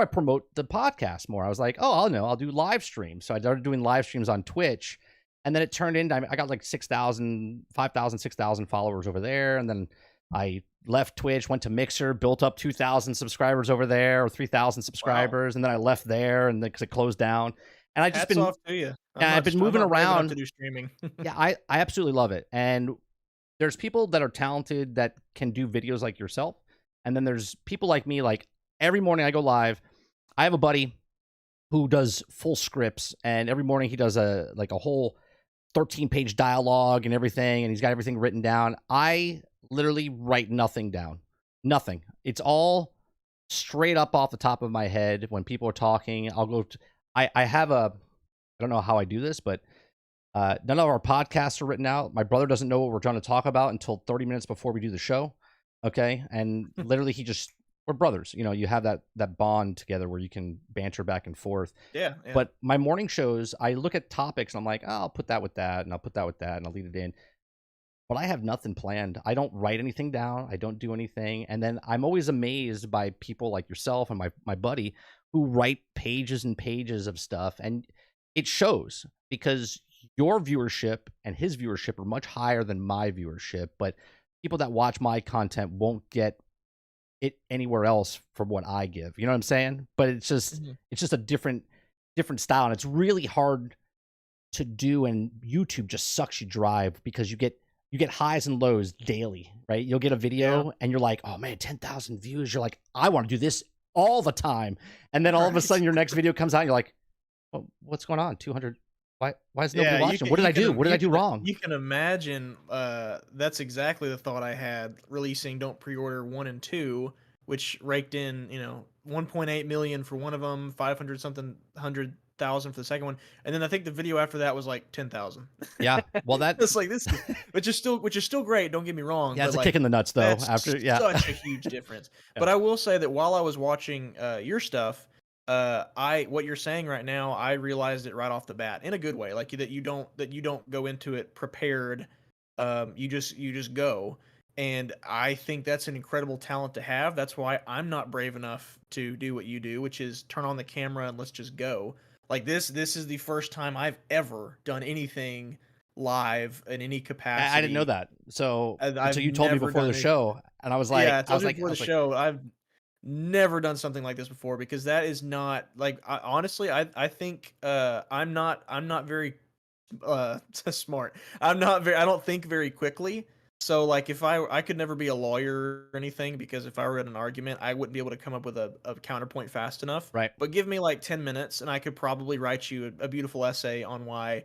promote the podcast more? I was like, oh, I'll do live streams. So I started doing live streams on Twitch. And then it turned into, I got like 6,000, 5,000, 6,000 followers over there. And then I left Twitch, went to Mixer, built up 2,000 subscribers over there, or 3,000 Wow. subscribers. And then I left there and because it closed down. And I just Hats been, off to you. and I've been I'm moving not brave enough around. to do streaming. Yeah, I absolutely love it. And there's people that are talented that can do videos like yourself. And then there's people like me, like every morning I go live. I have a buddy who does full scripts, and every morning he does a whole 13-page dialogue and everything, and he's got everything written down. I literally write nothing down. Nothing. It's all straight up off the top of my head. When people are talking, I'll go to, I have a, I don't know how I do this, but none of our podcasts are written out. My brother doesn't know what we're trying to talk about until 30 minutes before we do the show. Okay. And literally we're brothers. You know, you have that bond together where you can banter back and forth. Yeah, yeah. But my morning shows, I look at topics and I'm like, oh, I'll put that with that, and I'll put that with that, and I'll lead it in. But I have nothing planned. I don't write anything down. I don't do anything. And then I'm always amazed by people like yourself and my buddy who write pages and pages of stuff. And it shows, because your viewership and his viewership are much higher than my viewership. But people that watch my content won't get it anywhere else from what I give. You know what I'm saying? But it's just a different style. And it's really hard to do. And YouTube just sucks you dry because you get highs and lows daily, right? You'll get a video and you're like, oh man, 10,000 views. You're like, I want to do this all the time. And then all of a sudden your next video comes out and you're like, well, what's going on? 200. Why is nobody watching? What did I do? What did I do wrong? You can imagine that's exactly the thought I had releasing Don't Pre-Order 1 and 2, which raked in, 1.8 million for one of them, 500 something 100,000 for the second one, and then I think the video after that was like 10,000. Yeah, well it's like this, which is still great. Don't get me wrong. Yeah, it's but a kick in the nuts though. That's After such a huge difference. Yeah. But I will say that while I was watching your stuff, what you're saying right now, I realized it right off the bat in a good way, like that you don't go into it prepared. You just go. And I think that's an incredible talent to have. That's why I'm not brave enough to do what you do, which is turn on the camera and let's just go. Like this is the first time I've ever done anything live in any capacity. I didn't know that. So I've you told me before the show, and I was like, yeah, I told you before the show, I've never done something like this before, because that is not like, honestly, I think I'm not very smart. I don't think very quickly. So like if I could never be a lawyer or anything, because if I were in an argument, I wouldn't be able to come up with a counterpoint fast enough. Right. But give me like 10 minutes and I could probably write you a beautiful essay on why,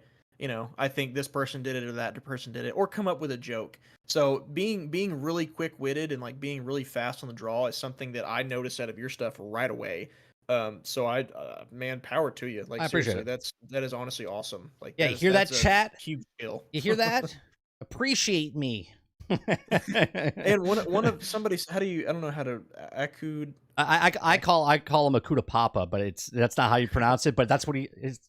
I think this person did it or that person did it, or come up with a joke. So being really quick-witted and like being really fast on the draw is something that I notice out of your stuff right away. So man, power to you. Like, I appreciate seriously, it. that is honestly awesome. Like, Yeah, you hear that, chat? Huge skill. You hear that? Appreciate me. And one of somebody's, how do you, I don't know how to, Akud. I call him Akuda Papa, but that's not how you pronounce it. But that's what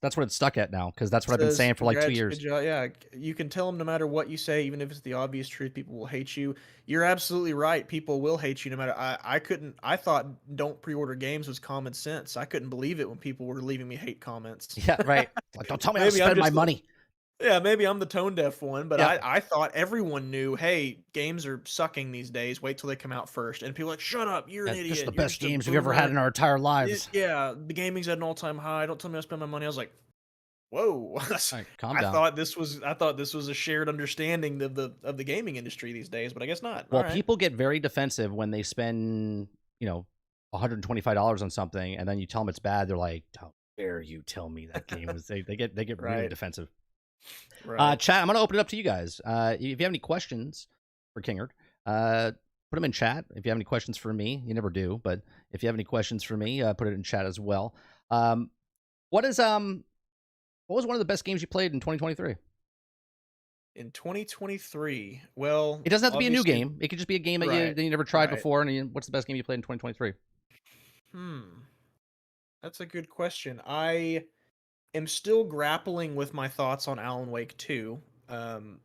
that's what it's stuck at now, because that's what I've been saying for like 2 years. Yeah, you can tell them no matter what you say, even if it's the obvious truth, people will hate you. You're absolutely right. People will hate you no matter. I thought don't pre-order games was common sense. I couldn't believe it when people were leaving me hate comments. Yeah, right. Like, don't tell me how to spend my money. Yeah, maybe I'm the tone deaf one, but yeah. I thought everyone knew, hey, games are sucking these days. Wait till they come out first. And people are like, shut up, you're an idiot. This is the You're best games we've ever had in our entire lives. Yeah, the gaming's at an all-time high. Don't tell me how to spend my money. I was like, whoa. Right, calm down. I thought this was a shared understanding of the gaming industry these days, but I guess not. Well, people get very defensive when they spend, $125 on something, and then you tell them it's bad. They're like, how dare you tell me that game was? They get really defensive. Right. Chat, I'm going to open it up to you guys. If you have any questions for Kingerd, put them in chat. If you have any questions for me, you never do, but if you have any questions for me, put it in chat as well. What was one of the best games you played in 2023? In 2023, well, it doesn't have to be a new game. It could just be a game that you never tried before. And what's the best game you played in 2023? That's a good question. I am still grappling with my thoughts on Alan Wake 2.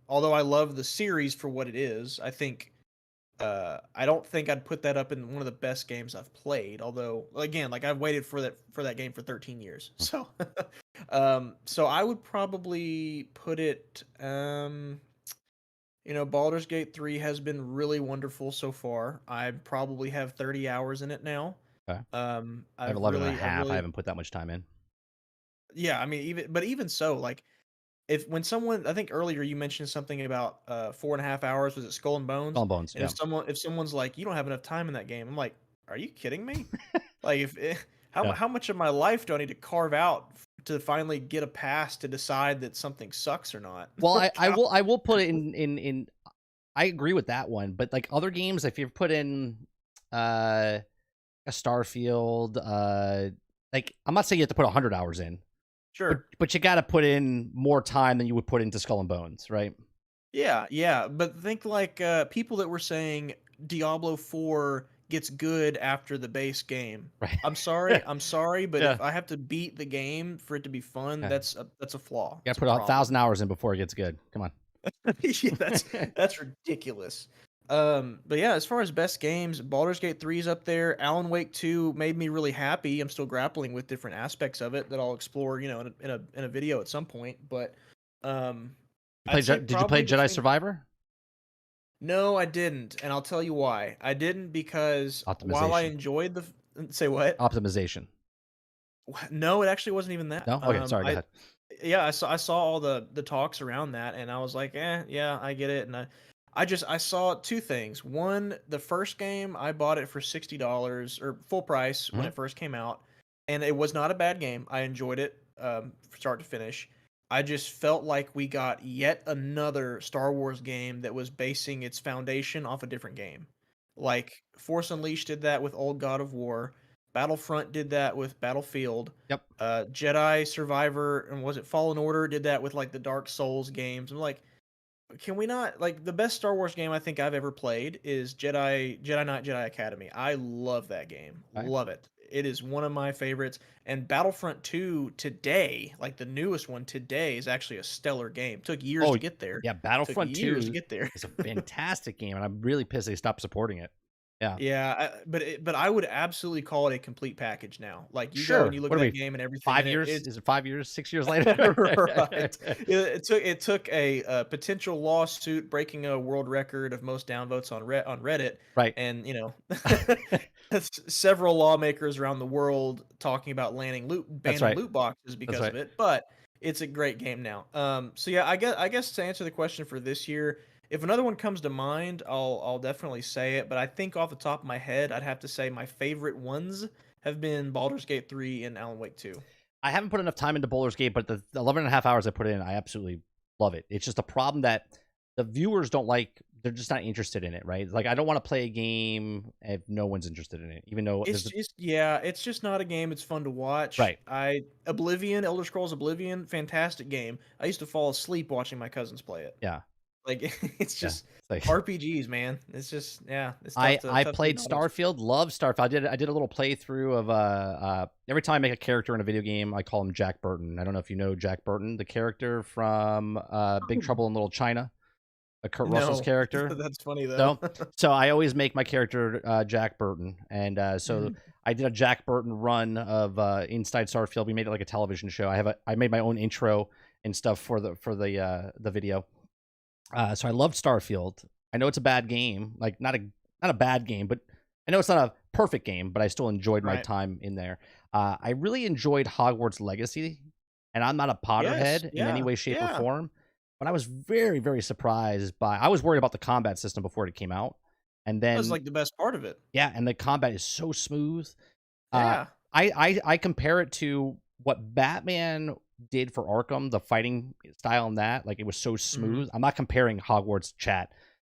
Although I love the series for what it is, I think I don't think I'd put that up in one of the best games I've played. Although, again, like I've waited for that game for 13 years, so So I would probably put it, Baldur's Gate 3 has been really wonderful so far. I probably have 30 hours in it now. Okay. I have I've 11 and a really, I've half. I really, haven't put that much time in. yeah. I mean, even so, like, if when someone, I think earlier you mentioned something about 4.5 hours. Was it Skull and Skull Bones? and Bones, And yeah. if someone's like, you don't have enough time in that game, I'm like, are you kidding me? Like, Yeah. how much of my life do I need to carve out to finally get a pass to decide that something sucks or not? Well, I God. will put it in I agree with that one, but like other games, if you put in uh a Starfield, like I'm not saying you have to put 100 hours in, Sure. but you got to put in more time than you would put into Skull and Bones, right? Yeah, yeah, but think like people that were saying Diablo 4 gets good after the base game. Right. I'm sorry, but Yeah. if I have to beat the game for it to be fun, Yeah. that's a flaw. You got It's to a put a problem. 1,000 hours in before it gets good. Come on. Yeah, that's ridiculous. But yeah, as far as best games, Baldur's Gate 3 is up there. Alan Wake 2 made me really happy. I'm still grappling with different aspects of it that I'll explore, in a video at some point. But um, I'd say Did you play probably Jedi between. Survivor? No, I didn't, and I'll tell you why. I didn't because while I Optimization. enjoyed say what? Optimization. No, it actually wasn't even that. No? Okay, sorry, go ahead. Yeah, I saw all the talks around that, and I was like, yeah, I get it. And I saw two things. One, the first game I bought it for $60 or full price when Mhm. it first came out, and it was not a bad game. I enjoyed it, start to finish. I just felt like we got yet another Star Wars game that was basing its foundation off a different game. Like Force Unleashed did that with old God of War. Battlefront did that with Battlefield. Yep. Jedi Survivor and was it Fallen Order did that with like the Dark Souls games. I'm like, can we not like the best Star Wars game I think I've ever played is Jedi Knight Jedi Academy. I love that game. Okay. Love it. It is one of my favorites. And Battlefront 2 today, like the newest one today, is actually a stellar game. Took years Oh, to get there. yeah, Took Battlefront years to 2 get there. is a fantastic game, and I'm really pissed they stopped supporting it. Yeah. Yeah, but I would absolutely call it a complete package now. Like you go and Sure. you look What at are that we, game and everything in 5 it, years? it's Is it 5 years, 6 years later? right. It took a potential lawsuit breaking a world record of most downvotes on Reddit, Right. and several lawmakers around the world talking about That's banning right. loot boxes That's because right. of it. But it's a great game now. So yeah, I guess to answer the question for this year, if another one comes to mind, I'll definitely say it. But I think off the top of my head, I'd have to say my favorite ones have been Baldur's Gate 3 and Alan Wake 2. I haven't put enough time into Baldur's Gate, but the 11 and a half hours I put in, I absolutely love it. It's just a problem that the viewers don't like. They're just not interested in it, right? Like, I don't want to play a game if no one's interested in it, even though It's there's a, just yeah, it's just not a game it's fun to watch. right. Elder Scrolls Oblivion, fantastic game. I used to fall asleep watching my cousins play it. Yeah. Like it's Yeah. just It's like, RPGs, man. It's just yeah, it's I tough to played get knowledge. Starfield, love Starfield. I did a little playthrough of every time I make a character in a video game, I call him Jack Burton. I don't know if you know Jack Burton, the character from Big Oh. Trouble in Little China, Kurt Russell's No, character. that's funny though. No, so I always make my character Jack Burton, and so Mhm. I did a Jack Burton run of Inside Starfield. We made it like a television show. I made my own intro and stuff for the video. So I loved Starfield. I know it's a bad game, like not a bad game, but I know it's not a perfect game, but I still enjoyed my Right. time in there. I really enjoyed Hogwarts Legacy, and I'm not a Yes. Potterhead in any Yeah. way, shape, or Yeah. form, but I was very, very surprised by. I was worried about the combat system before it came out, and That was then like the best part of it. yeah, and the combat is so smooth. Uh, Yeah. I compare it to what Batman did for Arkham, the fighting style in that. Like, it was so Mhm. smooth. I'm not comparing Hogwarts chat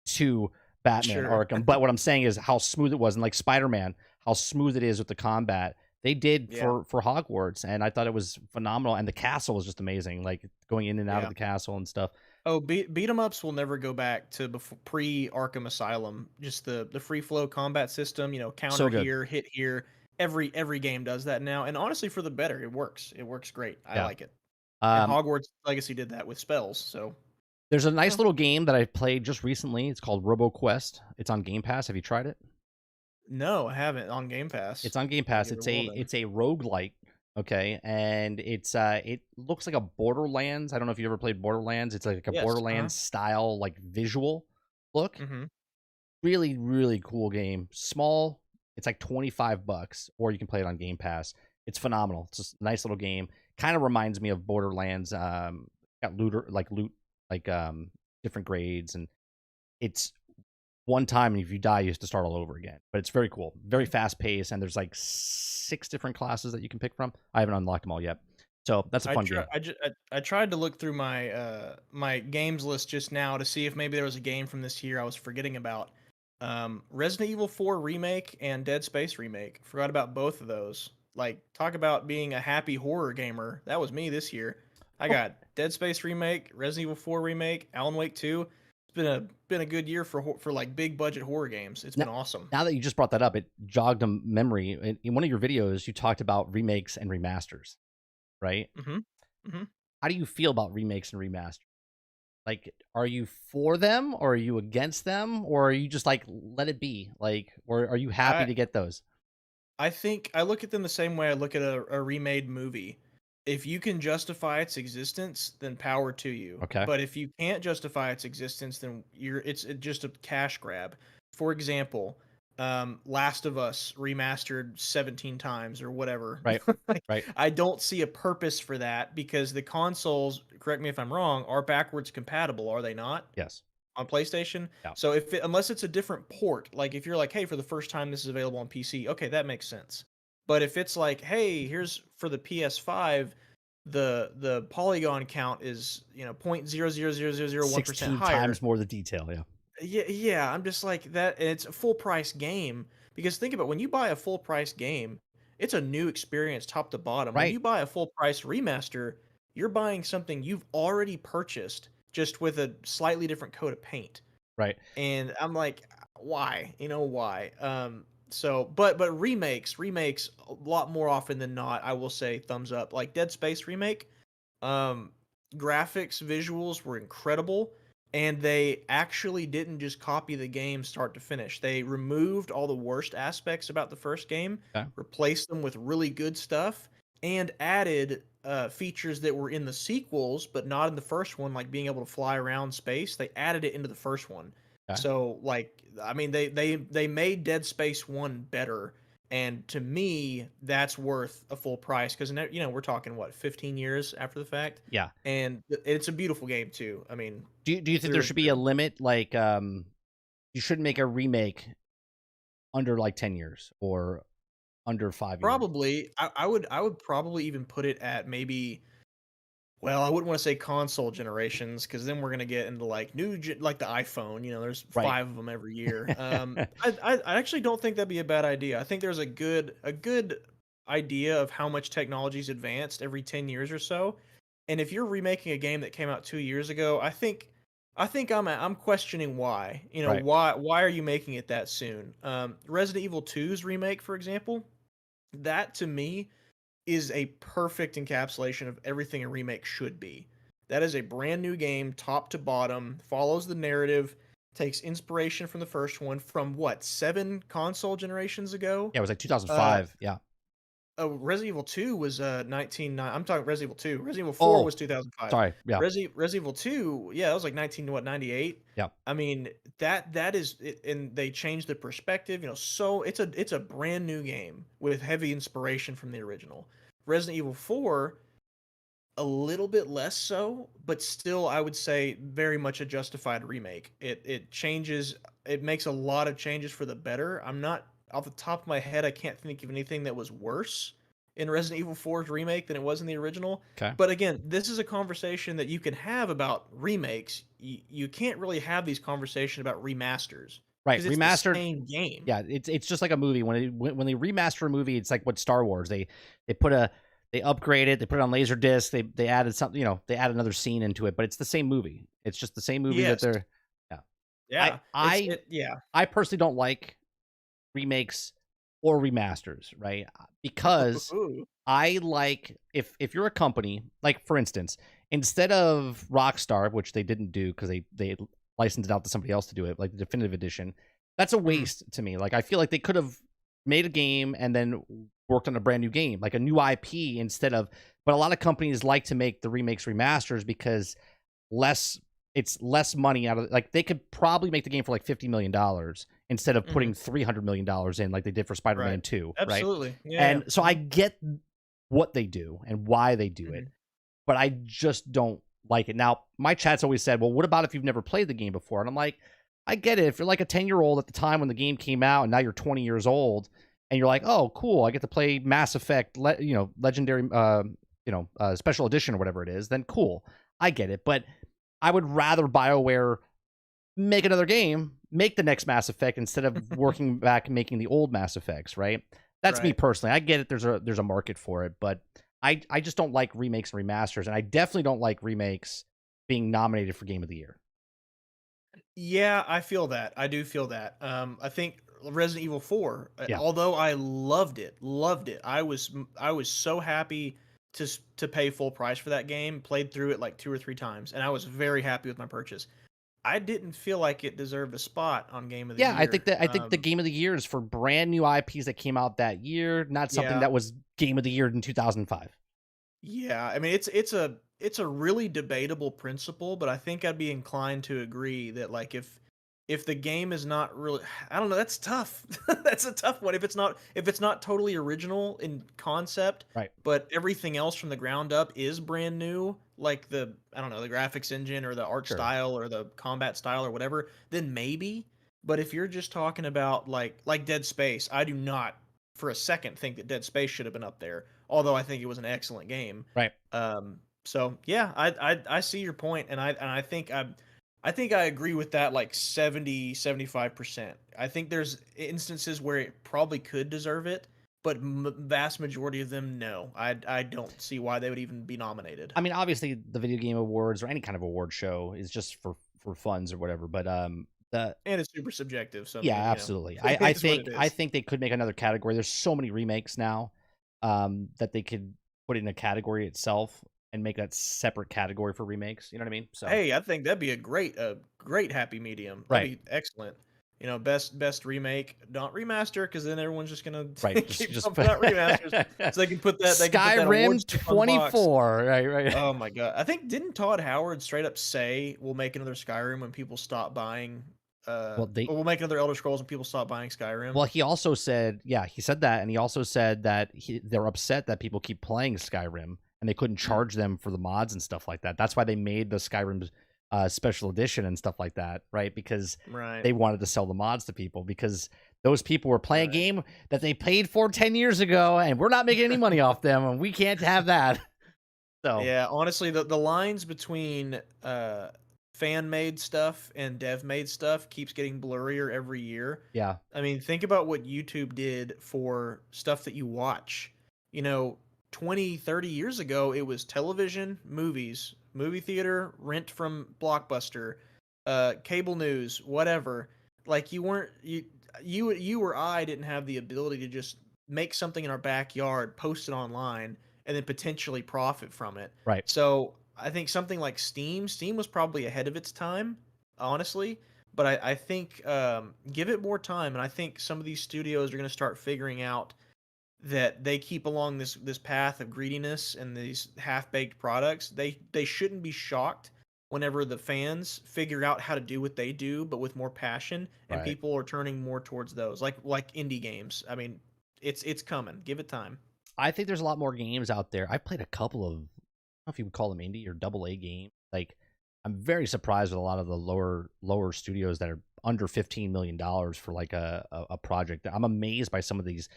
to Batman Sure. Arkham, but what I'm saying is how smooth it was, and like Spider-Man, how smooth it is with the combat. They did Yeah. for Hogwarts, and I thought it was phenomenal. And the castle was just amazing, like going in and out of Yeah. the castle and stuff. Oh, beat 'em ups will never go back to pre Arkham Asylum. Just the free flow combat system, So counter good. here, hit here. Every game does that now, and honestly, for the better, it works. It works great. I Yeah. like it. And Um, Hogwarts Legacy did that with spells. So there's a yeah. nice little game that I played just recently. It's called RoboQuest. It's on Game Pass. Have you tried it? No, I haven't on Game Pass. It's on Game I'll Pass. give it a whirl then. It's a roguelike. Okay, and it looks like a Borderlands. I don't know if you ever played Borderlands. It's like a Yes. Uh-huh. Borderlands style, like visual look. Mhm. Really, really cool game. Small. It's like $25, or you can play it on Game Pass. It's phenomenal. It's just a nice little game. Kind of reminds me of Borderlands. Got loot, like different grades, and it's one time, and if you die, you have to start all over again. But it's very cool, very fast paced, and there's like 6 different classes that you can pick from. I haven't unlocked them all yet, so that's a I fun try game. I tried to look through my, my games list just now to see if maybe there was a game from this year I was forgetting about. Resident Evil 4 Remake and Dead Space Remake. Forgot about both of those. Like, talk about being a happy horror gamer. That was me this year. I Oh, got Dead Space Remake, Resident Evil 4 Remake, Alan Wake 2. It's been a good year for like big budget horror games. It's now, been awesome. now that you just brought that up, it jogged a memory. In one of your videos, you talked about remakes and remasters, right? Mhm. Mhm. How do you feel about remakes and remasters? Like, are you for them, or are you against them, or are you just like let it be? Like, or are you happy I to get those? I think I look at them the same way I look at a remade movie. If you can justify its existence, then power to you. Okay, But if you can't justify its existence, then it's just a cash grab. For example, Last of Us remastered 17 times or whatever. right, Like, right. I don't see a purpose for that because the consoles, correct me if I'm wrong, are backwards compatible, are they not? Yes, On PlayStation. yeah, So if unless it's a different port, like if you're like, hey, for the first time this is available on PC, okay, that makes sense. But if it's like, hey, here's for the PS5, the polygon count is 0.000001% 16 higher. times more the detail. Yeah, Yeah, yeah, I'm just like that, and it's a full price game because think about when you buy a full price game, it's a new experience top to bottom. When right, you buy a full price remaster, you're buying something you've already purchased just with a slightly different coat of paint. right. And I'm like, why? Why? But remakes a lot more often than not, I will say thumbs up. Like Dead Space remake, um, graphics, visuals were incredible, and they actually didn't just copy the game start to finish. They removed all the worst aspects about the first game, Okay, replaced them with really good stuff, and added features that were in the sequels but not in the first one, like being able to fly around space. They added it into the first one. okay. So, like, I mean, they made Dead Space 1 better, and to me, that's worth a full price because we're talking what 15 years after the fact, Yeah. and it's a beautiful game too. I mean, Do you think there through and should be a through. limit? Like, you shouldn't make a remake under like 10 years or under 5 years. Probably, I would probably even put it at maybe. Well, I wouldn't want to say console generations because then we're gonna get into like like the iPhone. There's Right. 5 of them every year. I actually don't think that'd be a bad idea. I think there's a good idea of how much technology's advanced every 10 years or so. And if you're remaking a game that came out 2 years ago, I think I'm questioning why. Right. Why are you making it that soon? Resident Evil 2's remake, for example, that to me is a perfect encapsulation of everything a remake should be. That is a brand new game, top to bottom, follows the narrative, takes inspiration from the first one from what, 7 console generations ago? Yeah, it was like Uh, 2005. Yeah. Resident Evil 2 was 19 I'm talking Resident Evil 2. Resident Evil 4 Oh, was 2005. sorry. Yeah. Resident Evil 2, yeah, that was like 98. Yeah. I mean, that is it, and they changed the perspective, so it's a brand new game with heavy inspiration from the original. Resident Evil 4, a little bit less so, but still I would say very much a justified remake. It makes a lot of changes for the better. I'm not off the top of my head, I can't think of anything that was worse in Resident Evil 4's remake than it was in the original. Okay. But again, this is a conversation that you can have about remakes. You can't really have these conversations about remasters Right. because it's the Remastered. same game. Yeah, it's just like a movie. When they remaster a movie, it's like what Star Wars. They put a they upgrade it. They put it on laser disc. They added something. They add another scene into it, but it's the same movie. It's just the same movie that Yes. they're. Yeah. I Yeah. I Yeah. I personally don't like remakes or remasters, right? Because I like if you're a company, like for instance, instead of Rockstar, which they didn't do because they licensed it out to somebody else to do it, like the definitive edition, that's a Mhm. waste to me. Like I feel like they could have made a game and then worked on a brand new game, like a new IP instead of. But a lot of companies like to make the remakes remasters because it's less money out of, like, they could probably make the game for like $50 million instead of putting $300 million in like they did for Spider-Man Right. 2, right? Absolutely. Yeah. And so I get what they do and why they do it, but I just don't like it. Now, my chat's always said, well, what about if you've never played the game before? And I'm like, I get it. If you're like a 10-year-old at the time when the game came out and now you're 20 years old and you're like, oh, cool, I get to play Mass Effect, Legendary, Special Edition or whatever it is, then cool. I get it. But I would rather BioWare make another game, make the next Mass Effect instead of working back and making the old Mass Effects, right? That's me personally. I get it. There's a market for it, but I just don't like remakes and remasters, and I definitely don't like remakes being nominated for Game of the Year. Yeah, I feel that. I do feel that. I think Resident Evil 4, Yeah. although I loved it, I was so happy to pay full price for that game. Played through it like 2 or 3 times, and I was very happy with my purchase. I didn't feel like it deserved a spot on Game of the Year. Yeah, I think the Game of the Year is for brand new IPs that came out that year, not something that was Game of the Year in 2005. Yeah, I mean it's a really debatable principle, but I think I'd be inclined to agree that like if the game is not really, I don't know, that's tough. That's a tough one. If it's not totally original in concept, Right. but everything else from the ground up is brand new, like the, I don't know, the graphics engine or the art style or the combat style or whatever, then maybe. But if you're just talking about like Dead Space, I do not for a second think that Dead Space should have been up there, although I think it was an excellent game. Right. So yeah, I see your point, and I think I agree with that like 75%. I think there's instances where it probably could deserve it, but vast majority of them, no. I don't see why they would even be nominated. I mean, obviously, the Video Game Awards or any kind of award show is just for funds or whatever, but and it's super subjective. So yeah, absolutely. I think they could make another category. There's so many remakes now that they could put in a category itself and make that separate category for remakes. You know what I mean? So hey, I think that'd be a great happy medium. That'd be excellent. You know, best remake, not remaster, because then everyone's just gonna keep just pumping out remasters, so they can put that. They Skyrim 24, right. Oh my god, I think didn't Todd Howard straight up say we'll make another Skyrim when people stop buying? We'll make another Elder Scrolls when people stop buying Skyrim. Well, he also said, he said that, and he also said that they're upset that people keep playing Skyrim and they couldn't charge them for the mods and stuff like that. That's why they made the Skyrim special edition and stuff like that, right? Because they wanted to sell the mods to people, because those people were playing a game that they paid for 10 years ago, and we're not making any money off them, and we can't have that. So yeah, honestly, the lines between fan-made stuff and dev-made stuff keeps getting blurrier every year. Yeah. I mean, think about what YouTube did for stuff that you watch. You know, 20, 30 years ago, it was television, movies, movie theater, rent from Blockbuster, cable news, whatever. Like you or I didn't have the ability to just make something in our backyard, post it online, and then potentially profit from it. Right. So I think something like Steam was probably ahead of its time, honestly. But I think give it more time, and I think some of these studios are going to start figuring out that they keep along this path of greediness and these half-baked products. They shouldn't be shocked whenever the fans figure out how to do what they do, but with more passion, and people are turning more towards those, like indie games. I mean, it's coming. Give it time. I think there's a lot more games out there. I played a couple of, I don't know if you would call them indie or AA games. Like, I'm very surprised with a lot of the lower studios that are under $15 million for like a project. I'm amazed by some of these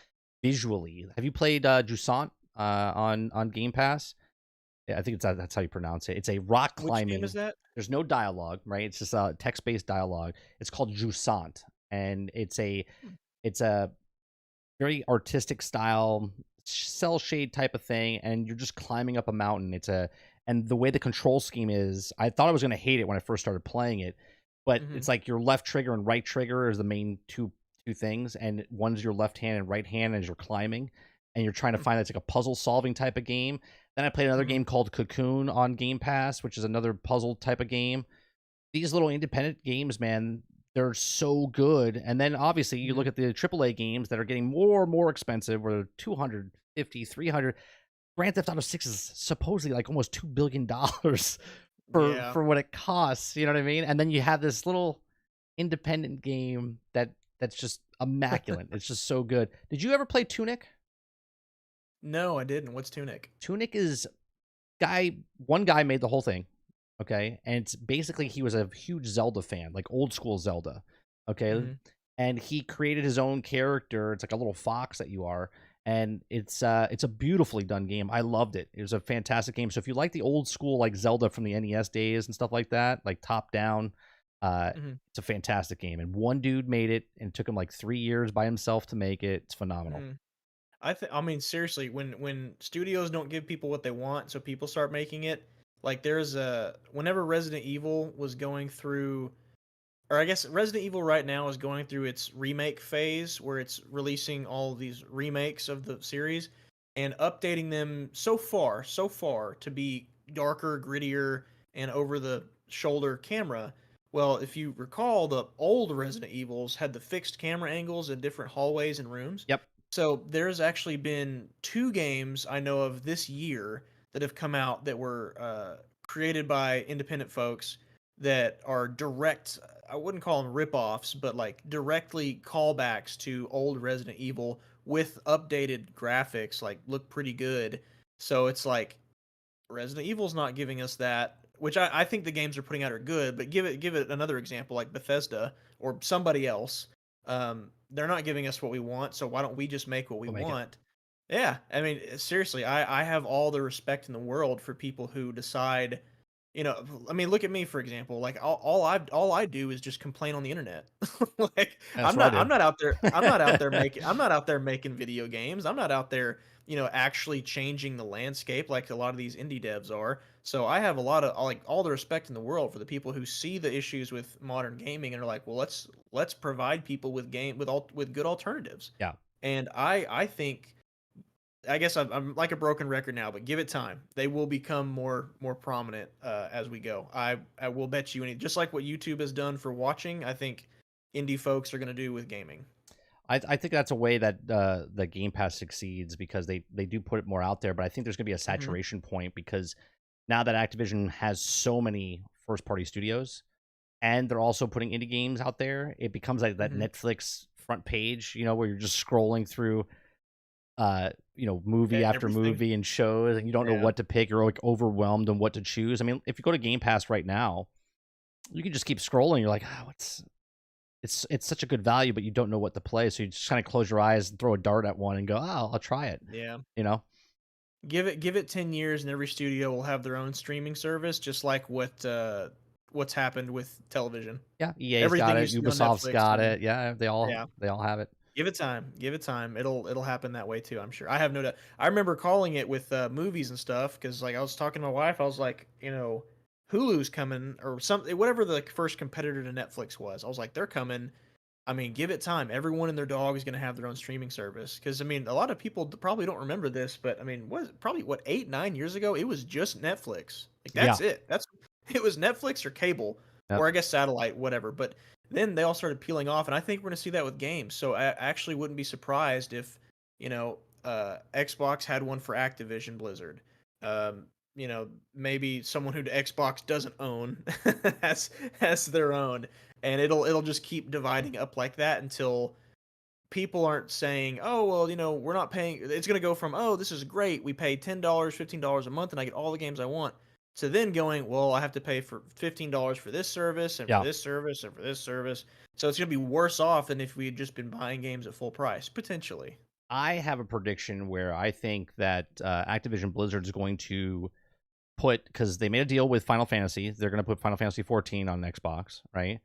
visually. Have you played Jusant on Game Pass? Yeah, I think that's how you pronounce it. It's a rock climbing. Which game is that? There's no dialogue, right? It's just a text-based dialogue. It's called Jusant, and it's a very artistic style cell shade type of thing, and you're just climbing up a mountain. And the way the control scheme is, I thought I was going to hate it when I first started playing it, but it's like your left trigger and right trigger is the main two things, and one's your left hand and right hand as you're climbing, and you're trying to find it's like a puzzle solving type of game. Then I played another game called Cocoon on Game Pass, which is another puzzle type of game. These little independent games, man, they're so good. And then obviously you look Mhm. at the AAA games that are getting more and more expensive, where they're 250, 300. Grand Theft Auto 6 is supposedly like almost $2 billion Yeah. for what it costs, you know what I mean? And then you have this little independent game that's just immaculate. It's just so good. Did you ever play Tunic? No, I didn't. What's Tunic? Tunic is one guy made the whole thing, okay? And it's basically he was a huge Zelda fan, like old school Zelda, okay? Mhm. And he created his own character. It's like a little fox that you are, and it's a beautifully done game. I loved it. It was a fantastic game. So if you like the old school like Zelda from the NES days and stuff like that, like top down, Mhm. it's a fantastic game. And one dude made it, and it took him like 3 years by himself to make it. It's phenomenal. Mhm. I mean, seriously, when studios don't give people what they want, so people start making it, like there's a whenever Resident Evil was going through, or I guess Resident Evil right now is going through its remake phase where it's releasing all these remakes of the series and updating them so far to be darker, grittier, and over the shoulder camera. Well, if you recall, the old Resident Evils had the fixed camera angles in different hallways and rooms. Yep. So there's actually been two games I know of this year that have come out that were created by independent folks that are direct. I wouldn't call them rip-offs, but like directly callbacks to old Resident Evil with updated graphics, like look pretty good. So it's like Resident Evil's not giving us that, which I think the games are putting out are good, but give it another example like Bethesda or somebody else. They're not giving us what we want, so why don't we just make what we We'll make it. want? Yeah, I mean, seriously, I have all the respect in the world for people who decide, I mean, look at me for example. Like all I do is just complain on the internet. Like That's what I I'm do. not out there I'm not out there making video games. I'm not out there, actually changing the landscape like a lot of these indie devs are. So I have a lot of like all the respect in the world for the people who see the issues with modern gaming and are like, well, let's provide people with good alternatives. Yeah. And I think I guess I'm like a broken record now, but give it time. They will become more prominent as we go. I will bet you any just like what YouTube has done for watching. I think indie folks are going to do with gaming. I think that's a way that the Game Pass succeeds, because they do put it more out there. But I think there's going to be a Hmm. saturation point, because now that Activision has so many first party studios, and they're also putting indie games out there, it becomes like that Hmm. Netflix front page, where you're just scrolling through movie after Everything. movie and shows, and you don't know Yeah. what to pick. You're like overwhelmed on what to choose. I mean, if you go to Game Pass right now, you can just keep scrolling. You're like, what's it's such a good value, but you don't know what to play. So you just kind of close your eyes and throw a dart at one and go, I'll try it. Yeah. You know? Give it 10 years and every studio will have their own streaming service just like what's happened with television. Yeah. EA's got Everything you it. see on Ubisoft's Netflix got and it. Yeah. They all yeah. they all have it. Give it time. Give it time. It'll happen that way too, I'm sure. I have no doubt. I remember calling it with movies and stuff because like I was talking to my wife. I was like, Hulu's coming or something. Whatever the first competitor to Netflix was, I was like, they're coming. I mean, give it time. Everyone and their dog is going to have their own streaming service. Because I mean, a lot of people probably don't remember this, but I mean, probably what 8 9 years ago? It was just Netflix. Like Yeah. that's it. It was Netflix or cable, Yep. or I guess satellite, whatever. But then they all started peeling off, and I think we're going to see that with games. So I actually wouldn't be surprised if Xbox had one for Activision Blizzard. Maybe someone who Xbox doesn't own has their own, and it'll just keep dividing up like that until people aren't saying, "Oh, well, we're not paying." It's going to go from, "Oh, this is great. We pay $10, $15 a month and I get all the games I want." To then going, "Well, I have to pay for $15 for this service and for Yeah. this service and for this service." So it's going to be worse off than if we had just been buying games at full price, potentially. I have a prediction where I think that Activision Blizzard is going to because they made a deal with Final Fantasy. They're going to put Final Fantasy 14 on Xbox, right?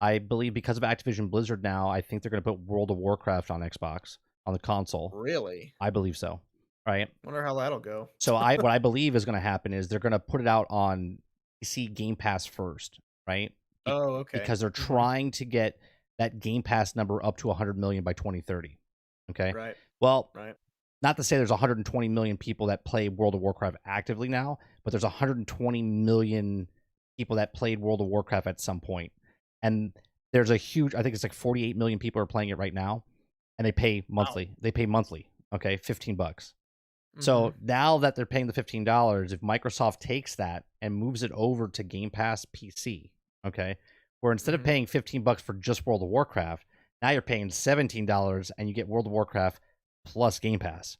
I believe because of Activision Blizzard now, I think they're going to put World of Warcraft on Xbox on the console. Really? I believe so, right? Wonder how that'll go. So what I believe is going to happen is they're going to put it out on PC Game Pass first, right? Oh, okay. Because they're Mhm. trying to get that Game Pass number up to 100 million by 2030. Okay. Right. Well, Right. not to say there's 120 million people that play World of Warcraft actively now, but there's 120 million people that played World of Warcraft at some point. And there's a huge, I think it's like 48 million people are playing it right now, and they pay Wow. monthly. They pay monthly, okay, $15. Mhm. So now that they're paying the $15, if Microsoft takes that and moves it over to Game Pass PC, okay, where instead of Mhm. paying $15 for just World of Warcraft, now you're paying $17 and you get World of Warcraft plus Game Pass.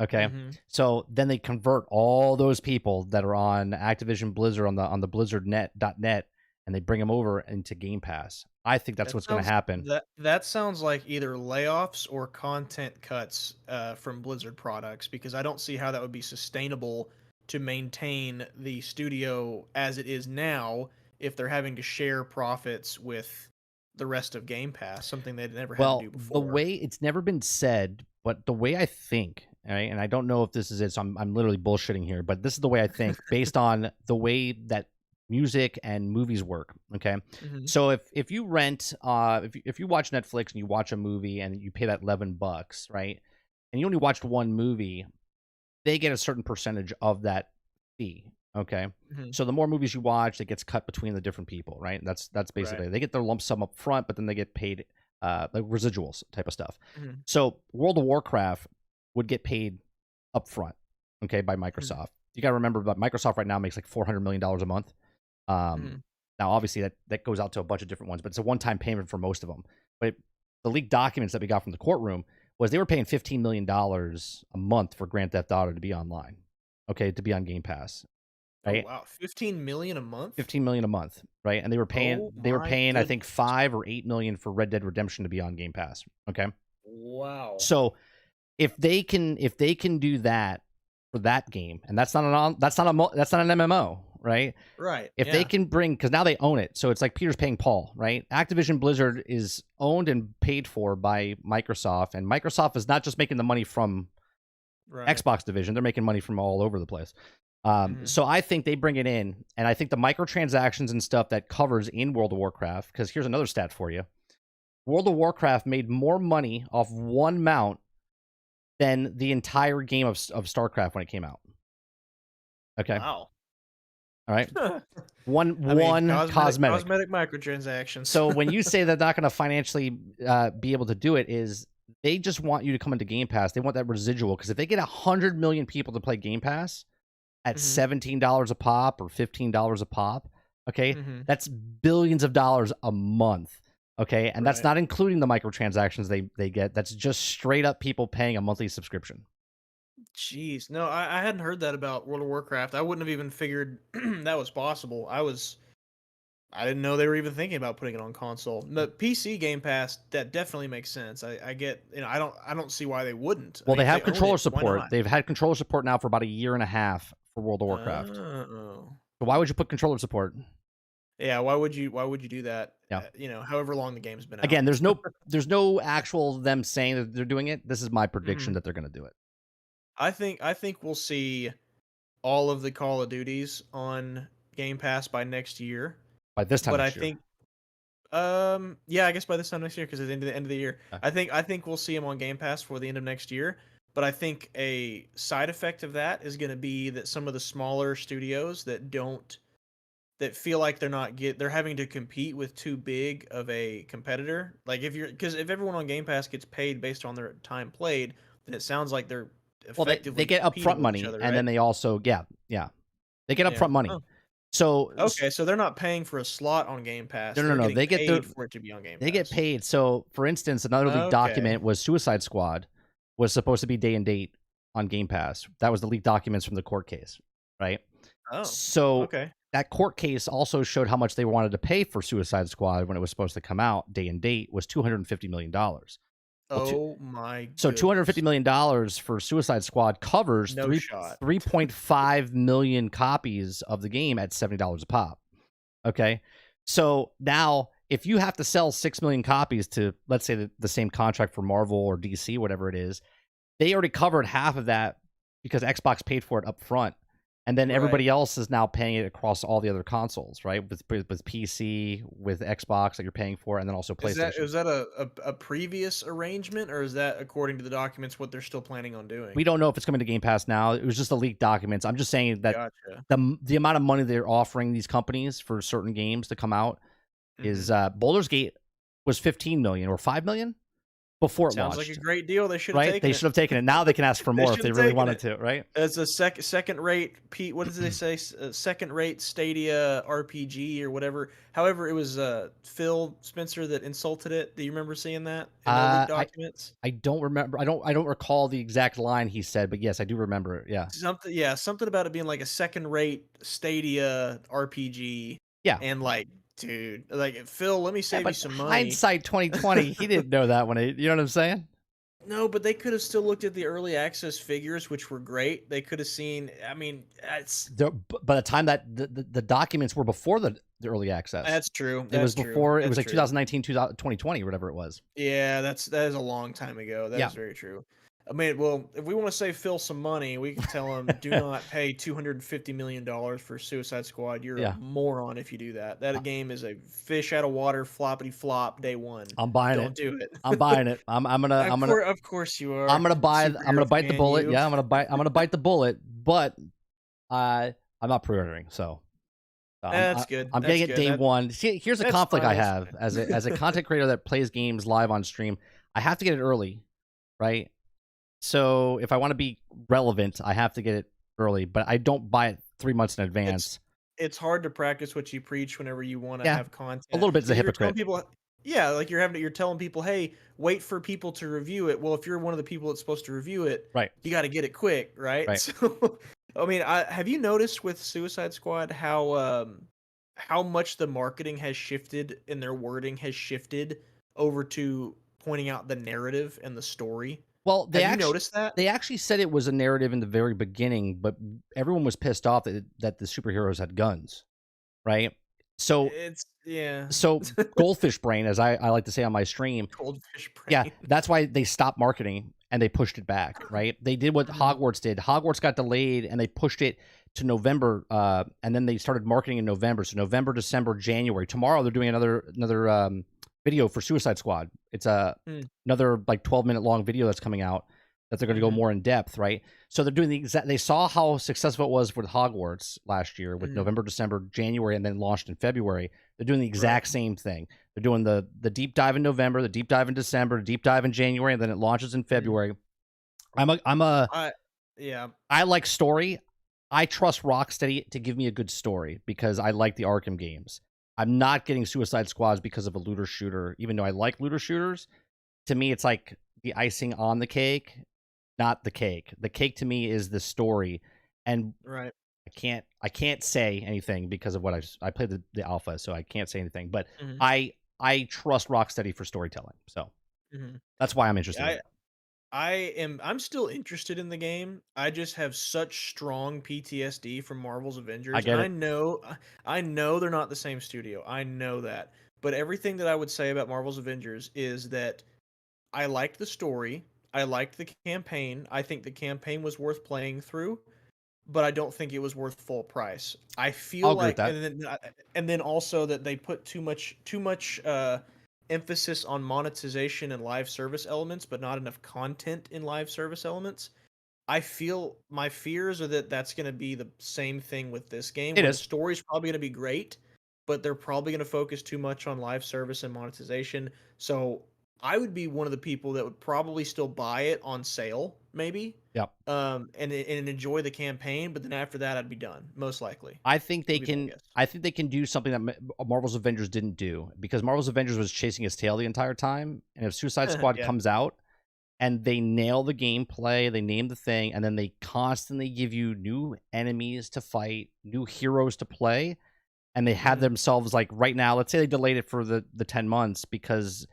Okay. Mhm. So then they convert all those people that are on Activision Blizzard on the blizzardnet.net and they bring them over into Game Pass. I think that's That what's going to sounds happen. that sounds like either layoffs or content cuts from Blizzard products because I don't see how that would be sustainable to maintain the studio as it is now if they're having to share profits with the rest of Game Pass, something they'd never had to Well, do the before. way it's never been said, but the way I think, all right, and I don't know if this is it, so I'm literally bullshitting here, but this is the way I think based on the way that music and movies work. Okay, Mhm. so if you rent, if you watch Netflix and you watch a movie and you pay that $11, right, and you only watched one movie, they get a certain percentage of that fee. Okay. Mhm. So the more movies you watch, it gets cut between the different people, right? That's Right. basically they get their lump sum up front, but then they get paid like residuals type of stuff. Mhm. So World of Warcraft would get paid up front, okay, by Mhm. Microsoft. You got to remember that Microsoft right now makes like $400 million a month. Um, Mhm. Now obviously that goes out to a bunch of different ones, but it's a one-time payment for most of them. But the leaked documents that we got from the courtroom was they were paying $15 million a month for Grand Theft Auto to be online, okay, to be on Game Pass, Oh right? wow, 15 million a month? 15 million a month, right? And Oh they were my paying I think goodness. 5 or 8 million for Red Dead Redemption to be on Game Pass. Okay. Wow. So if they can do that for that game, and that's not an MMO, right? Right. If they Yeah. can bring, because now they own it, so it's like Peter's paying Paul, right? Activision Blizzard is owned and paid for by Microsoft, and Microsoft is not just making the money from Right. Xbox division; they're making money from all over the place. Mhm. So I think they bring it in, and I think the microtransactions and stuff that covers in World of Warcraft. Because here's another stat for you: World of Warcraft made more money off one mount than the entire game of StarCraft when it came out. Okay, Wow. all right, I mean, one cosmetic. cosmetic microtransactions. So when you say they're not going to financially be able to do it, is they just want you to come into Game Pass? They want that residual because if they get 100 million people to play Game Pass at Mhm. $17 a pop or $15 a pop, okay, Mhm. that's billions of dollars a month. Okay, and that's Right. not including the microtransactions they get. That's just straight up people paying a monthly subscription. Jeez. No, I hadn't heard that about World of Warcraft. I wouldn't have even figured that was possible. I didn't know they were even thinking about putting it on console. The PC Game Pass, that definitely makes sense. I get, I don't see why they wouldn't. I Well, mean, they if they have own controller it, why support. not? They've had controller support now for about a year and a half for World of Warcraft. Oh. So why would you put controller support? Yeah, why would you do that? Yeah. However long the game's been out. Again, there's no actual them saying that they're doing it. This is my prediction Mhm. that they're going to do it I think we'll see all of the Call of Duties on Game Pass by next year. by this time But I next year. think yeah, I guess by this time next year because it's the end of the year. Yeah. I think we'll see them on Game Pass for the end of next year. But I think a side effect of that is going to be that some of the smaller studios that feel like they're having to compete with too big of a competitor. Like if everyone on Game Pass gets paid based on their time played, then it sounds like they're Well, they effectively get competing upfront with each money, other, and then right? they also yeah they get Yeah. upfront money. Oh, So okay. So they're not paying for a slot on Game Pass. no, They're getting paid for it to be on Game they get Pass. paid. So for instance, another leaked Okay. document was Suicide Squad was supposed to be day and date on Game Pass. That was the leaked documents from the court case, right? Oh, So okay. that court case also showed how much they wanted to pay for Suicide Squad when it was supposed to come out. Day and date was $250 million. Well, Oh my so $250 goodness. million for Suicide Squad covers No shot. 3.5 million copies of the game at $70 a pop. Okay. So now if you have to sell 6 million copies to, let's say, the same contract for Marvel or DC, whatever it is, they already covered half of that because Xbox paid for it up front. And then Right. everybody else is now paying it across all the other consoles, right? With PC, with Xbox that you're paying for, and then also PlayStation. Is that a previous arrangement, or is that according to the documents what they're still planning on doing? We don't know if it's coming to Game Pass now. It was just the leaked documents. I'm just saying that Gotcha. the amount of money they're offering these companies for certain games to come out is Mhm. Baldur's Gate. was 15 million or 5 million before it Sounds like a launched, great deal. They should have right? taken They it. should have taken it. Now they can ask for They more if should they have really taken wanted it. to, right? As a second rate what did they say? Second rate Stadia RPG or whatever. However, it was Phil Spencer that insulted it. Do you remember seeing that in the leaked Uh, I documents? I don't remember. I don't recall the exact line he said, but yes, I do remember it. Yeah. Something, yeah, something about it being like a second rate Stadia RPG, Yeah. and like, dude, like Phil, let me Yeah, save you but some money. hindsight 2020, he didn't know that when you know what I'm saying? No, but they could have still looked at the early access figures, which were great. They could have seen. I mean, By the time that the documents were before the early access, that's true. it was That's true. before, it was That's like true. 2019, 2020, or whatever it was. Yeah, that is a long time ago. That Yeah. is very true. I mean, well, if we want to save Phil some money, we can tell him, do not pay $250 million for Suicide Squad. You're a Yeah. moron if you do that. I- That game is a fish out of water, floppity flop, day one. I'm buying it. Don't do it. I'm buying it. Of course you are. I'm gonna buy. I'm Superhero gonna bite the fan, bullet. you. Yeah, I'm gonna bite the bullet. But I'm not pre-ordering. So That's good. I'm That's getting it good. day one. See, here's a That's conflict fine. I That's have fine. as a content creator that plays games live on stream. I have to get it early, right? So if I want to be relevant, I have to get it early. But I don't buy it 3 months in advance. It's hard to practice what you preach whenever you want to Yeah, have content. a little bit as a Because you're telling hypocrite. people, yeah, like you're telling people, hey, wait for people to review it. Well, if you're one of the people that's supposed to review it, Right. you got to get it quick, right? Right. So, I mean, have you noticed with Suicide Squad how much the marketing has shifted and their wording has shifted over to pointing out the narrative and the story? Well, Have you noticed that? they actually said it was a narrative in the very beginning, but everyone was pissed off that the superheroes had guns, right? So It's yeah, so goldfish brain, as I like to say on my stream, goldfish yeah, brain. that's why they stopped marketing and they pushed it back, right? They did what Mhm. Hogwarts did. Hogwarts got delayed and they pushed it to November, and then they started marketing in November. So November, December, January. Tomorrow they're doing another video for Suicide Squad. It's Mm. another like 12-minute long video that's coming out that they're going to go Mhm. more in depth, right? So they're doing the exact. They saw how successful it was with Hogwarts last year with Mhm. November, December, January, and then launched in February. They're doing the exact same thing. They're doing the deep dive in November, the deep dive in December, the deep dive in January, and then it launches in February. I yeah. I like story. I trust Rocksteady to give me a good story because I like the Arkham games. I'm not getting Suicide Squads because of a looter shooter, even though I like looter shooters. To me, it's like the icing on the cake, not the cake. The cake to me is the story, and Right. I can't say anything because of what I played the alpha, so I can't say anything. But Mhm. I trust Rocksteady for storytelling, so Mhm. that's why I'm interested in I it. I'm still interested in the game. I just have such strong PTSD from Marvel's I Avengers, and get it. I know they're not the same studio. I know that. But everything that I would say about Marvel's Avengers is that I liked the story. I liked the campaign. I think the campaign was worth playing through, but I don't think it was worth full price. I I'll feel agree with like, that. and then also that they put too much emphasis on monetization and live service elements, but not enough content in live service elements. I feel my fears are that that's going to be the same thing with this game, It where the is. story's probably going to be great, but they're probably going to focus too much on live service and monetization. So I would be one of the people that would probably still buy it on sale, maybe, Yep. and enjoy the campaign. But then after that, I'd be done, most likely. I think they Would be my can. guess. I think they can do something that Marvel's Avengers didn't do because Marvel's Avengers was chasing his tail the entire time. And if Suicide Squad Yeah. comes out and they nail the gameplay, they name the thing, and then they constantly give you new enemies to fight, new heroes to play, and they have Mhm. themselves like right now. Let's say they delayed it for the 10 months because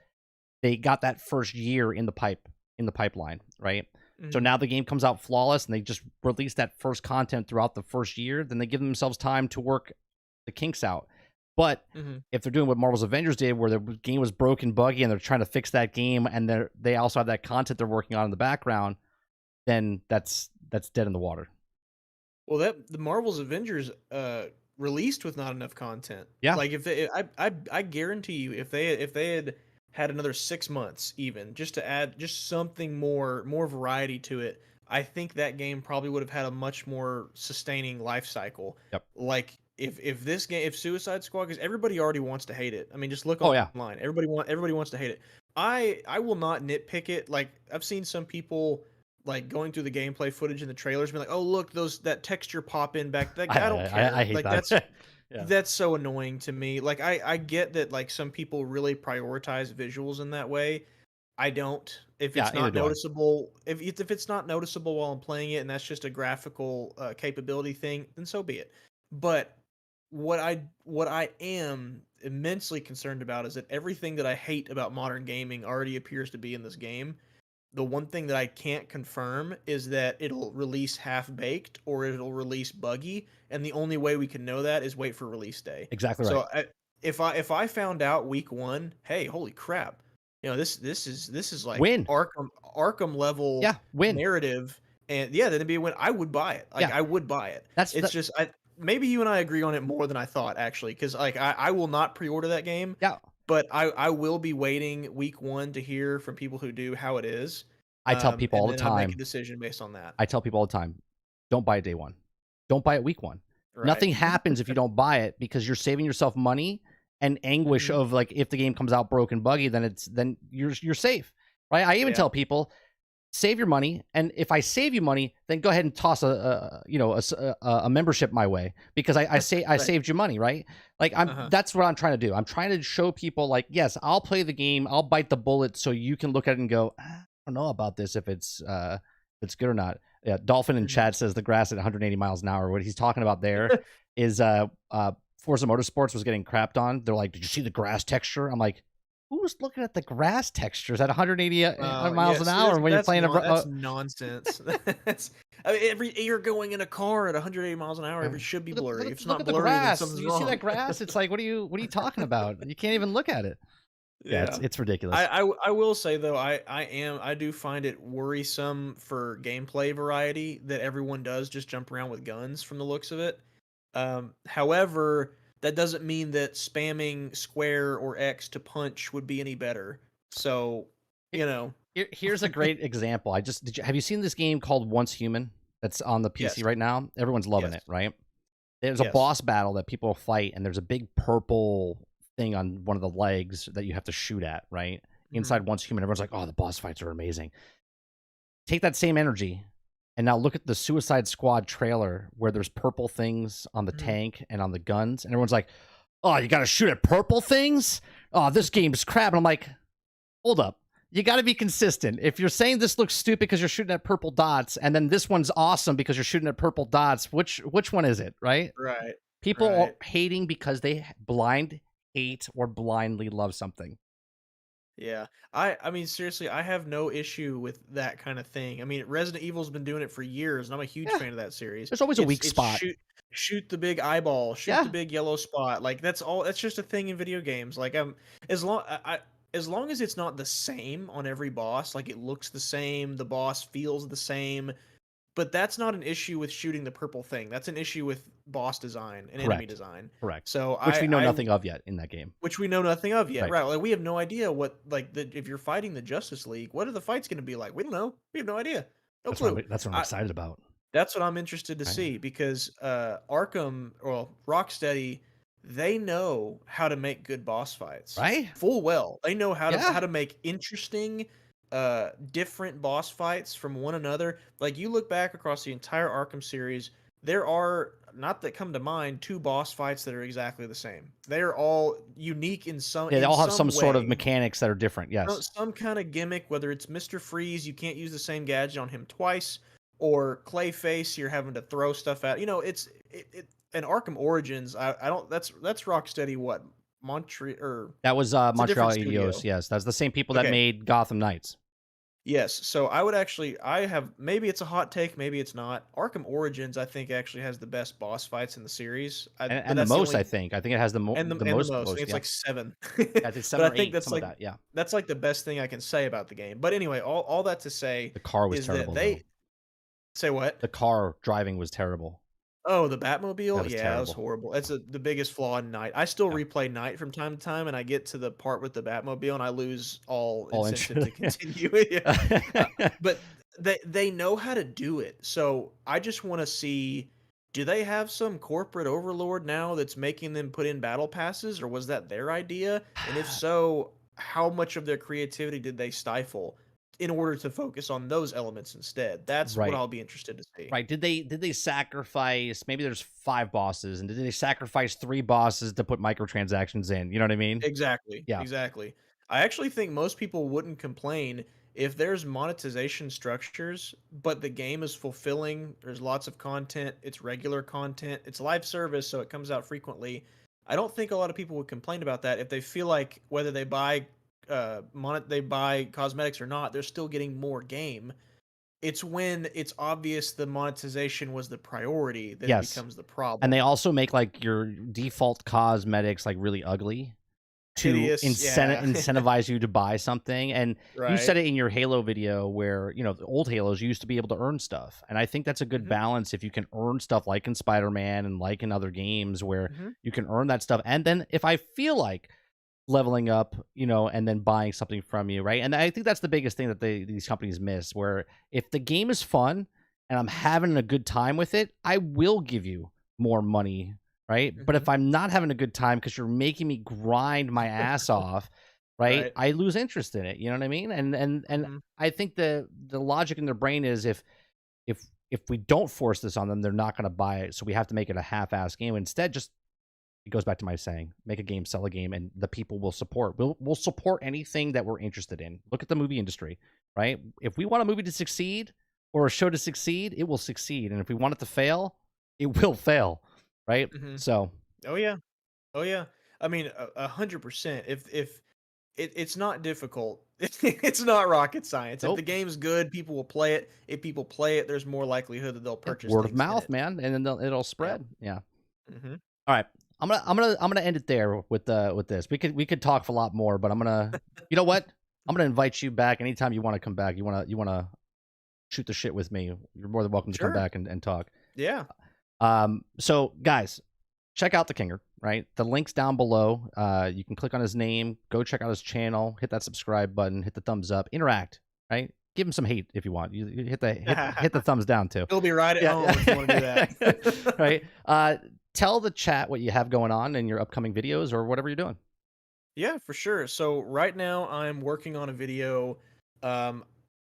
they got that first year in the pipeline, right? So Mhm. now the game comes out flawless and they just release that first content throughout the first year, then they give themselves time to work the kinks out. But Mhm. if they're doing what Marvel's Avengers did, where the game was broken, buggy, and they're trying to fix that game, and they also have that content they're working on in the background, then that's dead in the water. Well, that the Marvel's Avengers released with not enough content. Yeah, Like if they, I guarantee you, if they had another 6 months even just to add just something more variety to it, I think that game probably would have had a much more sustaining life cycle. yep. Like if this game, if Suicide Squad, because everybody already wants to hate it. I mean, just look Oh yeah, online. Everybody wants to hate it. I will not nitpick it. Like I've seen some people like going through the gameplay footage and the trailers, being like, "Oh, look, those that texture pop in back." Like I don't I care. hate Like that's that. Yeah, that's so annoying to me. Like I get that like some people really prioritize visuals in that way. I don't. If yeah, it's neither not do I. noticeable, if it's not noticeable while I'm playing it, and that's just a graphical capability thing, then so be it. But what I am immensely concerned about is that everything that I hate about modern gaming already appears to be in this game. The one thing that I can't confirm is that it'll release half baked or it'll release buggy, and the only way we can know that is wait for release day. Exactly right. So if I found out week one, hey, holy crap, this is like Win. Arkham level Yeah, win. narrative, and yeah, then it'd be a win. I would buy it. Like Yeah, I would buy it. that's It's the just I maybe you and I agree on it more than I thought actually, because like I will not pre-order that game, yeah. but I will be waiting week one to hear from people who do how it is, I tell people and all the then I make a time. decision based on that. I tell people all the time, don't buy it day one. Don't buy it week one. Right. Nothing happens if you don't buy it because you're saving yourself money and anguish Mhm. of like if the game comes out broken buggy, then you're safe. Right? I even Yeah. tell people save your money, and if I save you money, then go ahead and toss a membership my way because I Right. saved you money, right? Like Uh-huh. that's what I'm trying to do. I'm trying to show people like, yes, I'll play the game, I'll bite the bullet so you can look at it and go, I don't know about this if it's good or not. Yeah, Dolphin in Mhm. chat says the grass at 180 miles an hour. What he's talking about there is Forza Motorsports was getting crapped on. They're like, did you see the grass texture? I'm like, who's looking at the grass textures at 180 miles Yeah, an see, hour when you're playing that's nonsense. That's I mean, every you're going in a car at 180 miles an hour, uh, every should be look at blurry. If it's look not at the blurry, then grass. something's You see that wrong. grass? It's like, what are you talking about? You can't even look at it. Yeah, Yeah. it's ridiculous. I will say though, I do find it worrisome for gameplay variety that everyone does just jump around with guns from the looks of it. However, that doesn't mean that spamming square or X to punch would be any better. So, Here- you know, Here's a great example. Have you seen this game called Once Human? That's on the PC yes, right now. Everyone's loving yes, it, right? There's a yes. boss battle that people fight, and there's a big purple thing on one of the legs that you have to shoot at, right? Mhm. Inside Once Human, everyone's like, "Oh, the boss fights are amazing." Take that same energy, and now look at the Suicide Squad trailer where there's purple things on the Mhm. tank and on the guns, and everyone's like, "Oh, you got to shoot at purple things? Oh, this game's crap." And I'm like, "Hold up." You got to be consistent. If you're saying this looks stupid because you're shooting at purple dots, and then this one's awesome because you're shooting at purple dots, which one is it, right? Right. People are Right. hating because they blind hate or blindly love something. Yeah. I mean seriously, I have no issue with that kind of thing. I mean, Resident Evil's been doing it for years and I'm a huge Yeah, fan of that series. there's always a weak It's spot. shoot the big eyeball, shoot the Yeah, big yellow spot. Like that's just a thing in video games. Like as long as it's not the same on every boss, like it looks the same, the boss feels the same, but that's not an issue with shooting the purple thing. That's an issue with boss design and enemy correct, design. correct. So Which we know I nothing of yet in that game. which we know nothing of yet, Right. right? Like we have no idea what like if you're fighting the Justice League, what are the fights going to be like? We don't know. We have no idea. No clue. That's what I'm I, excited about. that's what I'm interested to Right. see because Arkham, well, Rocksteady, they know how to make good boss fights Right? full well. They know Yeah. how to make interesting different boss fights from one another. Like you look back across the entire Arkham series, there are not that come to mind two boss fights that are exactly the same. They are all unique Yeah, they in all have some some sort of way. mechanics that are different. Yes. Some kind of gimmick, whether it's Mr. Freeze, you can't use the same gadget on him twice, or Clayface, you're having to throw stuff at. You know, it and Arkham Origins. I don't. That's Rocksteady. What Montreal or That was it's a Montreal different EDOs. studio. Yes, that's the same people that Okay. made Gotham Knights. Yes. So I would actually. I have maybe it's a hot take, maybe it's not. Arkham Origins, I think, actually has the best boss fights in the series. But And the that's the most, I only think. I think it has the and the most most. I think it's yeah. like 7. Yeah, it's But 7 I or think 8, some of that. Yeah. that's like the best thing I can say about the game. But anyway, all that to say The car was is that terrible though. they say what? The car driving was terrible. Oh, the That Batmobile? was Yeah, that was terrible. horrible. That's the biggest flaw in Night. I still Yeah. replay Night from time to time, and I get to the part with the Batmobile, and I lose all All incentive to interesting. continue it. Yeah. But they know how to do it. So I just want to see do they have some corporate overlord now that's making them put in battle passes, or was that their idea? And if so, how much of their creativity did they stifle in order to focus on those elements instead? That's what Right. I'll be interested to see. Right. Did they sacrifice, maybe there's 5 bosses, and did they sacrifice 3 bosses to put microtransactions in? You know what I mean? Exactly, Yeah. exactly. I actually think most people wouldn't complain if there's monetization structures, but the game is fulfilling, there's lots of content, it's regular content, it's live service, so it comes out frequently. I don't think a lot of people would complain about that if they feel like whether they buy they buy cosmetics or not, they're still getting more game. It's when it's obvious the monetization was the priority that it Yes. becomes the And they problem. also make, like, your default cosmetics, like, really ugly to Hideous, yeah. incentivize you to buy something, and you Right. said it in your Halo video where, the old Halos, you used to be able to earn stuff, and I think that's a good Mhm. balance if you can earn stuff like in Spider-Man and like in other games where Mhm. you can earn that stuff, and then if I feel like leveling up, and then buying something from you, right? And I think that's the biggest thing that these companies miss, where if the game is fun and I'm having a good time with it, I will give you more money, right? But if Mhm. I'm not having a good time because you're making me grind my ass off, right? Right. I lose interest in it. You know what I mean? And Mhm. I think the logic in their brain is if we don't force this on them, they're not going to buy it. So we have to make it a half-ass game. Instead, just it goes back to my saying, make a game, sell a game, and the people will support. We'll support anything that we're interested in. Look at the movie industry, right? If we want a movie to succeed or a show to succeed, it will succeed. And if we want it to fail, it will fail, right? Mhm. So Oh, yeah. Oh, yeah. I mean, 100%. It's not difficult. It's not rocket science. If the nope. game's good, people will play it. If people play it, there's more likelihood that they'll Yeah, purchase word of things in mouth, it. man, and then it'll Yep. spread. Yeah. Mhm. All right. I'm gonna end it there with this. We could talk for a lot more, but you know what? I'm gonna invite you back anytime you want to come back. You wanna shoot the shit with me. You're more than welcome to come Sure. back and talk. Yeah. So guys, check out the Kingerd, right? The link's down below. You can click on his name, go check out his channel, hit that subscribe button, hit the thumbs up, interact, right? Give him some hate if you want. You hit the thumbs down too. He'll be right at Yeah, home if you wanna do yeah. that. Right. Tell the chat what you have going on in your upcoming videos or whatever you're doing. Yeah, for sure. So right now I'm working on a video. Um,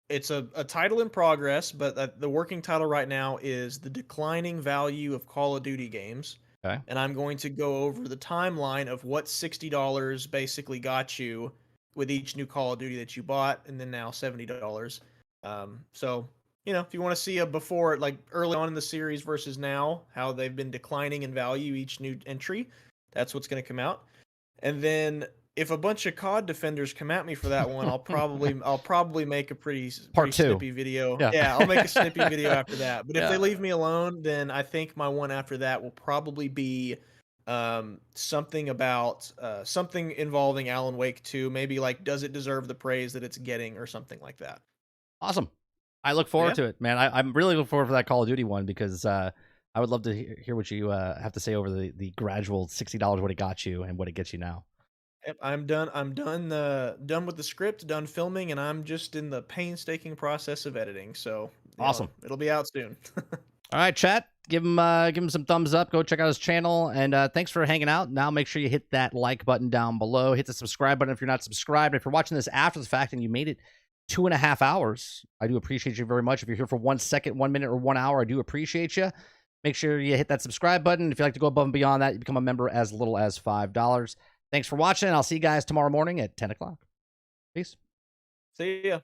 it's a title in progress, but the working title right now is The Declining Value of Call of Duty Games. Okay. And I'm going to go over the timeline of what $60 basically got you with each new Call of Duty that you bought, and then now $70. So, if you want to see a before, like early on in the series versus now, how they've been declining in value each new entry, that's what's going to come out. And then if a bunch of COD defenders come at me for that one, I'll probably make a pretty Part two. snippy video. Yeah. Yeah, I'll make a snippy video after that. But if they Yeah. leave me alone, then I think my one after that will probably be something about something involving Alan Wake 2, maybe like does it deserve the praise that it's getting or something like that. Awesome. I look So forward yeah. to it, man. I'm really looking forward for that Call of Duty one because I would love to hear what you have to say over the gradual $60 what it got you and what it gets you now. Yep, I'm done. I'm done. Done with the script, done filming, and I'm just in the painstaking process of editing. So, Awesome. it'll be out soon. All right, chat. Give him some thumbs up. Go check out his channel, and thanks for hanging out. Now make sure you hit that like button down below. Hit the subscribe button if you're not subscribed. If you're watching this after the fact and you made it 2.5 hours, I do appreciate you very much. If you're here for 1 second, 1 minute, or 1 hour, I do appreciate you. Make sure you hit that subscribe button. If you'd like to go above and beyond that, you become a member as little as $5. Thanks for watching. I'll see you guys tomorrow morning at 10 o'clock. Peace. See ya.